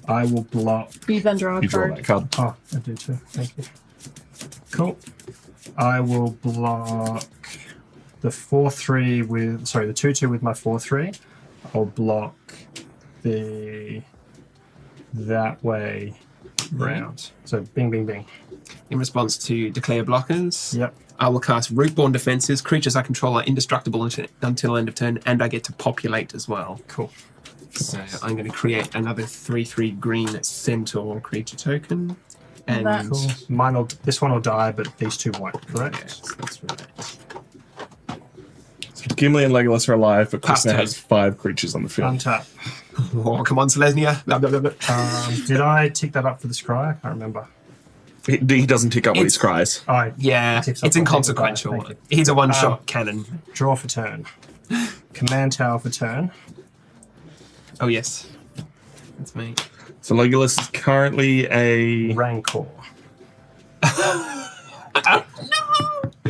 I will block. You then draw a You draw card. that card. Oh, I do too. Thank you. Cool. I will block the 4/3 with. Sorry, the 2/2 with my 4/3. I'll block the that way round. So bing, bing, bing. In response to declare blockers, Yep. I will cast Rootborn Defenses. Creatures I control are indestructible until end of turn, and I get to populate as well. Cool. So I'm going to create another 3/3 green centaur creature token. And Cool. This one will die, but these two won't, correct? yes, that's right. Gimli and Legolas are alive, but Chris Pass now turn. has 5 creatures on the field. Untap. Oh, come on, Selesnya. Blah, blah, blah, blah. Did I tick that up for the scry? I can't remember. He doesn't tick up when he It's- scries. I Yeah, ticks up it's on inconsequential. people, thank you. He's a one-shot cannon. draw for turn. Command tower for turn. Oh, yes. That's me. So Legolas is currently a... Rancor.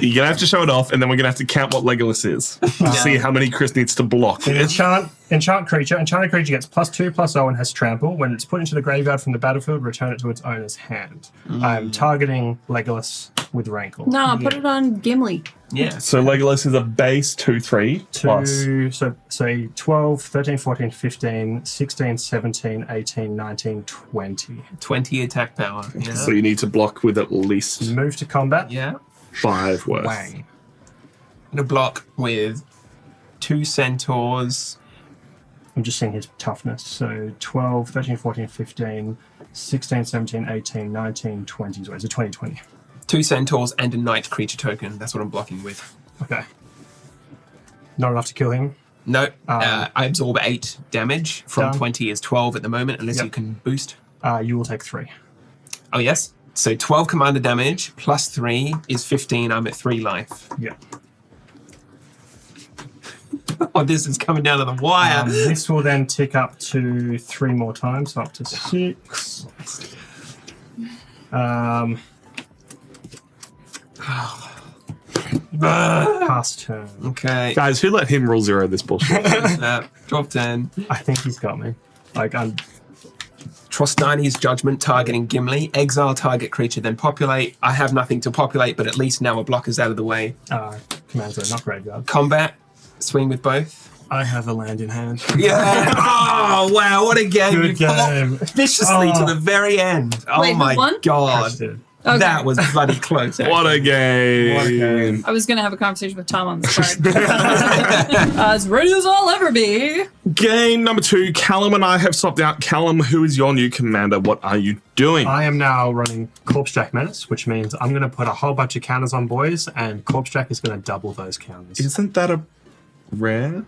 You're going to have to show it off, and then we're going to have to count what Legolas is to see how many Chris needs to block. Enchant creature. Enchanted creature gets +2/+0 and has trample. When it's put into the graveyard from the battlefield, return it to its owner's hand. I'm targeting Legolas with Rancor. No, put it on Gimli. Yeah. So Legolas is a base 2/3 plus. So 12, 13, 14, 15, 16, 17, 18, 19, 20. 20 attack power. Yeah. So you need to block with at least Move to combat. Yeah. 5 worth. Wang. I'm going to block with 2 centaurs. I'm just seeing his toughness. So 12, 13, 14, 15, 16, 17, 18, 19, 20. So it's a 20. 2 centaurs and a knight creature token. That's what I'm blocking with. Okay. Not enough to kill him. No, I absorb 8 damage. From Done. 20 is 12 at the moment, unless Yep. you can boost. You will take 3. Oh, yes. So 12 commander damage plus 3 is 15. I'm at 3 life. Yeah. Oh, this is coming down to the wire. This will then tick up to 3 more times, so up to 6. Pass turn. Okay. Guys, who let him rule 0 this bullshit? Drop 10. I think he's got me. Like, I'm Trostani's Judgment targeting Gimli. Exile target creature, then populate. I have nothing to populate, but at least now a blocker's out of the way. command zone, not graveyard. Combat. Swing with both. I have a land in hand. Yeah. Oh, wow. What a game. Good You fought game. viciously to the very end. Oh, Wait, who my won? God. Crash did. Okay. That was bloody close. What a game. What a game. I was going to have a conversation with Tom on this card. As ready as I'll ever be. Game number 2. Callum and I have swapped out. Callum, who is your new commander? What are you doing? I am now running Corpse Jack Menace, which means I'm going to put a whole bunch of counters on boys, and Corpse Jack is going to double those counters. Isn't that a rare?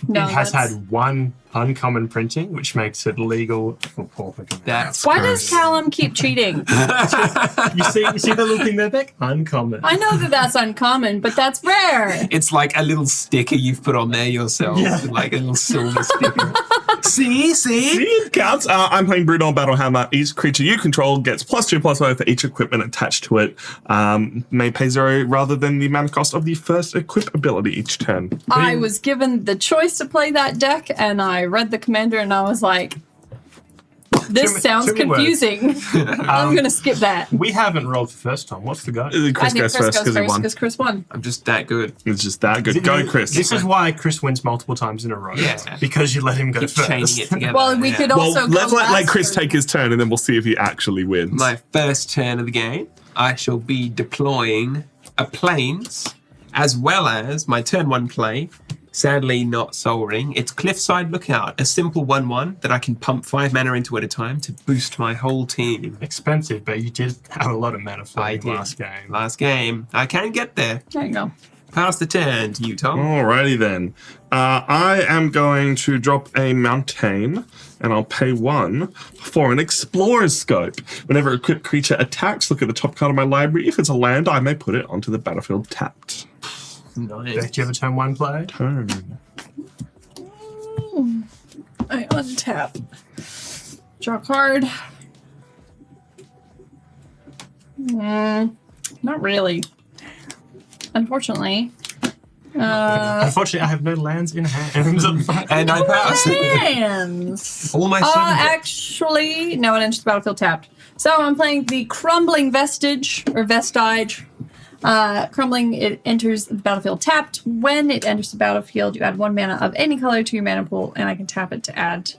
No, It has that's- had 1 uncommon printing, which makes it legal for Pauper Commander. That's Why gross. does Callum keep cheating? You see the little thing there, Beck? Uncommon. I know that that's uncommon, but that's rare. It's like a little sticker you've put on there yourself. Yeah. Like a little silver sticker. See? See, it counts. I'm playing Brudon Battlehammer. Each creature you control gets +2/+0 for each equipment attached to it. May pay 0 rather than the mana cost of the first equip ability each turn. I was given the choice to play that deck, and I read the commander, and I was like, this sounds too many words. confusing. I'm going to skip that. We haven't rolled for first time. What's the go? Chris I think goes Chris first goes because he first won. because Chris won. I'm just that good. It's just that good. Go, Chris. This is why Chris wins multiple times in a row. Yeah. Because you let him go Keep first. chaining it together. Well, we could well, also let's go let last Chris turn. take his turn, and then we'll see if he actually wins. My first turn of the game, I shall be deploying a planes, as well as my turn 1 play. Sadly, not Soul Ring. It's Cliffside Lookout, a simple 1/1 that I can pump 5 mana into at a time to boost my whole team. Expensive, but you did have a lot of mana for I me did. last game. Last game. I can get there. There you go. Pass the turn to you, Tom. Alrighty then. I am going to drop a mountain, and I'll pay 1 for an Explorer's Scope. Whenever a equipped creature attacks, look at the top card of my library. If it's a land, I may put it onto the battlefield tapped. Nice. Beck, do you have a turn 1 play? Turn. I untap. Draw a card. Not really. Unfortunately. Unfortunately, I have no lands in hand. And I pass. Hands. All my 7 Actually, no, it enters the battlefield tapped. So I'm playing the Crumbling Vestige, or Vestige. Crumbling, it enters the battlefield tapped. When it enters the battlefield, you add 1 mana of any color to your mana pool, and I can tap it to add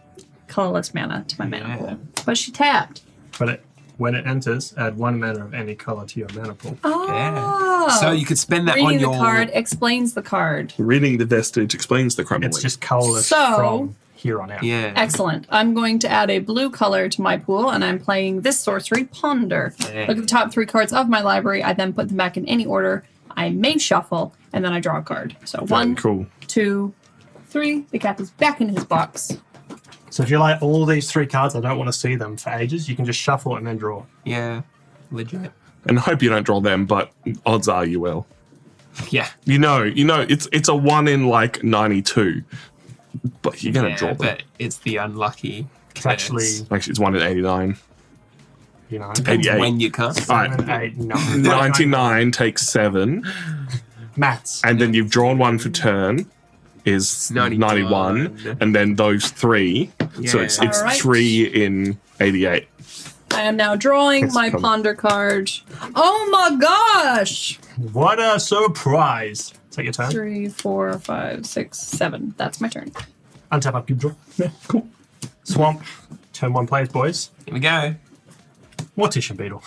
colorless mana to my mana pool. But she tapped. But when it enters, add 1 mana of any color to your mana pool. Oh. Yeah. So you could spend that Reading on your the card explains the card. Reading the vestige explains the crumbling. It's just colorless So, from here on out. Yeah. Excellent. I'm going to add a blue color to my pool, and I'm playing this sorcery, Ponder. Yeah. Look at the top 3 cards of my library. I then put them back in any order. I may shuffle, and then I draw a card. So Very 1, cool. 2, 3. The cat is back in his box. So if you like all these 3 cards, I don't want to see them for ages, you can just shuffle and then draw. Yeah. Legit. And I hope you don't draw them, but odds are you will. Yeah. You know, it's a 1 in like 92, but you're gonna draw them. But it's the unlucky. It's actually, Actually, it's 1 in 89. you know, 88. When you can't. All right. 7, 8, 9. 99 takes 7, Maths. and then you've drawn 1 for turn is 91, and then those 3. So it's Yeah. All right. 3 in 88. I am now drawing my come. Ponder card. Oh my gosh! What a surprise. Take your turn. 3, 4, 5, 6, 7. That's my turn. Untap up, keep draw. Yeah, cool. Swamp. Turn 1 plays, boys. Here we go. Mortician Beetle.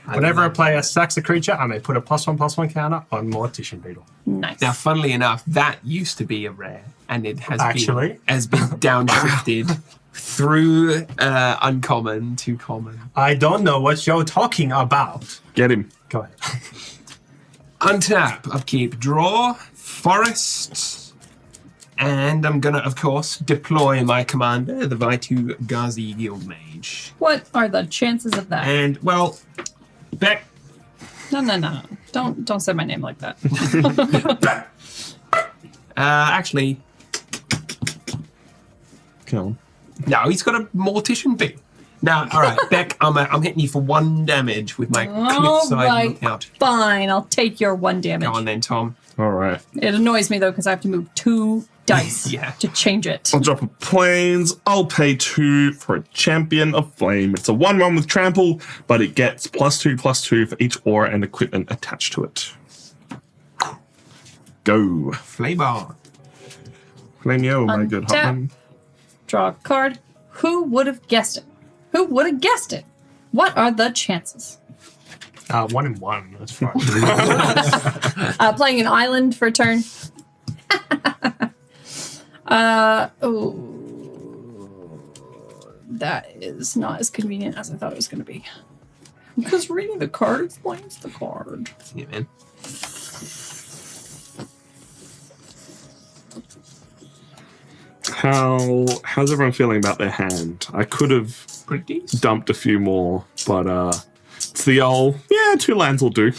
Whenever a player sacks a creature, I may put a +1/+1 counter on Mortician Beetle. Nice. Now, funnily enough, that used to be a rare, and it has Actually? been downshifted through uncommon to common. I don't know what you're talking about. Get him. Go ahead. Untap, upkeep, draw, forest, and I'm gonna, of course, deploy my commander, the Vaitu Ghazi Guildmage. What are the chances of that? And, well, Beck, No. Don't say my name like that. actually, Come on. no, he's got a Mortician Beetle. Now, all right, Beck, I'm hitting you for 1 damage with my All Cliffside right. Lookout. Fine, I'll take your 1 damage. Go on then, Tom. All right. It annoys me though because I have to move 2 dice Yeah. to change it. I'll drop a plains. I'll pay 2 for a Champion of Flame. It's a 1/1 with trample, but it gets +2/+2 for each aura and equipment attached to it. Go. Flavor. Flamio, my good Untap. hotman. Draw a card. Who would have guessed it? Who would have guessed it? What are the chances? 1 and 1. That's fine. Playing an island for a turn. That is not as convenient as I thought it was going to be. Because reading the card explains the card. Yeah, man. How's everyone feeling about their hand? I could have Pretty decent. dumped a few more, but it's the old 2 lands will do.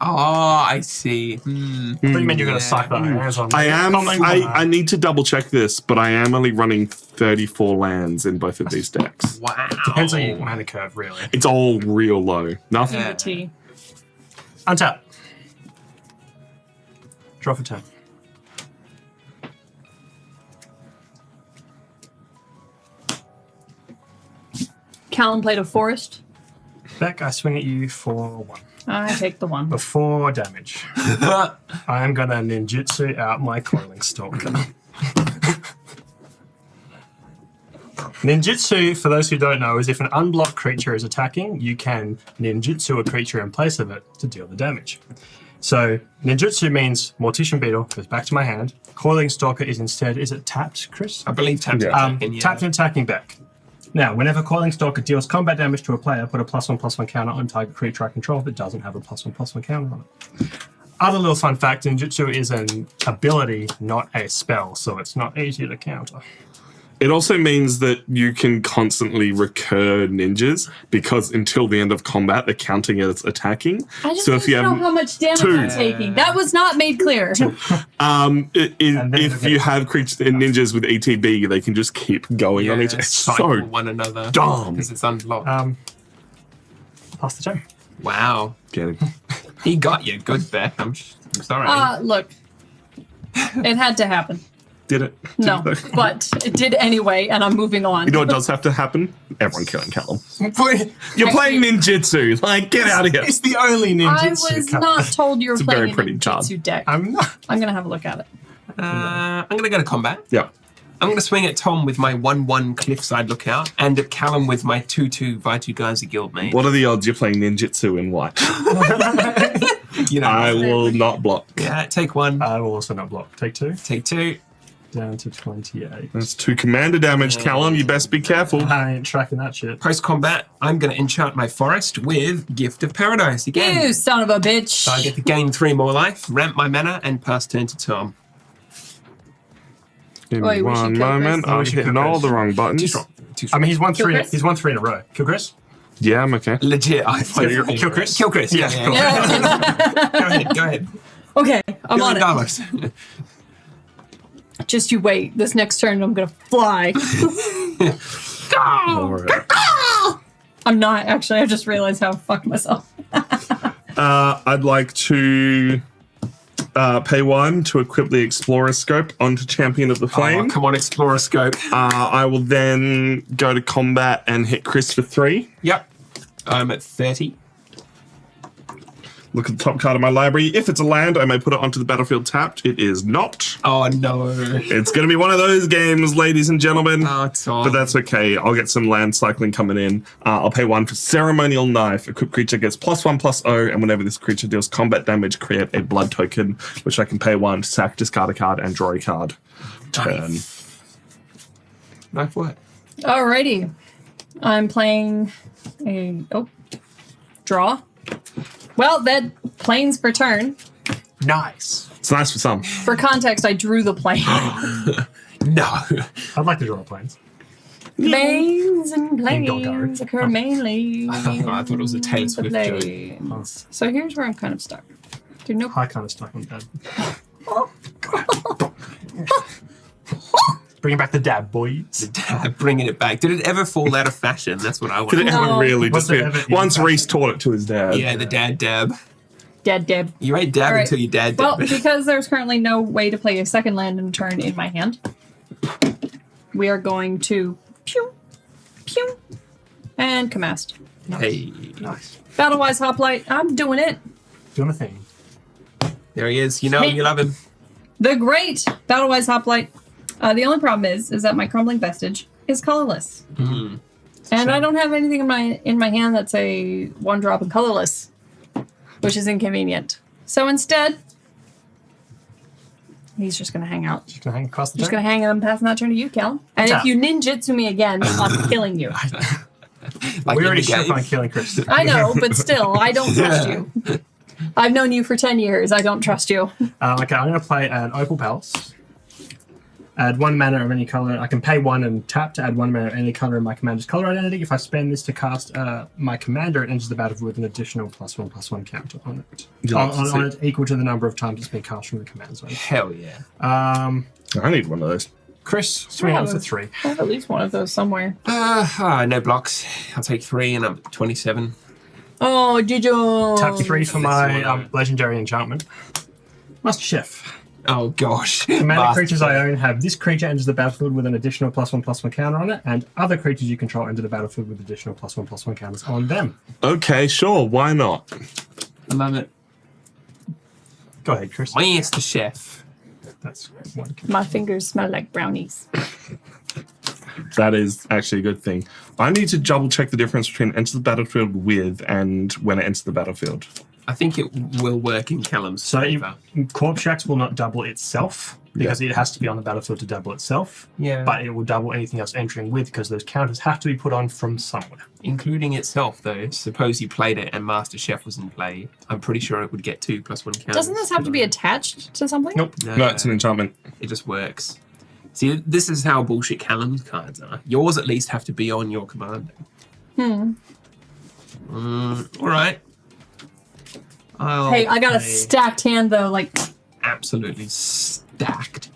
Oh, I see. What do you mean you're going to suck that hands on? I am. Comment on I that. need to double check this, but I am only running 34 lands in both of these decks. Wow. Depends on your mana curve, really. It's all real low. Nothing. Yeah. Tea. Untap. Draw for turn. Callum played a forest. Beck, I swing at you for 1. I take the 1. Before damage, I am going to ninjutsu out my Coiling Stalker. Ninjutsu, for those who don't know, is if an unblocked creature is attacking, you can ninjutsu a creature in place of it to deal the damage. So ninjutsu means Mortician Beetle goes back to my hand. Coiling Stalker is instead, is it tapped, Chris? I believe tapped Yeah. attacking, yeah. Tapped and attacking back. Now, whenever Coiling Stalker deals combat damage to a player, put a +1/+1 counter on target creature I control that doesn't have a +1/+1 counter on it. Other little fun fact, ninjutsu is an ability, not a spell, so it's not easy to counter. It also means that you can constantly recur ninjas because until the end of combat, they're counting as attacking. I just So want if you to know have how much damage 2. I'm taking. That was not made clear. then if it'll you get- have creatures ninjas with ETB, they can just keep going on each. It's cycle so one another. dumb. Because it's unlocked. Pass the turn. Wow. Get He got you. Good, Beck. I'm sorry. Look. It had to happen. Did it? No, Did it? but it did anyway, and I'm moving on. You know what does have to happen? Everyone killing Callum. Boy, You're playing ninjutsu. Like, get out of here. It's the only ninjutsu I was card. not told you were It's a playing very a pretty ninjutsu deck. I'm not. I'm gonna have a look at it. I'm going to go to combat. Yeah. I'm going to swing at Tom with my 1/1 Cliffside Lookout and at Callum with my 2/2 Vaitu Ghazi Guildmate. What are the odds you're playing ninjutsu in white? You know, I will not block. yeah, take 1, I will also not block. Take 2. take 2. down to 28. That's 2 commander damage, Callum. You best be careful. I ain't tracking that shit. Post-combat, I'm going to enchant my forest with Gift of Paradise again. You son of a bitch. So I get to gain 3 more life, ramp my mana, and pass turn to Tom. Give Wait, me we should one kill moment. Chris. I'm We should hitting kill all Chris. the wrong buttons. Too strong. Too I strong. mean, he's won Kill 3. Chris? He's won 3 in a row. Kill Chris? Yeah, I'm okay. Legit. Kill Chris? Kill Chris. Yeah, Yeah, cool. yeah. Go ahead. Go ahead. Okay, I'm on it. Regardless. Just you wait. This next turn, I'm gonna fly. All right. I'm not actually. I just realized how I fucked myself. I'd like to pay 1 to equip the Explorer Scope onto Champion of the Flame. Oh, come on, Explorer Scope. I will then go to combat and hit Chris for 3. Yep. I'm at 30. Look at the top card of my library. If it's a land, I may put it onto the battlefield tapped. It is not. Oh, no. It's going to be one of those games, ladies and gentlemen. Oh, Tom. But that's okay. I'll get some land cycling coming in. I'll pay 1 for Ceremonial Knife. Equipped creature gets +1/+0, and whenever this creature deals combat damage, create a blood token, which I can pay 1 to sack, discard a card, and draw a card. Turn. Knife what? Alrighty, I'm playing a draw. Well, that planes per turn. Nice. It's nice for some. For context, I drew the plane. No. I'd like to draw planes. Planes and Golgari. planes occur mainly. I thought it was a Taylor Swift joke. planes. So here's where I'm kind of stuck. Dude, no. I kind of stuck on that. Bringing back the dab, boys. Bringing it back. Did it ever fall out of fashion? That's what I want Did to it know. ever No. really Was it disappear? ever Once even Reese taught it to his dad. Yeah, the dad dab. Dead Deb. You ain't dab All right. until you dad Well, dab. because there's currently no way to play a second land in turn in my hand, we are going to pew, pew, and Comast. Hey. Nice. Battle-wise hoplite, I'm doing it. Doing a thing. There he is. You know him, you love him. The great Battle-wise hoplite. The only problem is that my Crumbling Vestige is colorless, and I don't have anything in my hand that's a 1-drop and colorless, which is inconvenient. So instead, he's just gonna hang out. Just gonna hang across the Just turn. gonna hang out and passing that turn to you, Cal. And Yeah. if you ninjutsu me again, I'm killing you. Like We in already the shook game. on killing Chris. I know, but still, I don't trust you. I've known you for 10 years. I don't trust you. Okay, I'm going to play an Opal Palace. Add 1 mana of any color. I can pay 1 and tap to add 1 mana of any color in my commander's color identity. If I spend this to cast my commander, it enters the battlefield with an additional +1/+1 counter on it. You like to On see- it equal to the number of times it's been cast from the command zone. Hell yeah. I need one of those. Chris, swing on for 3. I have at least one of those somewhere. No blocks. I'll take 3 and I'm at 27. Oh, did you? Tap 3 for That's my the one. legendary enchantment. Master Chef. Oh gosh. Commander Master creatures I Chef. own have this creature enters the battlefield with an additional +1/+1 counter on it, and other creatures you control enter the battlefield with additional +1/+1 counters on them. Okay, sure. Why not? I love it. Go ahead, Chris. Master Chef. That's one. My fingers smell like brownies. That is actually a good thing. I need to double check the difference between enter the battlefield with and when it enters the battlefield. I think it will work in Callum's So favor. Corpse Shacks will not double itself because it has to be on the battlefield to double itself. Yeah. But it will double anything else entering with because those counters have to be put on from somewhere. Including itself, though. Suppose you played it and Master Chef was in play. I'm pretty sure it would get 2 +1 counters. Doesn't this have to be attached to something? Nope. No, it's an enchantment. It just works. See, this is how bullshit Callum's cards are. Yours at least have to be on your commander. All right. Hey, I got a stacked hand though. Like, Absolutely stacked.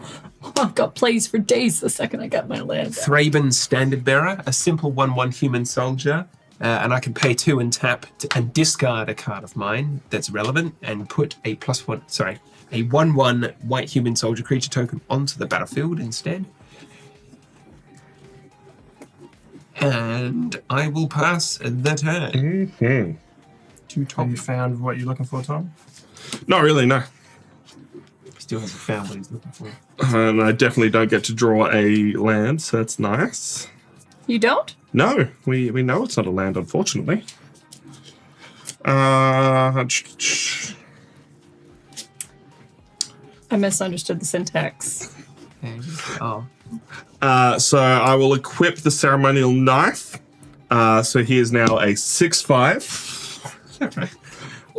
I've got plays for days the second I got my land. Thraben's Standard Bearer, a simple 1/1 human soldier. And I can pay 2 and tap and discard a card of mine that's relevant and put a 1/1 white human soldier creature token onto the battlefield instead. And I will pass the turn Hmm. to Have Tom. you found what you're looking for, Tom? Not really, no. Still hasn't found what he's looking for. And I definitely don't get to draw a land, so that's nice. You don't? No, we know it's not a land, unfortunately. Uh, I misunderstood the syntax. Oh. So I will equip the ceremonial knife. So he is now a 6/5.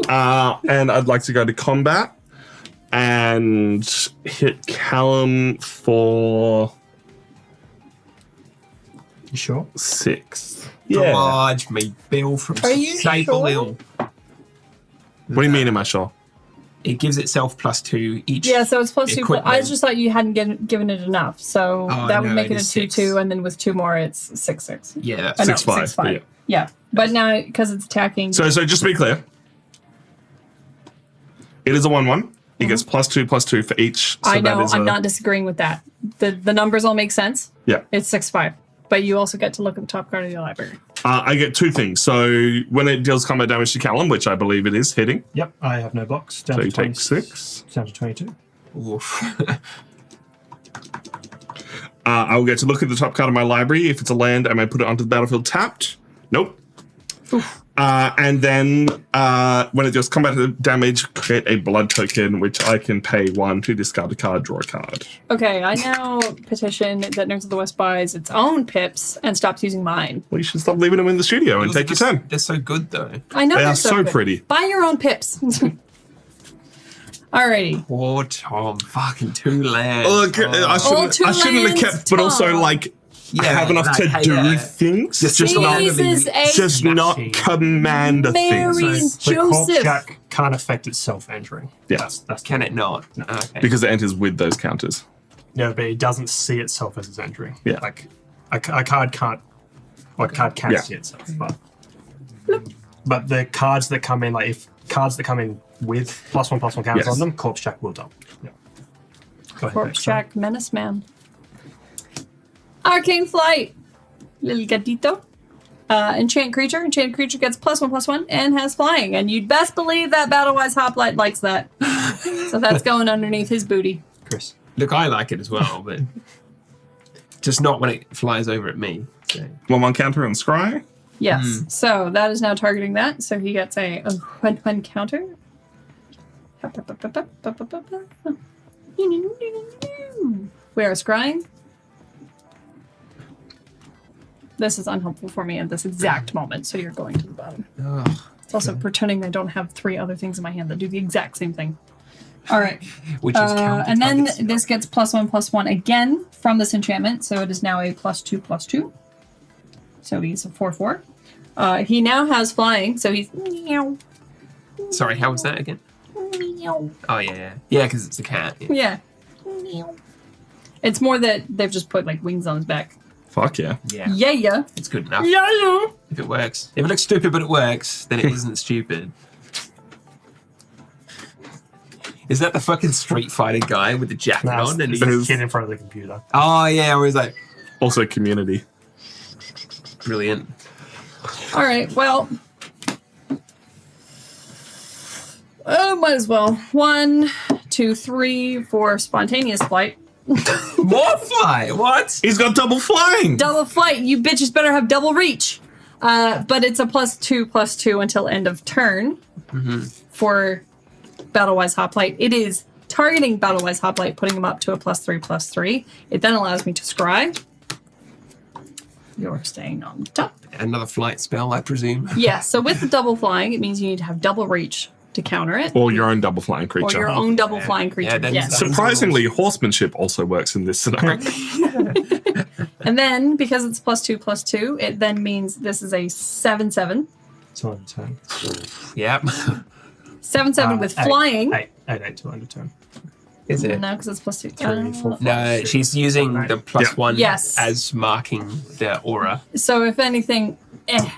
And I'd like to go to combat and hit Callum for You sure? 6. Charge me, Bill, from Are you Staple sure? Hill. What do you mean, am I sure? It gives itself +2 each. Yeah, so it's +2. I equipment. just thought you hadn't given it enough, so Oh, that would no, make it it a is 2/2, 6. and then with 2 more, it's 6/6. Yeah, that's No, 6/5, 6/5. yeah. Yeah, but now because it's attacking. So just to be clear, it is a 1/1. It gets +2/+2 for each. So I know. that is I'm not disagreeing with that. The numbers all make sense. Yeah. It's 6/5, but you also get to look at the top card of your library. I get 2 things. So when it deals combat damage to Callum, which I believe it is hitting, Yep, I have no box. Down so to you take 20 6. Down to 22. Oof. I will get to look at the top card of my library. If it's a land, I may put it onto the battlefield tapped. Nope. And then when it deals combat damage, create a blood token, which I can pay 1 to discard a card, draw a card. Okay, I now petition that Nerds of the West buys its own pips and stops using mine. Well, you should stop leaving them in the studio and take your turn. They're so good, though. I know They they're are so good. pretty. Buy your own pips. Alrighty. Poor Tom. Fucking 2 lands. Look, Oh. I shouldn't have lands, kept, but also Tom. like Yeah, have enough like, to hey, do things. just Just not, Jesus H. just not Snatchy. commander Mary things. The Corpse Joseph. Jack can't affect itself entering. Yeah. That's Can it not? Okay. Because it enters with those counters. No, but it doesn't see itself as it's entering. Yeah. Like a card can't, or a card can Yeah. see itself, but the cards that come in, like if cards that come in with +1/+1 counters Yes. on them, Corpse Jack will double. Yeah. Go ahead, Corpse next Jack, Menace Man. Arcane Flight. Little gatito. Enchant creature. Enchanted creature gets +1/+1 and has flying. And you'd best believe that Battlewise Hoplite likes that. So that's going underneath his booty. Chris. Look, I like it as well, but just not when it flies over at me. So. 1/1 counter on Scry. Yes. So that is now targeting that. So he gets a 1/1 counter. We are scrying. This is unhelpful for me at this exact moment, so you're going to the bottom. Ugh. It's also pretending I don't have 3 other things in my hand that do the exact same thing. All right. Which is counter And then target this gets +1/+1 again from this enchantment, so it is now a +2/+2. So he's a 4/4. He now has flying, so he's meow. Sorry, how was that again? Meow. Oh, yeah. Yeah, because it's a cat. Yeah. Yeah. It's more that they've just put like wings on his back. Fuck yeah. Yeah. Yeah. It's good enough. Yeah. If it works. If it looks stupid but it works, then it isn't stupid. Is that the fucking Street Fighter guy with the jacket No, on? And it's he's... the kid in front of the computer. Oh, yeah, I was like, Also community. brilliant. All right. Well, might as well. 1, 2, 3 for spontaneous flight. More fly! What? He's got double flying. Double flight. You bitches better have double reach. But it's a +2/+2 until end of turn for Battlewise Hoplite. It is targeting Battlewise Hoplite, putting him up to a +3/+3. It then allows me to scry. You're staying on top. Another flight spell, I presume. Yeah, so with the double flying, it means you need to have double reach to counter it. Or your own double flying Or creature. your own double flying creature. Yeah, then yes. Surprisingly, horsemanship also works in this scenario. And then, because it's +2/+2, it then means this is a 7/7. It's on turn. Yep. 7/7 with flying. 8 to end of turn. Is it? No, because it's +2. 3, 4, 5, No, 6. she's using the +1 Yes. as marking the aura. So if anything,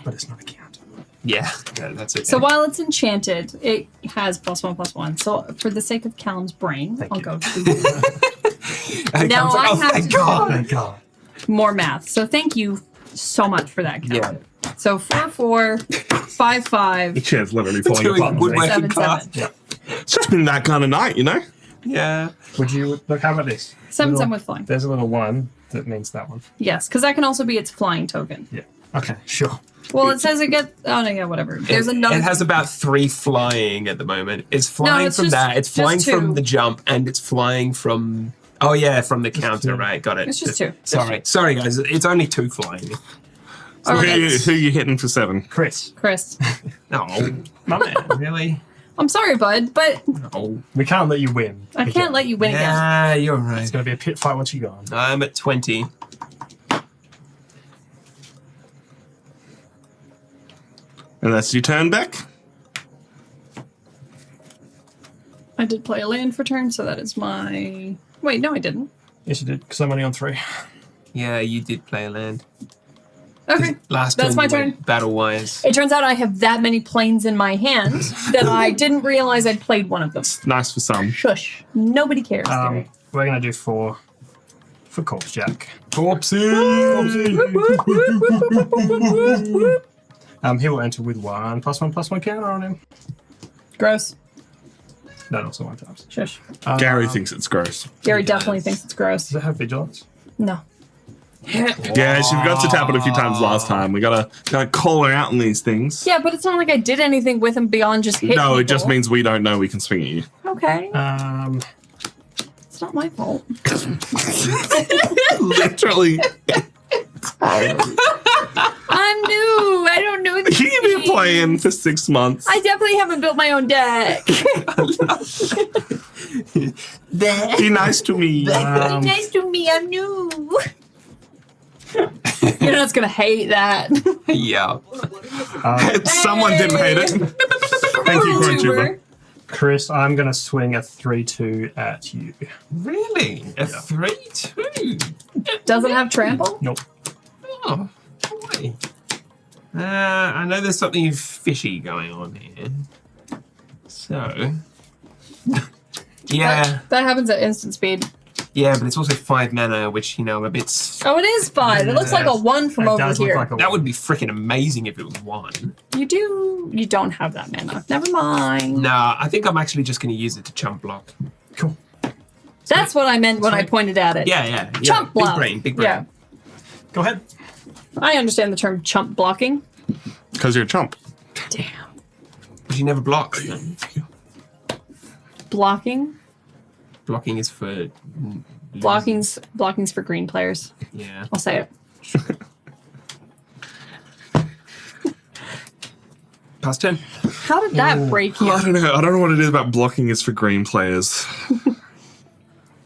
But it's not a count. Yeah, no, that's it. So while it's enchanted, it has +1/+1. So for the sake of Callum's brain, Thank I'll you. go to now I have thank to- God. Thank God. more math. So thank you so much for that, Callum. Yeah. So 4/4, 5/5, The chair's literally falling Doing apart. woodwork. 7/7. It's just been that kind of night, you know? Yeah. Would you look? How about this? 7/7 with flying. There's a little 1 that means that one. Yes, because that can also be its flying token. Yeah. Okay. Sure. Well, it says it gets. Oh no, yeah, whatever. There's another. It has about 3 flying at the moment. It's flying it's from just- that. It's just flying 2. from the jump, and it's flying from Oh yeah, from the counter, right? Got it. It's just 2. Sorry guys. It's only 2 flying. So who you hitting for 7? Chris. No, my man, really? I'm sorry, bud, but No. We can't let you win. I can't let you win again. Yeah, you're right. It's going to be a pit fight once you're gone. I'm at 20. And that's your turn back. I did play a land for turn, so that is my... Wait, no, I didn't. Yes, you did, because I'm only on 3. Yeah, you did play a land. Okay, Last that's turn my you turn. went battle-wise. It turns out I have that many planes in my hand that I didn't realize I'd played one of them. Nice for some. Shush. Nobody cares, Gary. We're going to do 4 for Corpse Jack. Corpsey! He will enter with 1+1/+1 counter on him. Gross. That also 1 times. Shush. Gary thinks it's gross. Gary definitely thinks it's gross. Does it have vigilance? No. Yeah, she forgot to tap it a few times last time. We gotta call her out on these things. Yeah, but it's not like I did anything with him beyond just hit No, it people. just means we don't know we can swing at you. Okay. It's not my fault. Literally. I'm new. I don't know the You've been playing for 6 months. I definitely haven't built my own deck. Be nice to me. Nice to me. I'm new. You're not gonna hate that. Yeah. Someone didn't hate it. Thank you, Crunchuber. Chris, I'm going to swing a 3/2 at you. Really? A 3/2? Doesn't have trample? Nope. Oh, boy. I know there's something fishy going on here. So... yeah. That happens at instant speed. Yeah, but it's also 5 mana, which, you know, I'm a bit... Oh, it is 5. It looks like a 1 from It over does look here. like a That would be freaking amazing if it was 1. You don't have that mana. Never mind. Nah, I think I'm actually just going to use it to chump block. Cool. That's what I meant when I pointed at it. Yeah. Chump block. Big brain. Yeah. Go ahead. I understand the term chump blocking. Because you're a chump. Damn. But you never block. Blocking? Blocking is for... Blocking's for green players. Yeah. I'll say it. Pass turn. How did that break you? I don't know. I don't know what it is about blocking is for green players.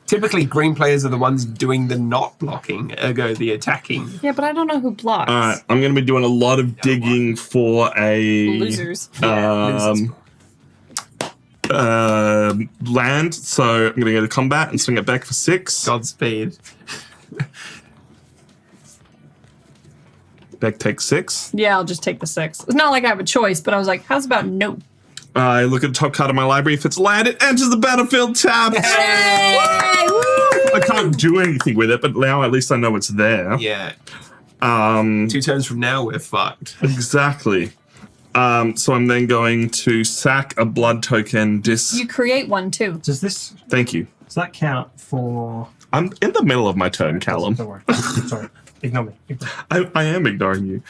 Typically, green players are the ones doing the not blocking, ergo the attacking. Yeah, but I don't know who blocks. All right, I'm going to be doing a lot of digging for a... Losers. land, so I'm going to go to combat and swing it back for 6. Godspeed. Beck takes 6. Yeah, I'll just take the 6. It's not like I have a choice, but I was like, how's about no? I look at the top card of my library. If it's land, it enters the battlefield tapped. Hey! Woo! I can't do anything with it, but now at least I know it's there. Yeah. 2 turns from now, we're fucked. Exactly. So I'm then going to sack a blood token. You create one too. Does this... Thank you. Does that count for... I'm in the middle of my turn, Callum. Don't worry. Sorry. Ignore me. I am ignoring you.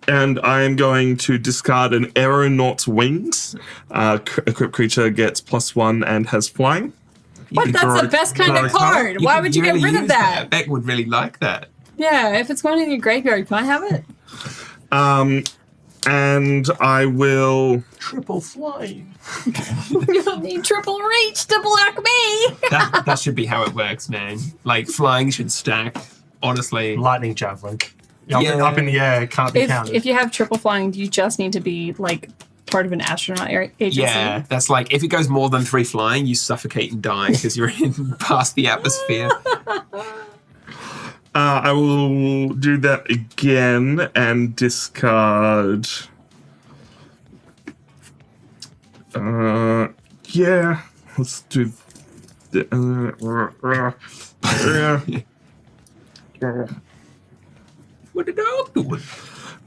And I am going to discard an Aeronaut's Wings. Equipped creature gets +1 and has flying. What? That's the best kind of card. Why would you get rid of that? Beck would really like that. Yeah, if it's going in your graveyard, can I have it? And I will... Triple flying. You don't need triple reach to block me. That should be how it works, man. Like, flying should stack, honestly. Lightning javelin. Yeah. Up in the air, can't be counted. If you have triple flying, do you just need to be like part of an astronaut agency? Yeah, that's like, if it goes more than 3 flying, you suffocate and die because you're in past the atmosphere. I will do that again and discard... yeah, let's do... What did I do?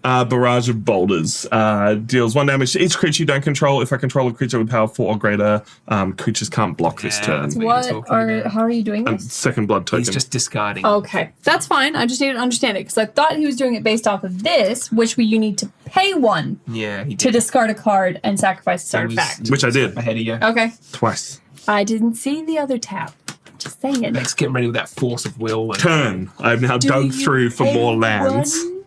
Barrage of Boulders. Deals 1 damage to each creature you don't control. If I control a creature with power 4 or greater, creatures can't block this turn. that's what you're talking about. How are you doing this? Second blood token. He's just discarding. Okay, that's fine. I just need to understand it because I thought he was doing it based off of this, which you need to pay 1 Yeah, he did. to discard a card and sacrifice this artifact. Which I did. Ahead of you. Okay. Twice. I didn't see the other tab. Just saying it. Let's get ready with that force of will. Turn. I've now Do dug you through for more hate lands. one?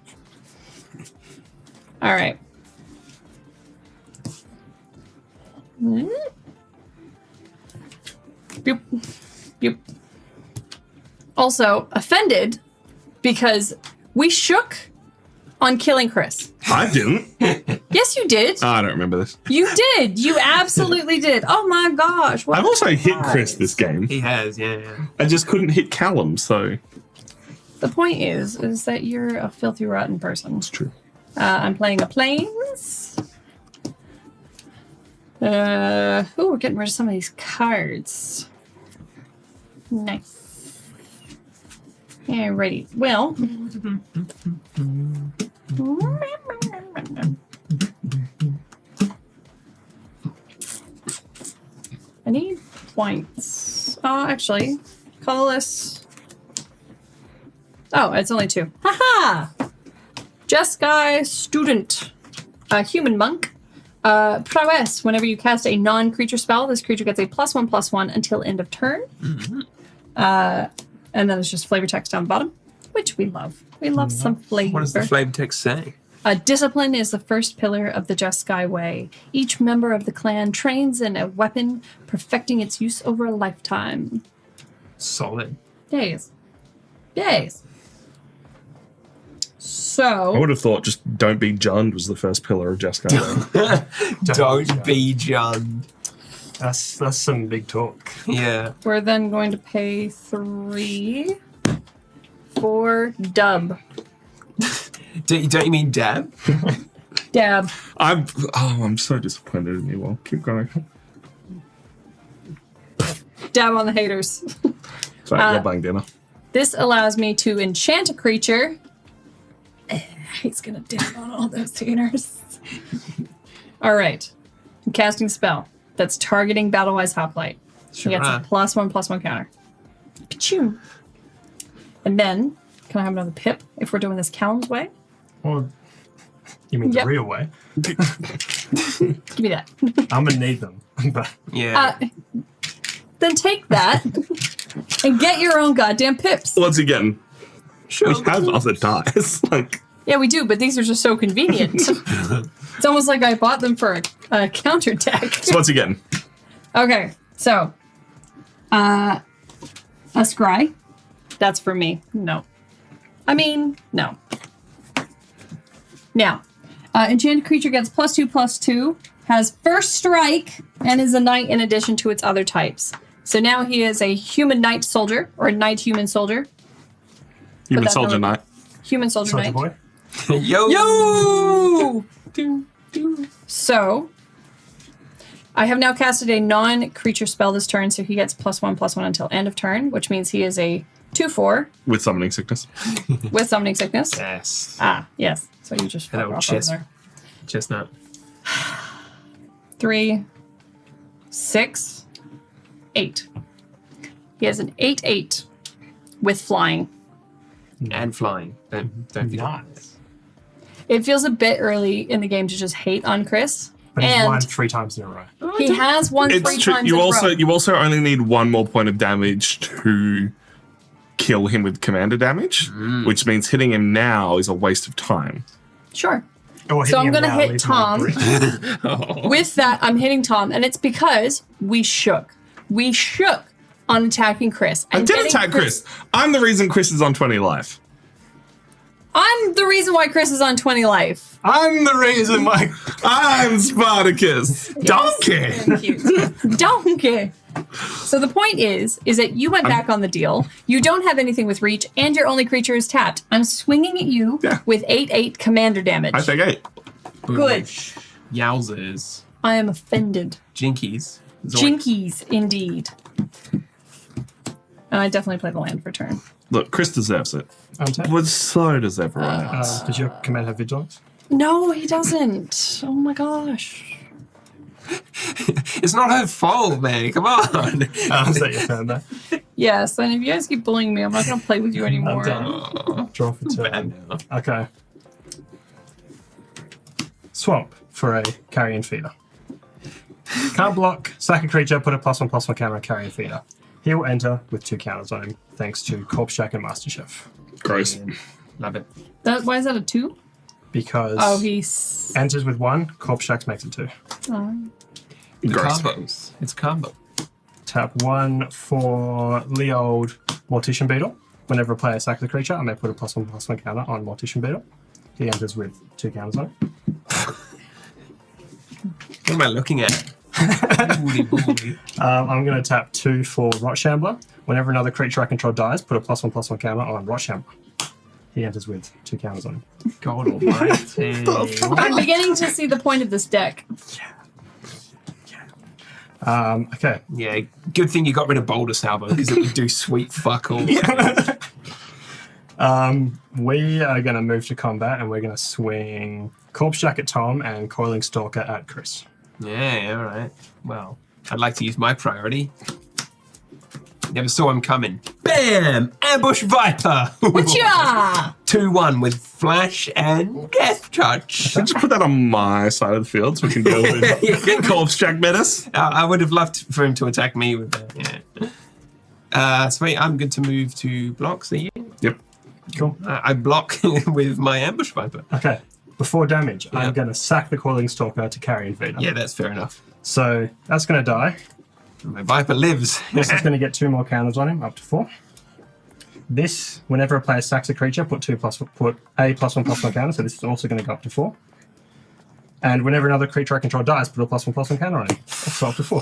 All right. Boop. Boop. Also, offended because we shook on killing Chris. I didn't. Yes, you did. I don't remember this. You did. You absolutely did. Oh my gosh. What I've also hit surprise. Chris this game. He has, yeah. I just couldn't hit Callum, so The point is that you're a filthy rotten person. it's true. I'm playing a planes. We're getting rid of some of these cards. Nice. Alrighty. Well. I need points. Oh, actually, colorless. Oh, it's only 2. Haha! Jeskai Student. Human Monk. Prowess. Whenever you cast a non-creature spell, this creature gets a +1/+1 until end of turn. And then it's just flavor text down the bottom, which we love. We love some flavor. What does the flavor text say? Discipline is the first pillar of the Jeskai way. Each member of the clan trains in a weapon, perfecting its use over a lifetime. Solid. Yes. Yes. I So, would have thought just don't be Jund was the first pillar of Jeskai. Don't be John. That's some big talk. Yeah. we're then going to pay 3 for dub. Don't you mean dab? Dab. I'm so disappointed in you all. Keep going. Dab on the haters. Sorry, you're buying dinner. This allows me to enchant a creature. He's gonna dab on all those haters. All right. I'm casting a spell that's targeting Battlewise Hoplite. He gets a +1/+1 counter. Ka-choom. And then, can I have another pip if we're doing this Callum's way? Or you mean Yep. the real way? Give me that. I'm gonna need them. But Yeah. Then take that and get your own goddamn pips. What's he getting? Sure. We have other dice. Like, Yeah, we do, but these are just so convenient. It's almost like I bought them for a counter deck. so what's he getting? Okay, so a scry. That's for me. No. I mean, no. Now, enchanted creature gets +2/+2, has first strike, and is a knight in addition to its other types. So now he is a human knight soldier, or a knight human soldier. Human that soldier number- knight. Human soldier Soldier knight. boy. Yo. Yo! So, I have now casted a non-creature spell this turn, so he gets +1/+1 until end of turn, which means he is a 2/4 With summoning sickness. with summoning sickness. Yes. Ah, yes. So you just Hello, fuck off chest. over there. Chestnut. 3, 6, 8. He has an 8/8 with flying. And flying. Don't forget. Nice. It feels a bit early in the game to just hate on Chris. But he's won And 3 times in a row. he has won 3 It's true. times You in a also row. you also only need 1 more point of damage to kill him with commander damage, which means hitting him now is a waste of time. Sure. Or So hitting I'm him gonna now, hit leaving him on Tom. brick. With that, I'm hitting Tom, and it's because we shook. We shook on attacking Chris. I and did getting attack Chris. I'm the reason Chris is on 20 life. I'm the reason why Chris is on 20 life. I'm the reason why. I'm Spartacus. Donkey. Thank you. Donkey. So the point is that you went back on the deal. You don't have anything with reach, and your only creature is tapped. I'm swinging at you Yeah. with 8/8 commander damage. I take 8. Good. Yowzers. I am offended. Jinkies. Zoink. Jinkies, indeed. And I definitely play the land for turn. Look, Chris deserves it. Untap. But so does everyone else. Does your command have vigilance? No, he doesn't. Oh my gosh. It's not her fault, man. Come on. Is that your turn there? Yes, and if you guys keep bullying me, I'm not going to play with you anymore. done. Draw for turn. Bad now. Okay. Swamp for a carrion feeder. Can't block, sack a creature, put a +1/+1 counter on carrying feeder. He will enter with 2 counters on him, thanks to Corpse Jack and Master Chef. Gross. Love it. Why is that a 2? Because He's. enters with 1, Corpse Jack makes it 2. The Gross. combos. It's combo. Tap 1 for Leold Mortician Beetle. Whenever a player sacks a creature, I may put a +1/+1 counter on Mortician Beetle. He enters with 2 counters on it. What am I looking at? Booty. I'm going to tap 2 for Rot Shambler. Whenever another creature I control dies, put a +1/+1 counter on Rot Shambler. He enters with 2 counters on him. God almighty. I'm beginning to see the point of this deck. Okay. Yeah, good thing you got rid of Boulder Salvo because it would do sweet fuck all. We are going to move to combat and we're going to swing Corpse Jack at Tom and Coiling Stalker at Chris. Yeah, all right. Well, I'd like to use my priority. Never saw him coming. Bam! Ambush Viper! Whatcha? 2-1 with Flash and Death Touch. Just put that on my side of the field so we can deal with Corpse Jack Menace. I would have loved for him to attack me with that, yeah. Sweet, I'm good to move to blocks, are you? Yep. Cool. I block with my Ambush Viper. Okay. Before damage, I'm going to sack the Coiling Stalker to carry Invader. Yeah, that's fair enough. So that's going to die. My Viper lives. This is going to get 2 more counters on him, up to 4. This, whenever a player sacks a creature, put a +1/+1 counter, so this is also going to go up to 4. And whenever another creature I control dies, put a +1/+1 counter on him. Also up to 4.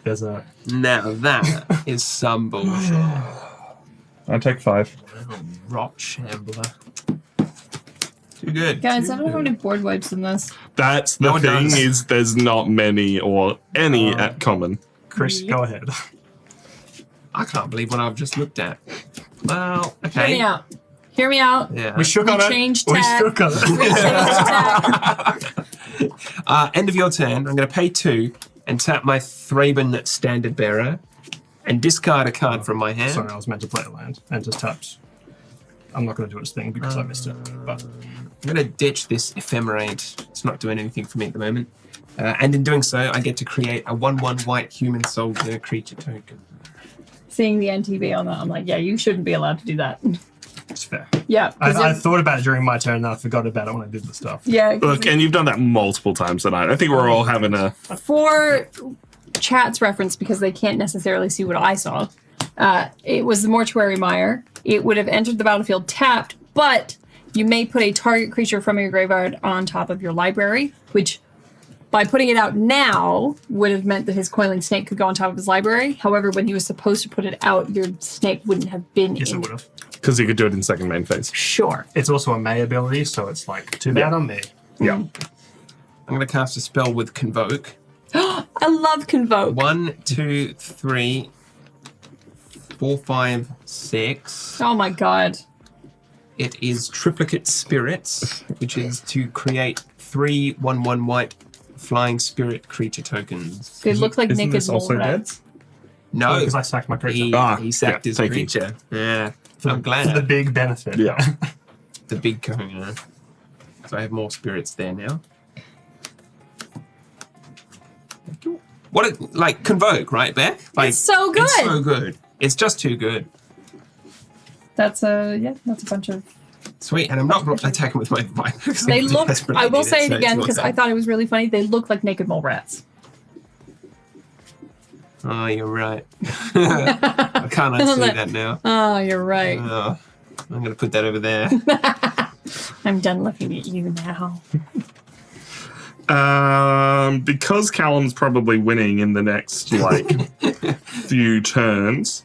There's a... Now that is some bullshit. I take 5. Rot Shambler. Too good. Guys, I don't have any board wipes in this. That's the No one thing does. is there's not many or any at common. Chris, go ahead. I can't believe what I've just looked at. Well, Hear okay. me out. Hear me out. Yeah. We shook on it. changed We tack. shook on it. Change tack. End of your turn. I'm going to pay 2 and tap my Thraben Standard Bearer and discard a card from my hand. Sorry, I was meant to play a land and just tapped. I'm not going to do its thing because I missed it. But I'm going to ditch this Ephemerate. It's not doing anything for me at the moment. And in doing so, I get to create a 1/1 white human soldier creature token. Seeing the NTB on that, I'm like, yeah, you shouldn't be allowed to do that. it's fair. Yeah. 'cause I if- thought about it during my turn and I forgot about it when I did the stuff. yeah. 'cause Look, and you've done that multiple times tonight. I think we're all having a... for chat's reference, because they can't necessarily see what I saw, it was the Mortuary Mire. It would have entered the battlefield tapped, but you may put a target creature from your graveyard on top of your library, which by putting it out now would have meant that his Coiling Snake could go on top of his library. However, when he was supposed to put it out, your snake wouldn't have been Yes, in it would have. Because you could do it in second main phase. Sure. It's also a May ability, so it's like, too bad on me. Yeah. I'm going to cast a spell with Convoke. I love Convoke. 1, 2, 3, 4, 5, 6. Oh my god. It is Triplicate Spirits, which is to create 3 1/1 white flying spirit creature tokens. They look like Isn't naked this also mole dead? rats. No, Because I sacked my creature. he sacked his thank you. creature. Yeah, For I'm the glad. big benefit. Yeah. The big kahuna. So I have more spirits there now. What it like Convoke, right, Beck? Like It's so good. It's so good. It's just too good. That's a bunch of. Sweet, and I'm not attacking with my Viper. because They I look. desperately I will need say it so again it's because not I thought it was really funny. They look like naked mole rats. that. Oh, you're right. I can't unsee that now. Oh, you're right. Oh, I'm going to put that over there. I'm done looking at you now. Because Callum's probably winning in the next few turns,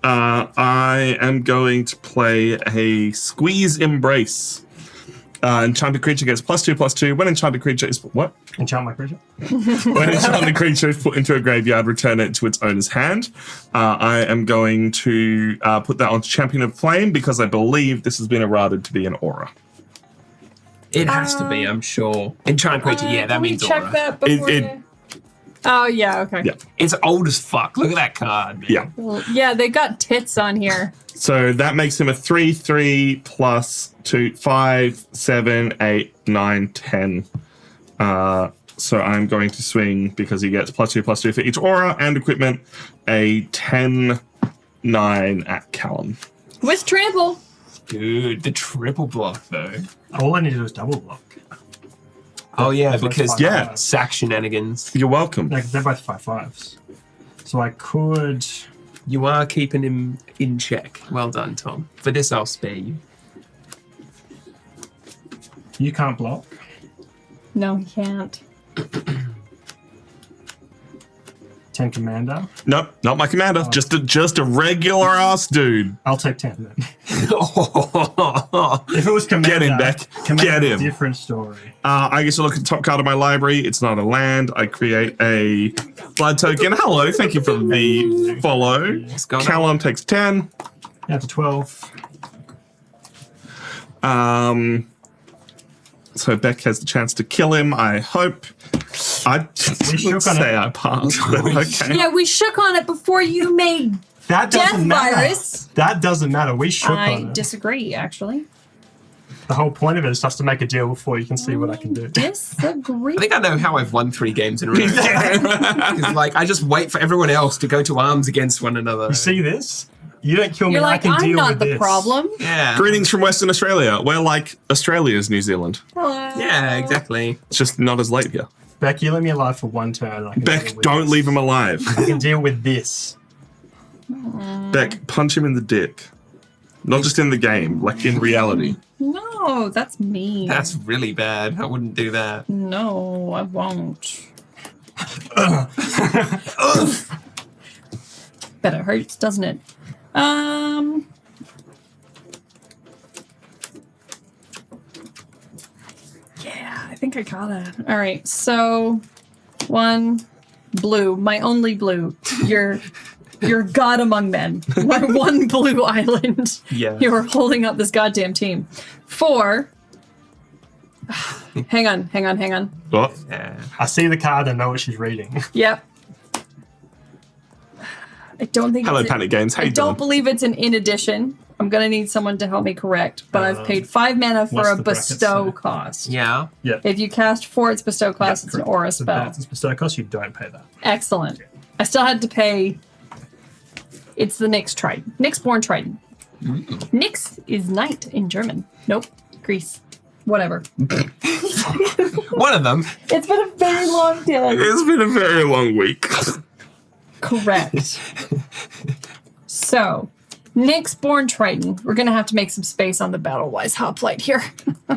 I am going to play a Squeeze Embrace. Enchanted creature gets +2/+2. When enchanted creature is what? Enchant my creature. When enchanted creature is put into a graveyard, return it to its owner's hand. I am going to put that onto Champion of Flame because I believe this has been errated to be an aura. It has to be, I'm sure. Enchanted creature, yeah, that Can means we check aura. that before It- you- Oh yeah, okay. Yeah. It's old as fuck. Look at that card, man. Yeah. Well, yeah, they got tits on here. So that makes him a 3/3 +2, 5, 7, 8, 9, 10 So I'm going to swing, because he gets +2/+2 for each aura and equipment, a 10-9 at Callum. With trample. Dude, the triple block though. All I need to do is double block. Oh yeah, That's because like yeah. sack shenanigans. You're welcome. Like, they're both 5/5s. So I could... You are keeping him in check. Well done, Tom. For this, I'll spare you. You can't block. No, he can't. 10 commander. Nope, not my commander. Just a regular ass dude. I'll take 10 then. If it was commander... Get him, Beck. Commander's Get him. a different story. I get to look at the top card of my library. It's not a land. I create a blood token. Hello, thank you for the follow. go on. Callum takes 10. Down to 12. So Beck has the chance to kill him, I hope. I shook would on say it. I passed, but okay. Yeah, we shook on it before you made That doesn't death matter. virus. That doesn't matter. We shook I on it. disagree, actually. The whole point of it is just to make a deal before you can see what I can do. Disagree. I think I know how I've won 3 games in a row. It's like I just wait for everyone else to go to arms against one another. You see this? You don't kill me, You're like, I can I'm deal not with the this. problem. Yeah. Greetings from Western Australia. We're like Australia's New Zealand. Yeah, exactly. It's just not as late here. Beck, you let me alive for 1 turn. And I can deal Beck, with don't this. leave him alive. I can deal with this. Beck, punch him in the dick. Not just in the game, like in reality. No, that's mean. That's really bad. I wouldn't do that. No, I won't. Bet it hurts, doesn't it? Yeah, I think I got it. All right, so 1 blue, my only blue. You're God among men. My 1 blue island. Yeah. You are holding up this goddamn team. 4. Hang on. Oh, Yeah. I see the card and know what she's reading. Yep. I don't think hello, it's Panic Games. How I you don't doing? believe it's an in addition. I'm gonna need someone to help me correct, but I've paid 5 mana for what's a the bracket bestow say? cost. Yeah. Yeah. If you cast for its bestow cost, it's an aura So spell. that's its bestow cost, you don't pay that. Excellent. I still had to pay. It's the Nyx Triton. Nyx-born Triton. Nyx is knight in German. Nope. Greece. Whatever. One of them. It's been a very long day. It's been a very long week. Correct. So, Nyx-born Triton. We're gonna have to make some space on the Battle-Wise hoplite here.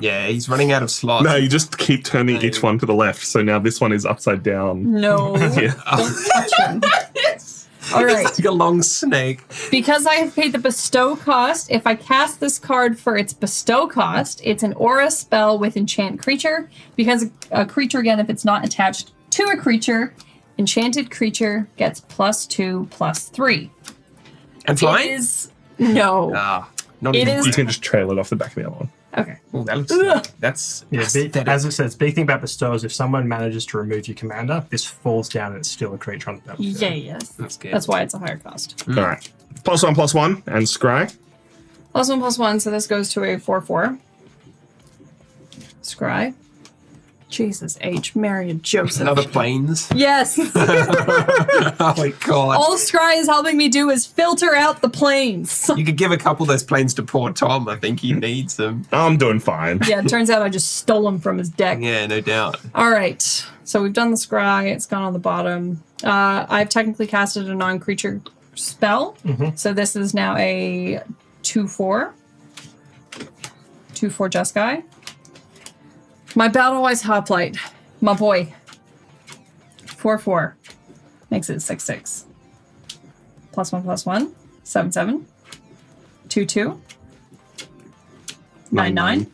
Yeah, he's running out of slots. No, you just keep turning each one to the left. So now this one is upside down. No. Yeah. Don't touch him. All right. It's like a long snake. Because I have paid the bestow cost, if I cast this card for its bestow cost, it's an aura spell with enchant creature. Because a creature, again, if it's not attached to a creature, enchanted creature gets +2/+3. And flying? It is no. Ah, not It even is- You flying. can just trail it off the back of the other one. Okay. Oh, that looks Ugh. like, that's Yeah, aesthetic. as it says, big thing about bestows, if someone manages to remove your commander, this falls down and it's still a creature on the battlefield. Yeah, yes. That's good. That's why it's a higher cost. All right. +1/+1 and scry. +1/+1, so this goes to a 4/4. Scry. Jesus H. Mary and Joseph. Another planes. Yes. Oh my god. All Scry is helping me do is filter out the planes. You could give a couple of those planes to poor Tom. I think he needs them. I'm doing fine. Yeah, it turns out I just stole them from his deck. Yeah, no doubt. All right. So we've done the Scry. It's gone on the bottom. I've technically casted a non-creature spell. So this is now a 2/4. 2/4 Jeskai. My Battle-Wise Hoplite. My boy. 4/4. Makes it 6/6. +1/+1. 7/7. 2/2. 9/9.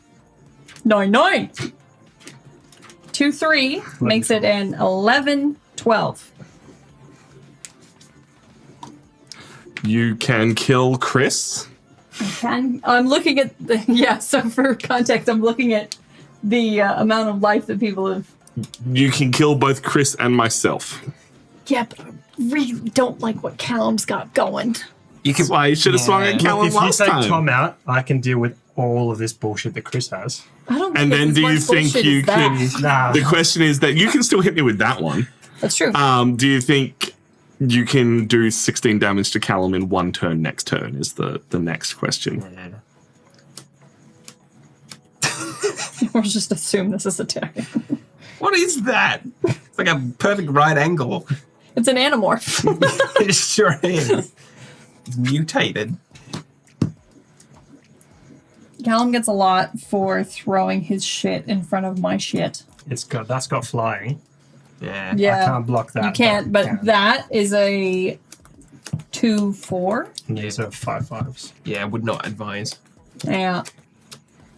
9/9. 2/3 makes it an 11/12. You can kill Chris. I'm looking at the, yeah, so for context, I'm looking at the amount of life that people have. You can kill both Chris and myself. Yeah, but I really don't like what Callum's got going. You can. That's why you should have swung at Yeah. Callum If you last take time. Tom out, I can deal with all of this bullshit that Chris has. I don't. And then think it's do you much think bullshit you as that. can? Nah. The question is that you can still hit me with that one. That's true. Do you think you can do 16 damage to Callum in one turn next turn? Is the next question. We'll just assume this is attack. What is that? It's like a perfect right angle. It's an animorph. It sure is. It's mutated. Callum gets a lot for throwing his shit in front of my shit. That's got flying. Yeah. Yeah. I can't block that. You can't, but can. that is a 2/4. And these are 5/5s. Yeah, would not advise. Yeah.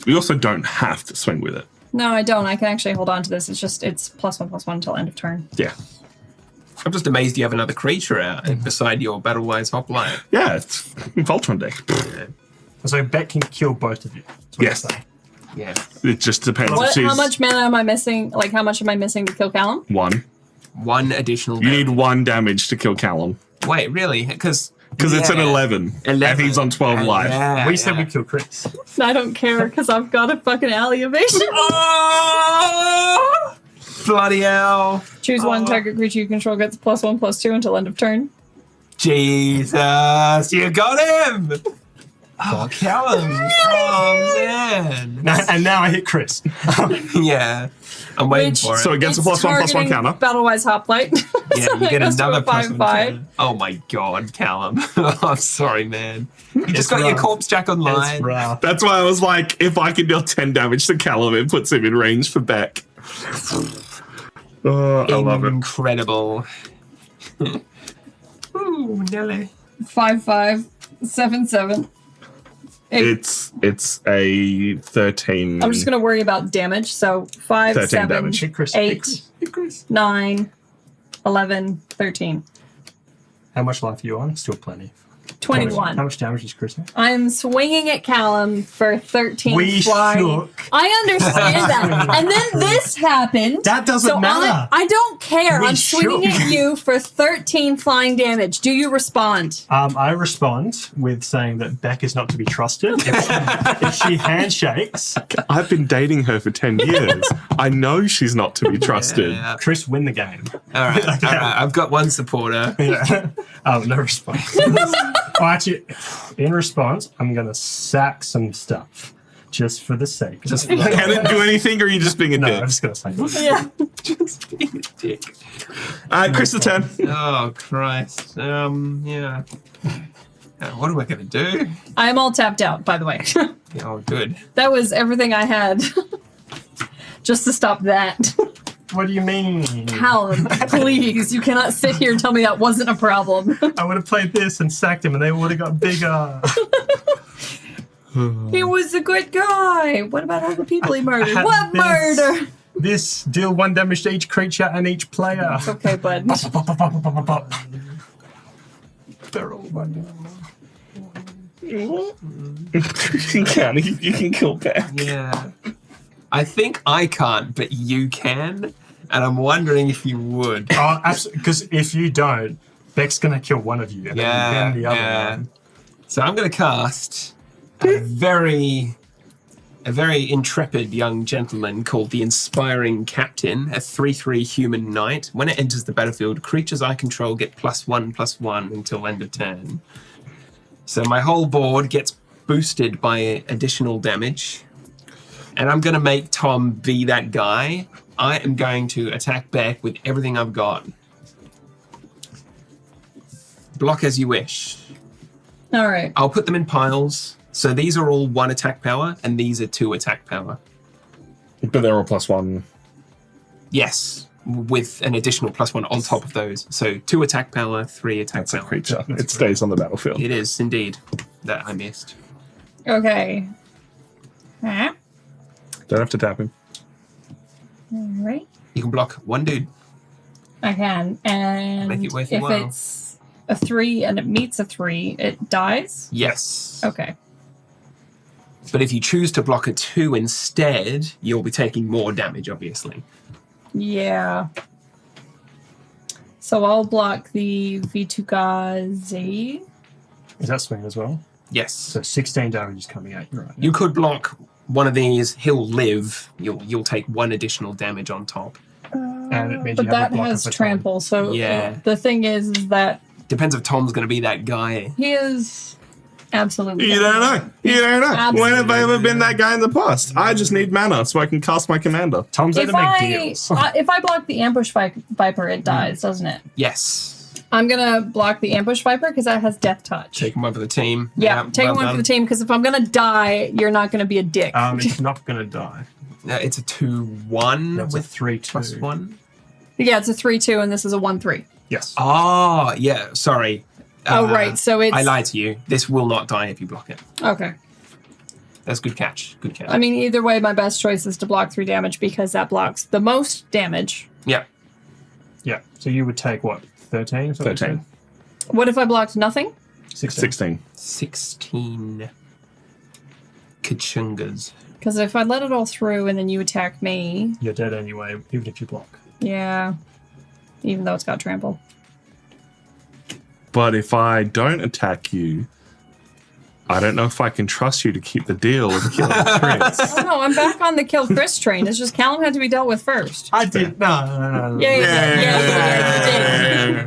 We also don't have to swing with it. No, I don't. I can actually hold on to this. It's +1/+1 until end of turn. Yeah. I'm just amazed you have another creature out beside your Battle-Wise Hoplite. Yeah, it's Voltron deck. So Beck can kill both of you. That's what Yes. you're saying. Yeah. It just depends if she's How much mana am I missing? Like, how much am I missing to kill Callum? one. One additional You damage. need 1 damage to kill Callum. Wait, really? Because Because it's an 11. 11. And he's on 12 life. Yeah, We said we kill Chris. I don't care because I've got a fucking alley evasion. Oh! Bloody hell. Choose one target creature you control gets +1/+2 until end of turn. Jesus, you got him! Oh, Callum. Oh, man. And now I hit Chris. Yeah. I'm waiting Which- for it. So it gets a +1/+1 counter. Battle-wise Hoplite. Yeah, So you it get goes to another a 5/5. +1. Oh my god, Callum. I'm sorry, man. You just got your rough. corpse jack online. It's rough. That's why I was like, if I can deal 10 damage to Callum, it puts him in range for Beck. Oh, I love it. Incredible. Ooh, Nelly. 5/5, 7/7. 8. It's a 13. I'm just gonna worry about damage. So 5, 13 7, damage. Hit Chris. Hit 8, Chris. Hit Chris. 9, 11, 13. How much life are you on? Still plenty. 21. How much damage does Chris have? I'm swinging at Callum for 13 We flying. shook. I understand that. And then this happened. That doesn't so matter. I don't care. We I'm swinging shook. at you for 13 flying damage. Do you respond? I respond with saying that Beck is not to be trusted. If she handshakes, I've been dating her for 10 years. I know she's not to be trusted. Yeah. Chris win the game. All right, all right. I've got one supporter. Yeah. No response. Oh, actually, in response, I'm going to sack some stuff. Just for the sake of Just it. Can it do anything, or are you just being a No, dick? I'm just going to say this. Yeah. Just being a dick. Chris the 10. Oh Christ. Yeah. What am I gonna do? I'm all tapped out, by the way. Oh, good. That was everything I had. Just to stop that. What do you mean? Callum, please. You cannot sit here and tell me that wasn't a problem. I would have played this and sacked him and they would have got bigger. He was a good guy. What about all the people he murdered? had What this. murder? This, deal 1 damage to each creature and each player. Okay, bud. They're all one. You can kill Beck. Yeah. I think I can't, but you can, and I'm wondering if you would. Oh, absolutely. Because if you don't, Beck's going to kill one of you and then the other one. So I'm going to cast a very intrepid young gentleman called the Inspiring Captain, a 3/3 human knight. When it enters the battlefield, creatures I control get +1/+1 until end of turn. So my whole board gets boosted by additional damage. And I'm going to make Tom be that guy. I am going to attack Beck with everything I've got. Block as you wish. All right. I'll put them in piles. So these are all 1 attack power, and these are 2 attack power. But they're all +1. Yes, with an additional +1 on top of those. So 2 attack power, 3 attack That's a power. creature. It stays on the battlefield. It is indeed that I missed. Okay. All Don't have to tap him. right. You can block 1 dude. I can. And Make it worth if your while. it's a 3 and it meets a 3, it dies? Yes. Okay. But if you choose to block a 2 instead, you'll be taking more damage, obviously. Yeah. So I'll block the Vitukaze. Is that swing as well? Yes. So 16 damage is coming at you right now. You could block one of these, he'll live. You'll take 1 additional damage on top. And it means But you have that a blocker has for Tom. trample, so Yeah. the thing is that Depends if Tom's going to be that guy. he is absolutely. You don't know. You don't know. Absolutely. When have I ever been that guy in the past? I just need mana so I can cast my commander. Tom's there to If make I deals. if I block the ambush viper, it dies, doesn't it? Yes. I'm gonna block the ambush viper because that has death touch. Take one for the team. Yeah, take well one for done. the team because if I'm gonna die, you're not gonna be a dick. It's not going to die. It's a 2-1 That's a with 3/2. +1. Yeah, it's a 3/2, and this is a 1/3. Yes. Oh, yeah. Sorry. Oh, right. So it's I lied to you. This will not die if you block it. okay. That's good catch. Good catch. I mean, either way, my best choice is to block 3 damage because that blocks the most damage. yeah. Yeah. So you would take what? 13 or something? 13. What if I blocked nothing? 16. 16 Kachungas. Because if I let it all through and then you attack me, You're dead anyway, even if you block. yeah. Even though it's got trample. But if I don't attack you, I don't know if I can trust you to keep the deal of killing Chris. Oh no, I'm back on the kill Chris train. It's just Callum had to be dealt with first. I did. No. Yeah.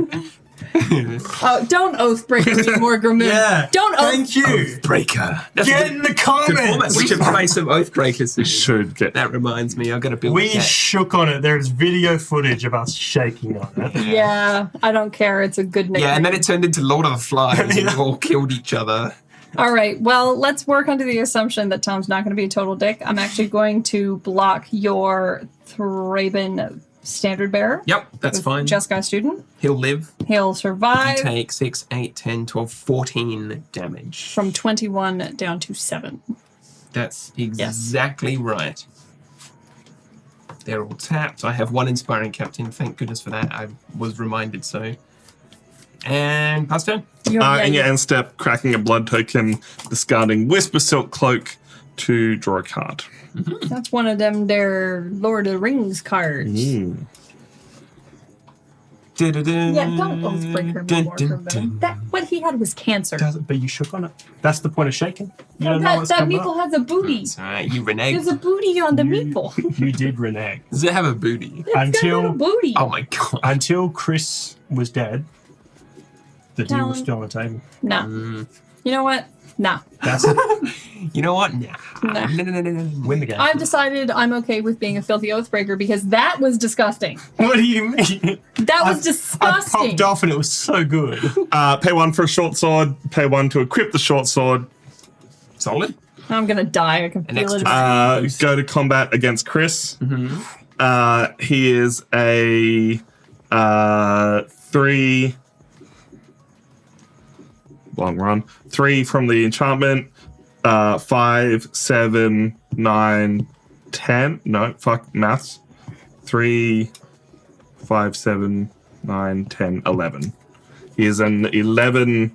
Oh, don't Oathbreaker me more, Gramoon. Yeah. Don't Thank you. Breaker. That's Get a in the good format. comments. We should play some Oathbreakers. Should get That reminds me, I've got to build We a cat. shook on it. There's video footage of us shaking on it. Yeah, I don't care. It's a good nickname. Yeah, and then it turned into Lord of the Flies and we all killed each other. All right, well, let's work under the assumption that Tom's not going to be a total dick. I'm actually going to block your Thraben Standard Bearer. Yep, that's with fine. Jeskai Student. He'll live. He'll survive Take 6, 8, 10, 12, 14 damage. from 21 down to 7. That's exactly right. They're all tapped. I have 1 Inspiring Captain. Thank goodness for that. I was reminded so. And pass turn. in your end step, cracking a blood token, discarding Whisper Silk Cloak to draw a card. That's one of them there Lord of the Rings cards. Yeah, don't Oathbreaker me more, Gramoon. That what he had was cancer. But you shook on it. That's the point of shaking. You don't know what's That coming meeple up. has a booty. It's alright, you There's renege. a booty on the meeple. You did renege. Does it have a booty? It's got a little booty. Oh my god. Until Chris was dead, the deal was Callum. still on the table. Nah. You know what? Nah. That's it. You know what? Nah. Nah. No. Win the game. I've decided I'm okay with being a filthy Oathbreaker because that was disgusting. What do you mean? That was I disgusting. popped off and it was so good. Pay 1 for a short sword, pay 1 to equip the short sword. Solid. I'm gonna die. I can An feel it. extra- Go to combat against Chris. He is a 3. Long run. 3 from the enchantment. 5, 7, 9, 10. No, fuck maths. 3, 5, 7, 9, 10, 11. He is an 11.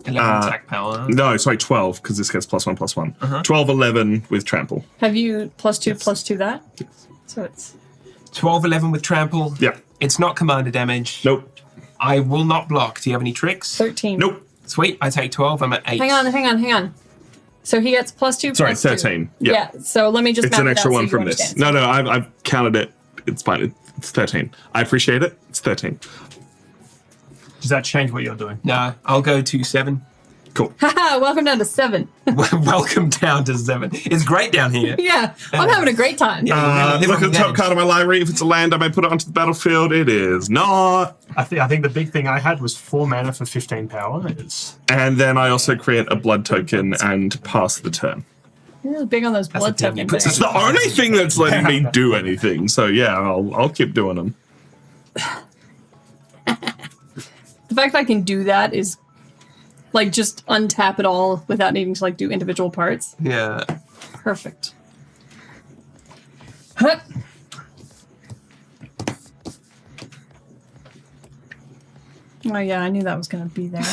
11 attack power. No, sorry, 12, because this gets +1/+1. 12, 11 with trample. Have you +2/+2 that? So it's 12, 11 with trample. Yeah. It's not commander damage. Nope. I will not block. Do you have any tricks? 13. Nope. Sweet. I take 12. I'm at 8. Hang on. So he gets +2/+2. Sorry, 13. Yeah. So let me just It's map an it extra out so 1 you from this. understand. No, I've counted it. It's fine. It's 13. I appreciate it. It's 13. Does that change what you're doing? No, I'll go to 7. Cool. Haha, welcome down to 7. Welcome down to 7. It's great down here. Yeah, I'm having a great time. Live Look on at the top damage. card of my library. If it's a land, I may put it onto the battlefield. It is not. I think the big thing I had was 4 mana for 15 power. And then I also create a blood token and pass the turn. You're really big on those blood the thing, you tokens. put It's the only thing that's letting me do anything. So yeah, I'll keep doing them. The fact that I can do that is like just untap it all without needing to like do individual parts. Yeah. Perfect. Huh. Oh yeah, I knew that was gonna be there.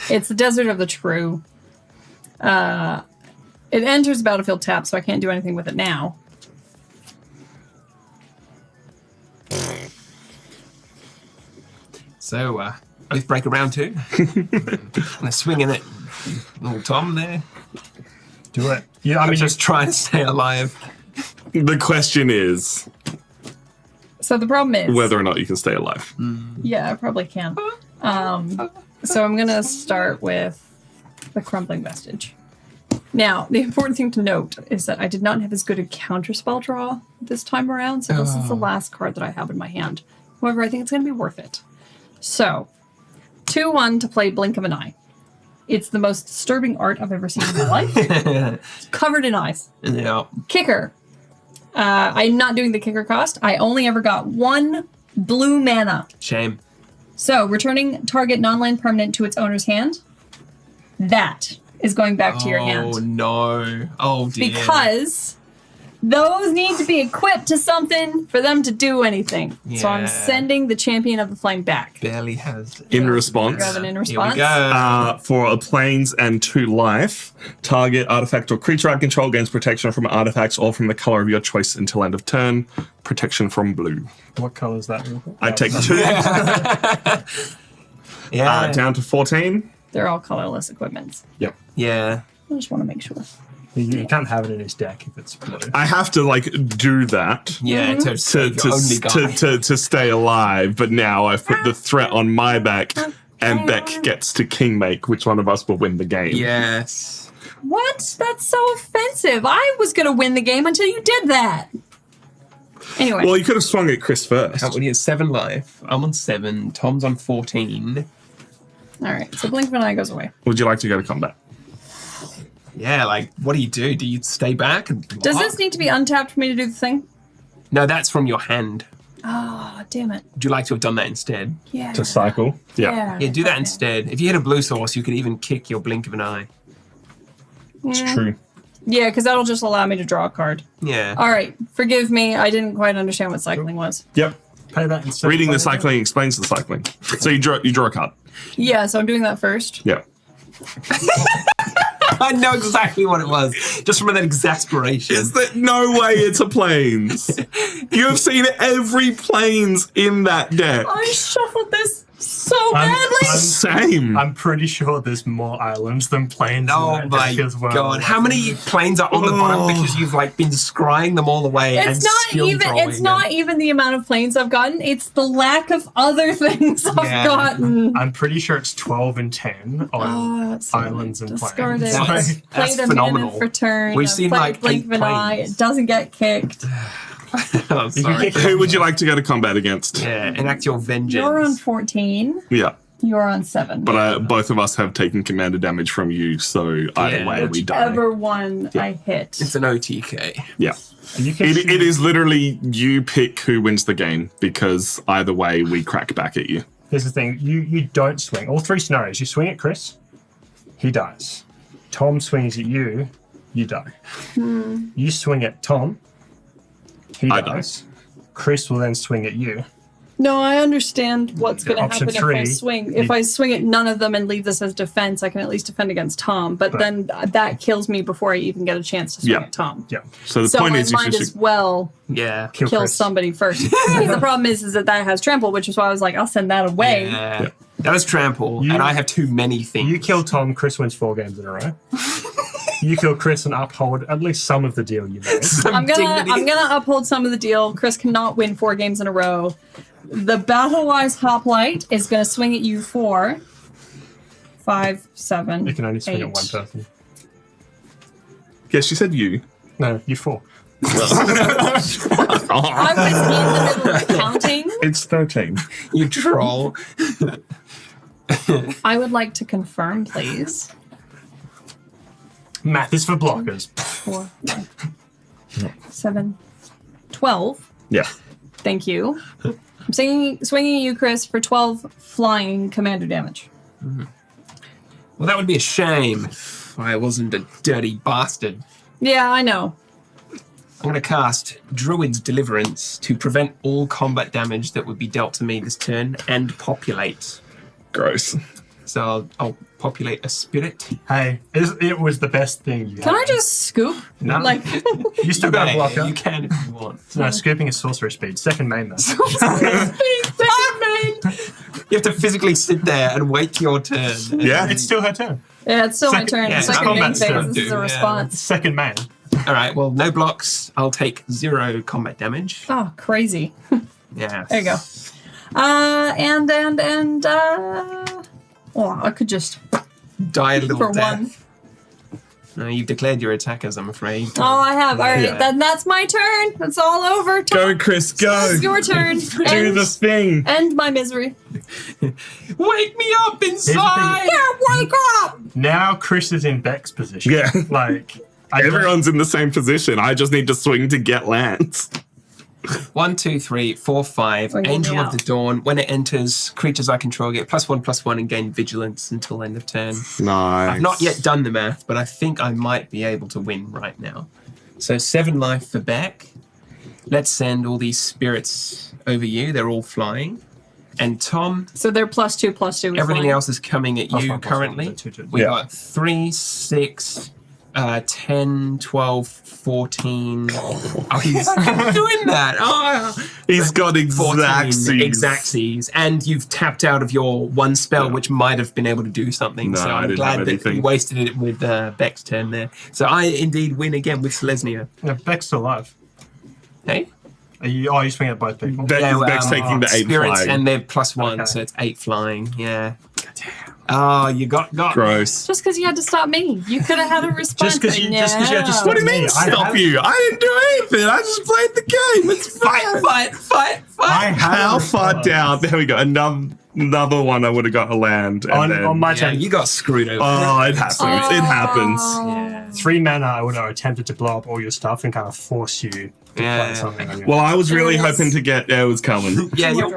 It's the Desert of the True. It enters battlefield tap, so I can't do anything with it now. So, Oathbreaker round 2. I'm swinging it. Little Tom there. Do it. Yeah, I mean, Just trying to stay alive. The question is So the problem is whether or not you can stay alive. Yeah, I probably can. So I'm gonna start with the Crumbling Vestige. Now, the important thing to note is that I did not have as good a counterspell draw this time around, so this is the last card that I have in my hand. However, I think it's gonna be worth it. So, 2-1 to play Blink of an Eye. It's the most disturbing art I've ever seen in my life. It's covered in eyes. Yeah. Kicker. I'm not doing the kicker cost. I only ever got 1 blue mana. Shame. So, returning target non-land permanent to its owner's hand. That is going back to your hand. Oh, no. Oh, dear. Because those need to be equipped to something for them to do anything. So I'm Yeah. sending the Champion of the Flame back. Barely has. In response, Rather than in Here we response. go. for a planes and 2 life, target artifact or creature I control gains protection from artifacts or from the color of your choice until end of turn. Protection from blue. what color is that? I take 2 Yeah. down to 14. They're all colorless equipments. Yep. Yeah. I just want to make sure. You can't have it in his deck if it's blue. I have to like do that Yeah. To to save your only guy. to stay alive, but now I've put the threat on my back, and Beck gets to kingmake. Which one of us will win the game? Yes. What? That's so offensive. I was going to win the game until you did that. Anyway. Well, you could have swung at Chris first. How many is 7 life? I'm on 7. Tom's on 14. All right. So Blink of an Eye goes away. Would you like to go to combat? Yeah, like, what do? Do you stay back and block? Does this need to be untapped for me to do the thing? No, that's from your hand. Oh, damn it. Would you like to have done that instead? Yeah. To cycle? Yeah. Yeah, do that Okay. instead. If you hit a blue source, you could even kick your Blink of an Eye. It's true. Yeah, because that'll just allow me to draw a card. Yeah. All right. Forgive me. I didn't quite understand what cycling was. Yep. Pay that instead. Reading the cycling explains the cycling. So you draw a card. Yeah, so I'm doing that first. Yeah. I know exactly what it was. Just from that exasperation. Is there no way it's a planes? You have seen every planes in that deck. I shuffled this so I'm- badly. Same. I'm pretty sure there's more islands than planes. Oh in that my deck as well. god! How many planes are on the bottom because you've like been scrying them all away and skill drawing It's not even the amount of planes I've gotten. It's the lack of other things I've Yeah. gotten. I'm pretty sure it's 12 and 10 on That's so islands and discard planes. it. That's- Play that's the phenomenal. mana for turn. We've I've seen, played like, Blink 8 of an Eye. planes. It doesn't get kicked. I'm sorry. Who would you like to go to combat against? Yeah, enact your vengeance. You're on 14. Yeah. You're on 7. But both of us have taken commander damage from you, so either Yeah. way we die. Whichever one I hit. It's an OTK. Yeah. And you can It is literally you pick who wins the game because either way we crack back at you. Here's the thing. You don't swing. All 3 scenarios. You swing at Chris, he dies. Tom swings at you, you die. You swing at Tom, he I dies. Chris will then swing at you. No, I understand what's going to Option happen if I 3, swing. If I swing at none of them and leave this as defense, I can at least defend against Tom. But then that kills me before I even get a chance to swing Yeah. at Tom. Yeah. So the So point I is you might should as well Yeah. Kill kill Chris. somebody first. Because the problem is that has trample, which is why I was like, I'll send that away. Yeah. That was trample, You- and I have too many things. You kill Tom, Chris wins 4 games in a row. You kill Chris and uphold at least some of the deal you made. I'm gonna uphold some of the deal. Chris cannot win 4 games in a row. The Battle-Wise Hoplite is gonna swing at you for 5, 7. You can only swing 8. at one person. Yes, you said you. No, you 4. I was in the middle of counting. It's 13. You troll. I would like to confirm, please. Math is for blockers. 4, 5, 7, 12. Yeah. Thank you. I'm swinging at you, Chris, for 12 flying commander damage. Well, that would be a shame if I wasn't a dirty bastard. Yeah, I know. I'm going to cast Druid's Deliverance to prevent all combat damage that would be dealt to me this turn and populate. Gross. So I'll populate a spirit. Hey, it was the best thing you Can had. I just scoop? No. Like, You still got a Yeah, blocker. you can if you want. No, scooping is sorcerer speed. Second main, though. You have to physically sit there and wait your turn. Yeah. It's still her turn. Yeah, it's still my Second- turn. yeah, Second main combat's phase. turn, This is a yeah. response. Second man. All right. Well, no blocks. I'll take 0 combat damage. Oh, crazy. Yeah. There you go. Well, I could just Die a little for death. one. No, you've declared your attackers, I'm afraid. Oh, I have. All right, Yeah. then that's my turn. It's all over. Go, Chris, go. It's your turn. Do the thing. End my misery. Wake me up inside! Yeah, wake up! Now Chris is in Beck's position. Yeah. Like, I don't- Everyone's in the same position. I just need to swing to get lands. 1, 2, 3, 4, 5. Bring me Angel of out. the Dawn. When it enters, creatures I control get +1/+1 and gain vigilance until end of turn. Nice. I've not yet done the math, but I think I might be able to win right now. So 7 life for Beck. Let's send all these spirits over you. They're all flying. And Tom, So they're +2/+2. with everything flying. else is coming at you +1/+1, currently. they're 2/2. We Yeah. got 3, 6, 10, 12, 14. Oh, he's doing that. Oh, He's got 14 exactsies. exactsies. And you've tapped out of your one spell, which might have been able to do something. No, so I I'm didn't glad have that anything. you wasted it with Beck's turn there. So I indeed win again with Selesnya. No, Beck's still alive. Hey? Are you swinging at both people? Beck's taking the 8 spirits flying. and they're +1, Okay. so it's 8 flying. Yeah. Oh, you got Gross. Just because you had to stop me. You could have had a response. Just 'cause you had to stop What do you mean Me, I stop have- you? I didn't do anything. I just played the game. It's fine. Fight. I have How a far response. down? There we go. Another one I would have got a land. And then, On my Yeah, turn, you got screwed over. oh, it happens. It happens. Yeah. 3 mana, I would have attempted to blow up all your stuff and kind of force you to Yeah. play something on your Well, I was really Yes. hoping to get. It was coming. Yeah, you're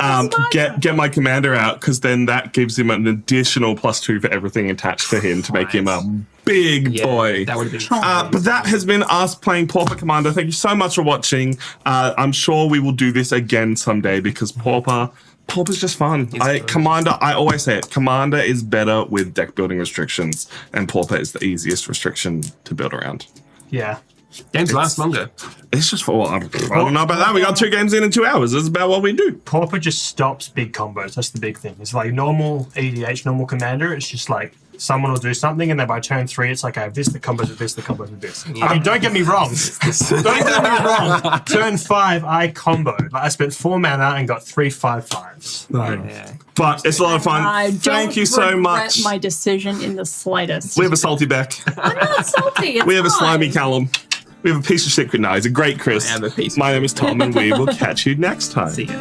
Get my commander out because then that gives him an additional +2 for everything attached to him to make him a big yeah, boy. that would have been But that has been us playing Pauper Commander. Thank you so much for watching. I'm sure we will do this again someday because Pauper's just fun. good. Commander, I always say it. Commander is better with deck building restrictions, and Pauper is the easiest restriction to build around. Yeah. games last longer. It's just for I don't know about that. We got 2 games in 2 hours. This is about what we do. Pauper just stops big combos. That's the big thing. It's like normal EDH, normal commander. It's just like someone will do something, and then by turn 3, it's like I have this, the combos with this, the combos with this. I mean, don't get me wrong. Don't get me wrong. Turn 5, I comboed. Like, I spent 4 mana and got 3 5/5s. Like, Yeah. But it's a lot of fun. I don't Thank you so regret much. my decision in the slightest. We have a salty Beck. I'm not salty. It's We have a slimy fine. Callum. We have a piece of shit. No, he's a great Chris. I am a piece of My name is Tom, and we will catch you next time. See ya.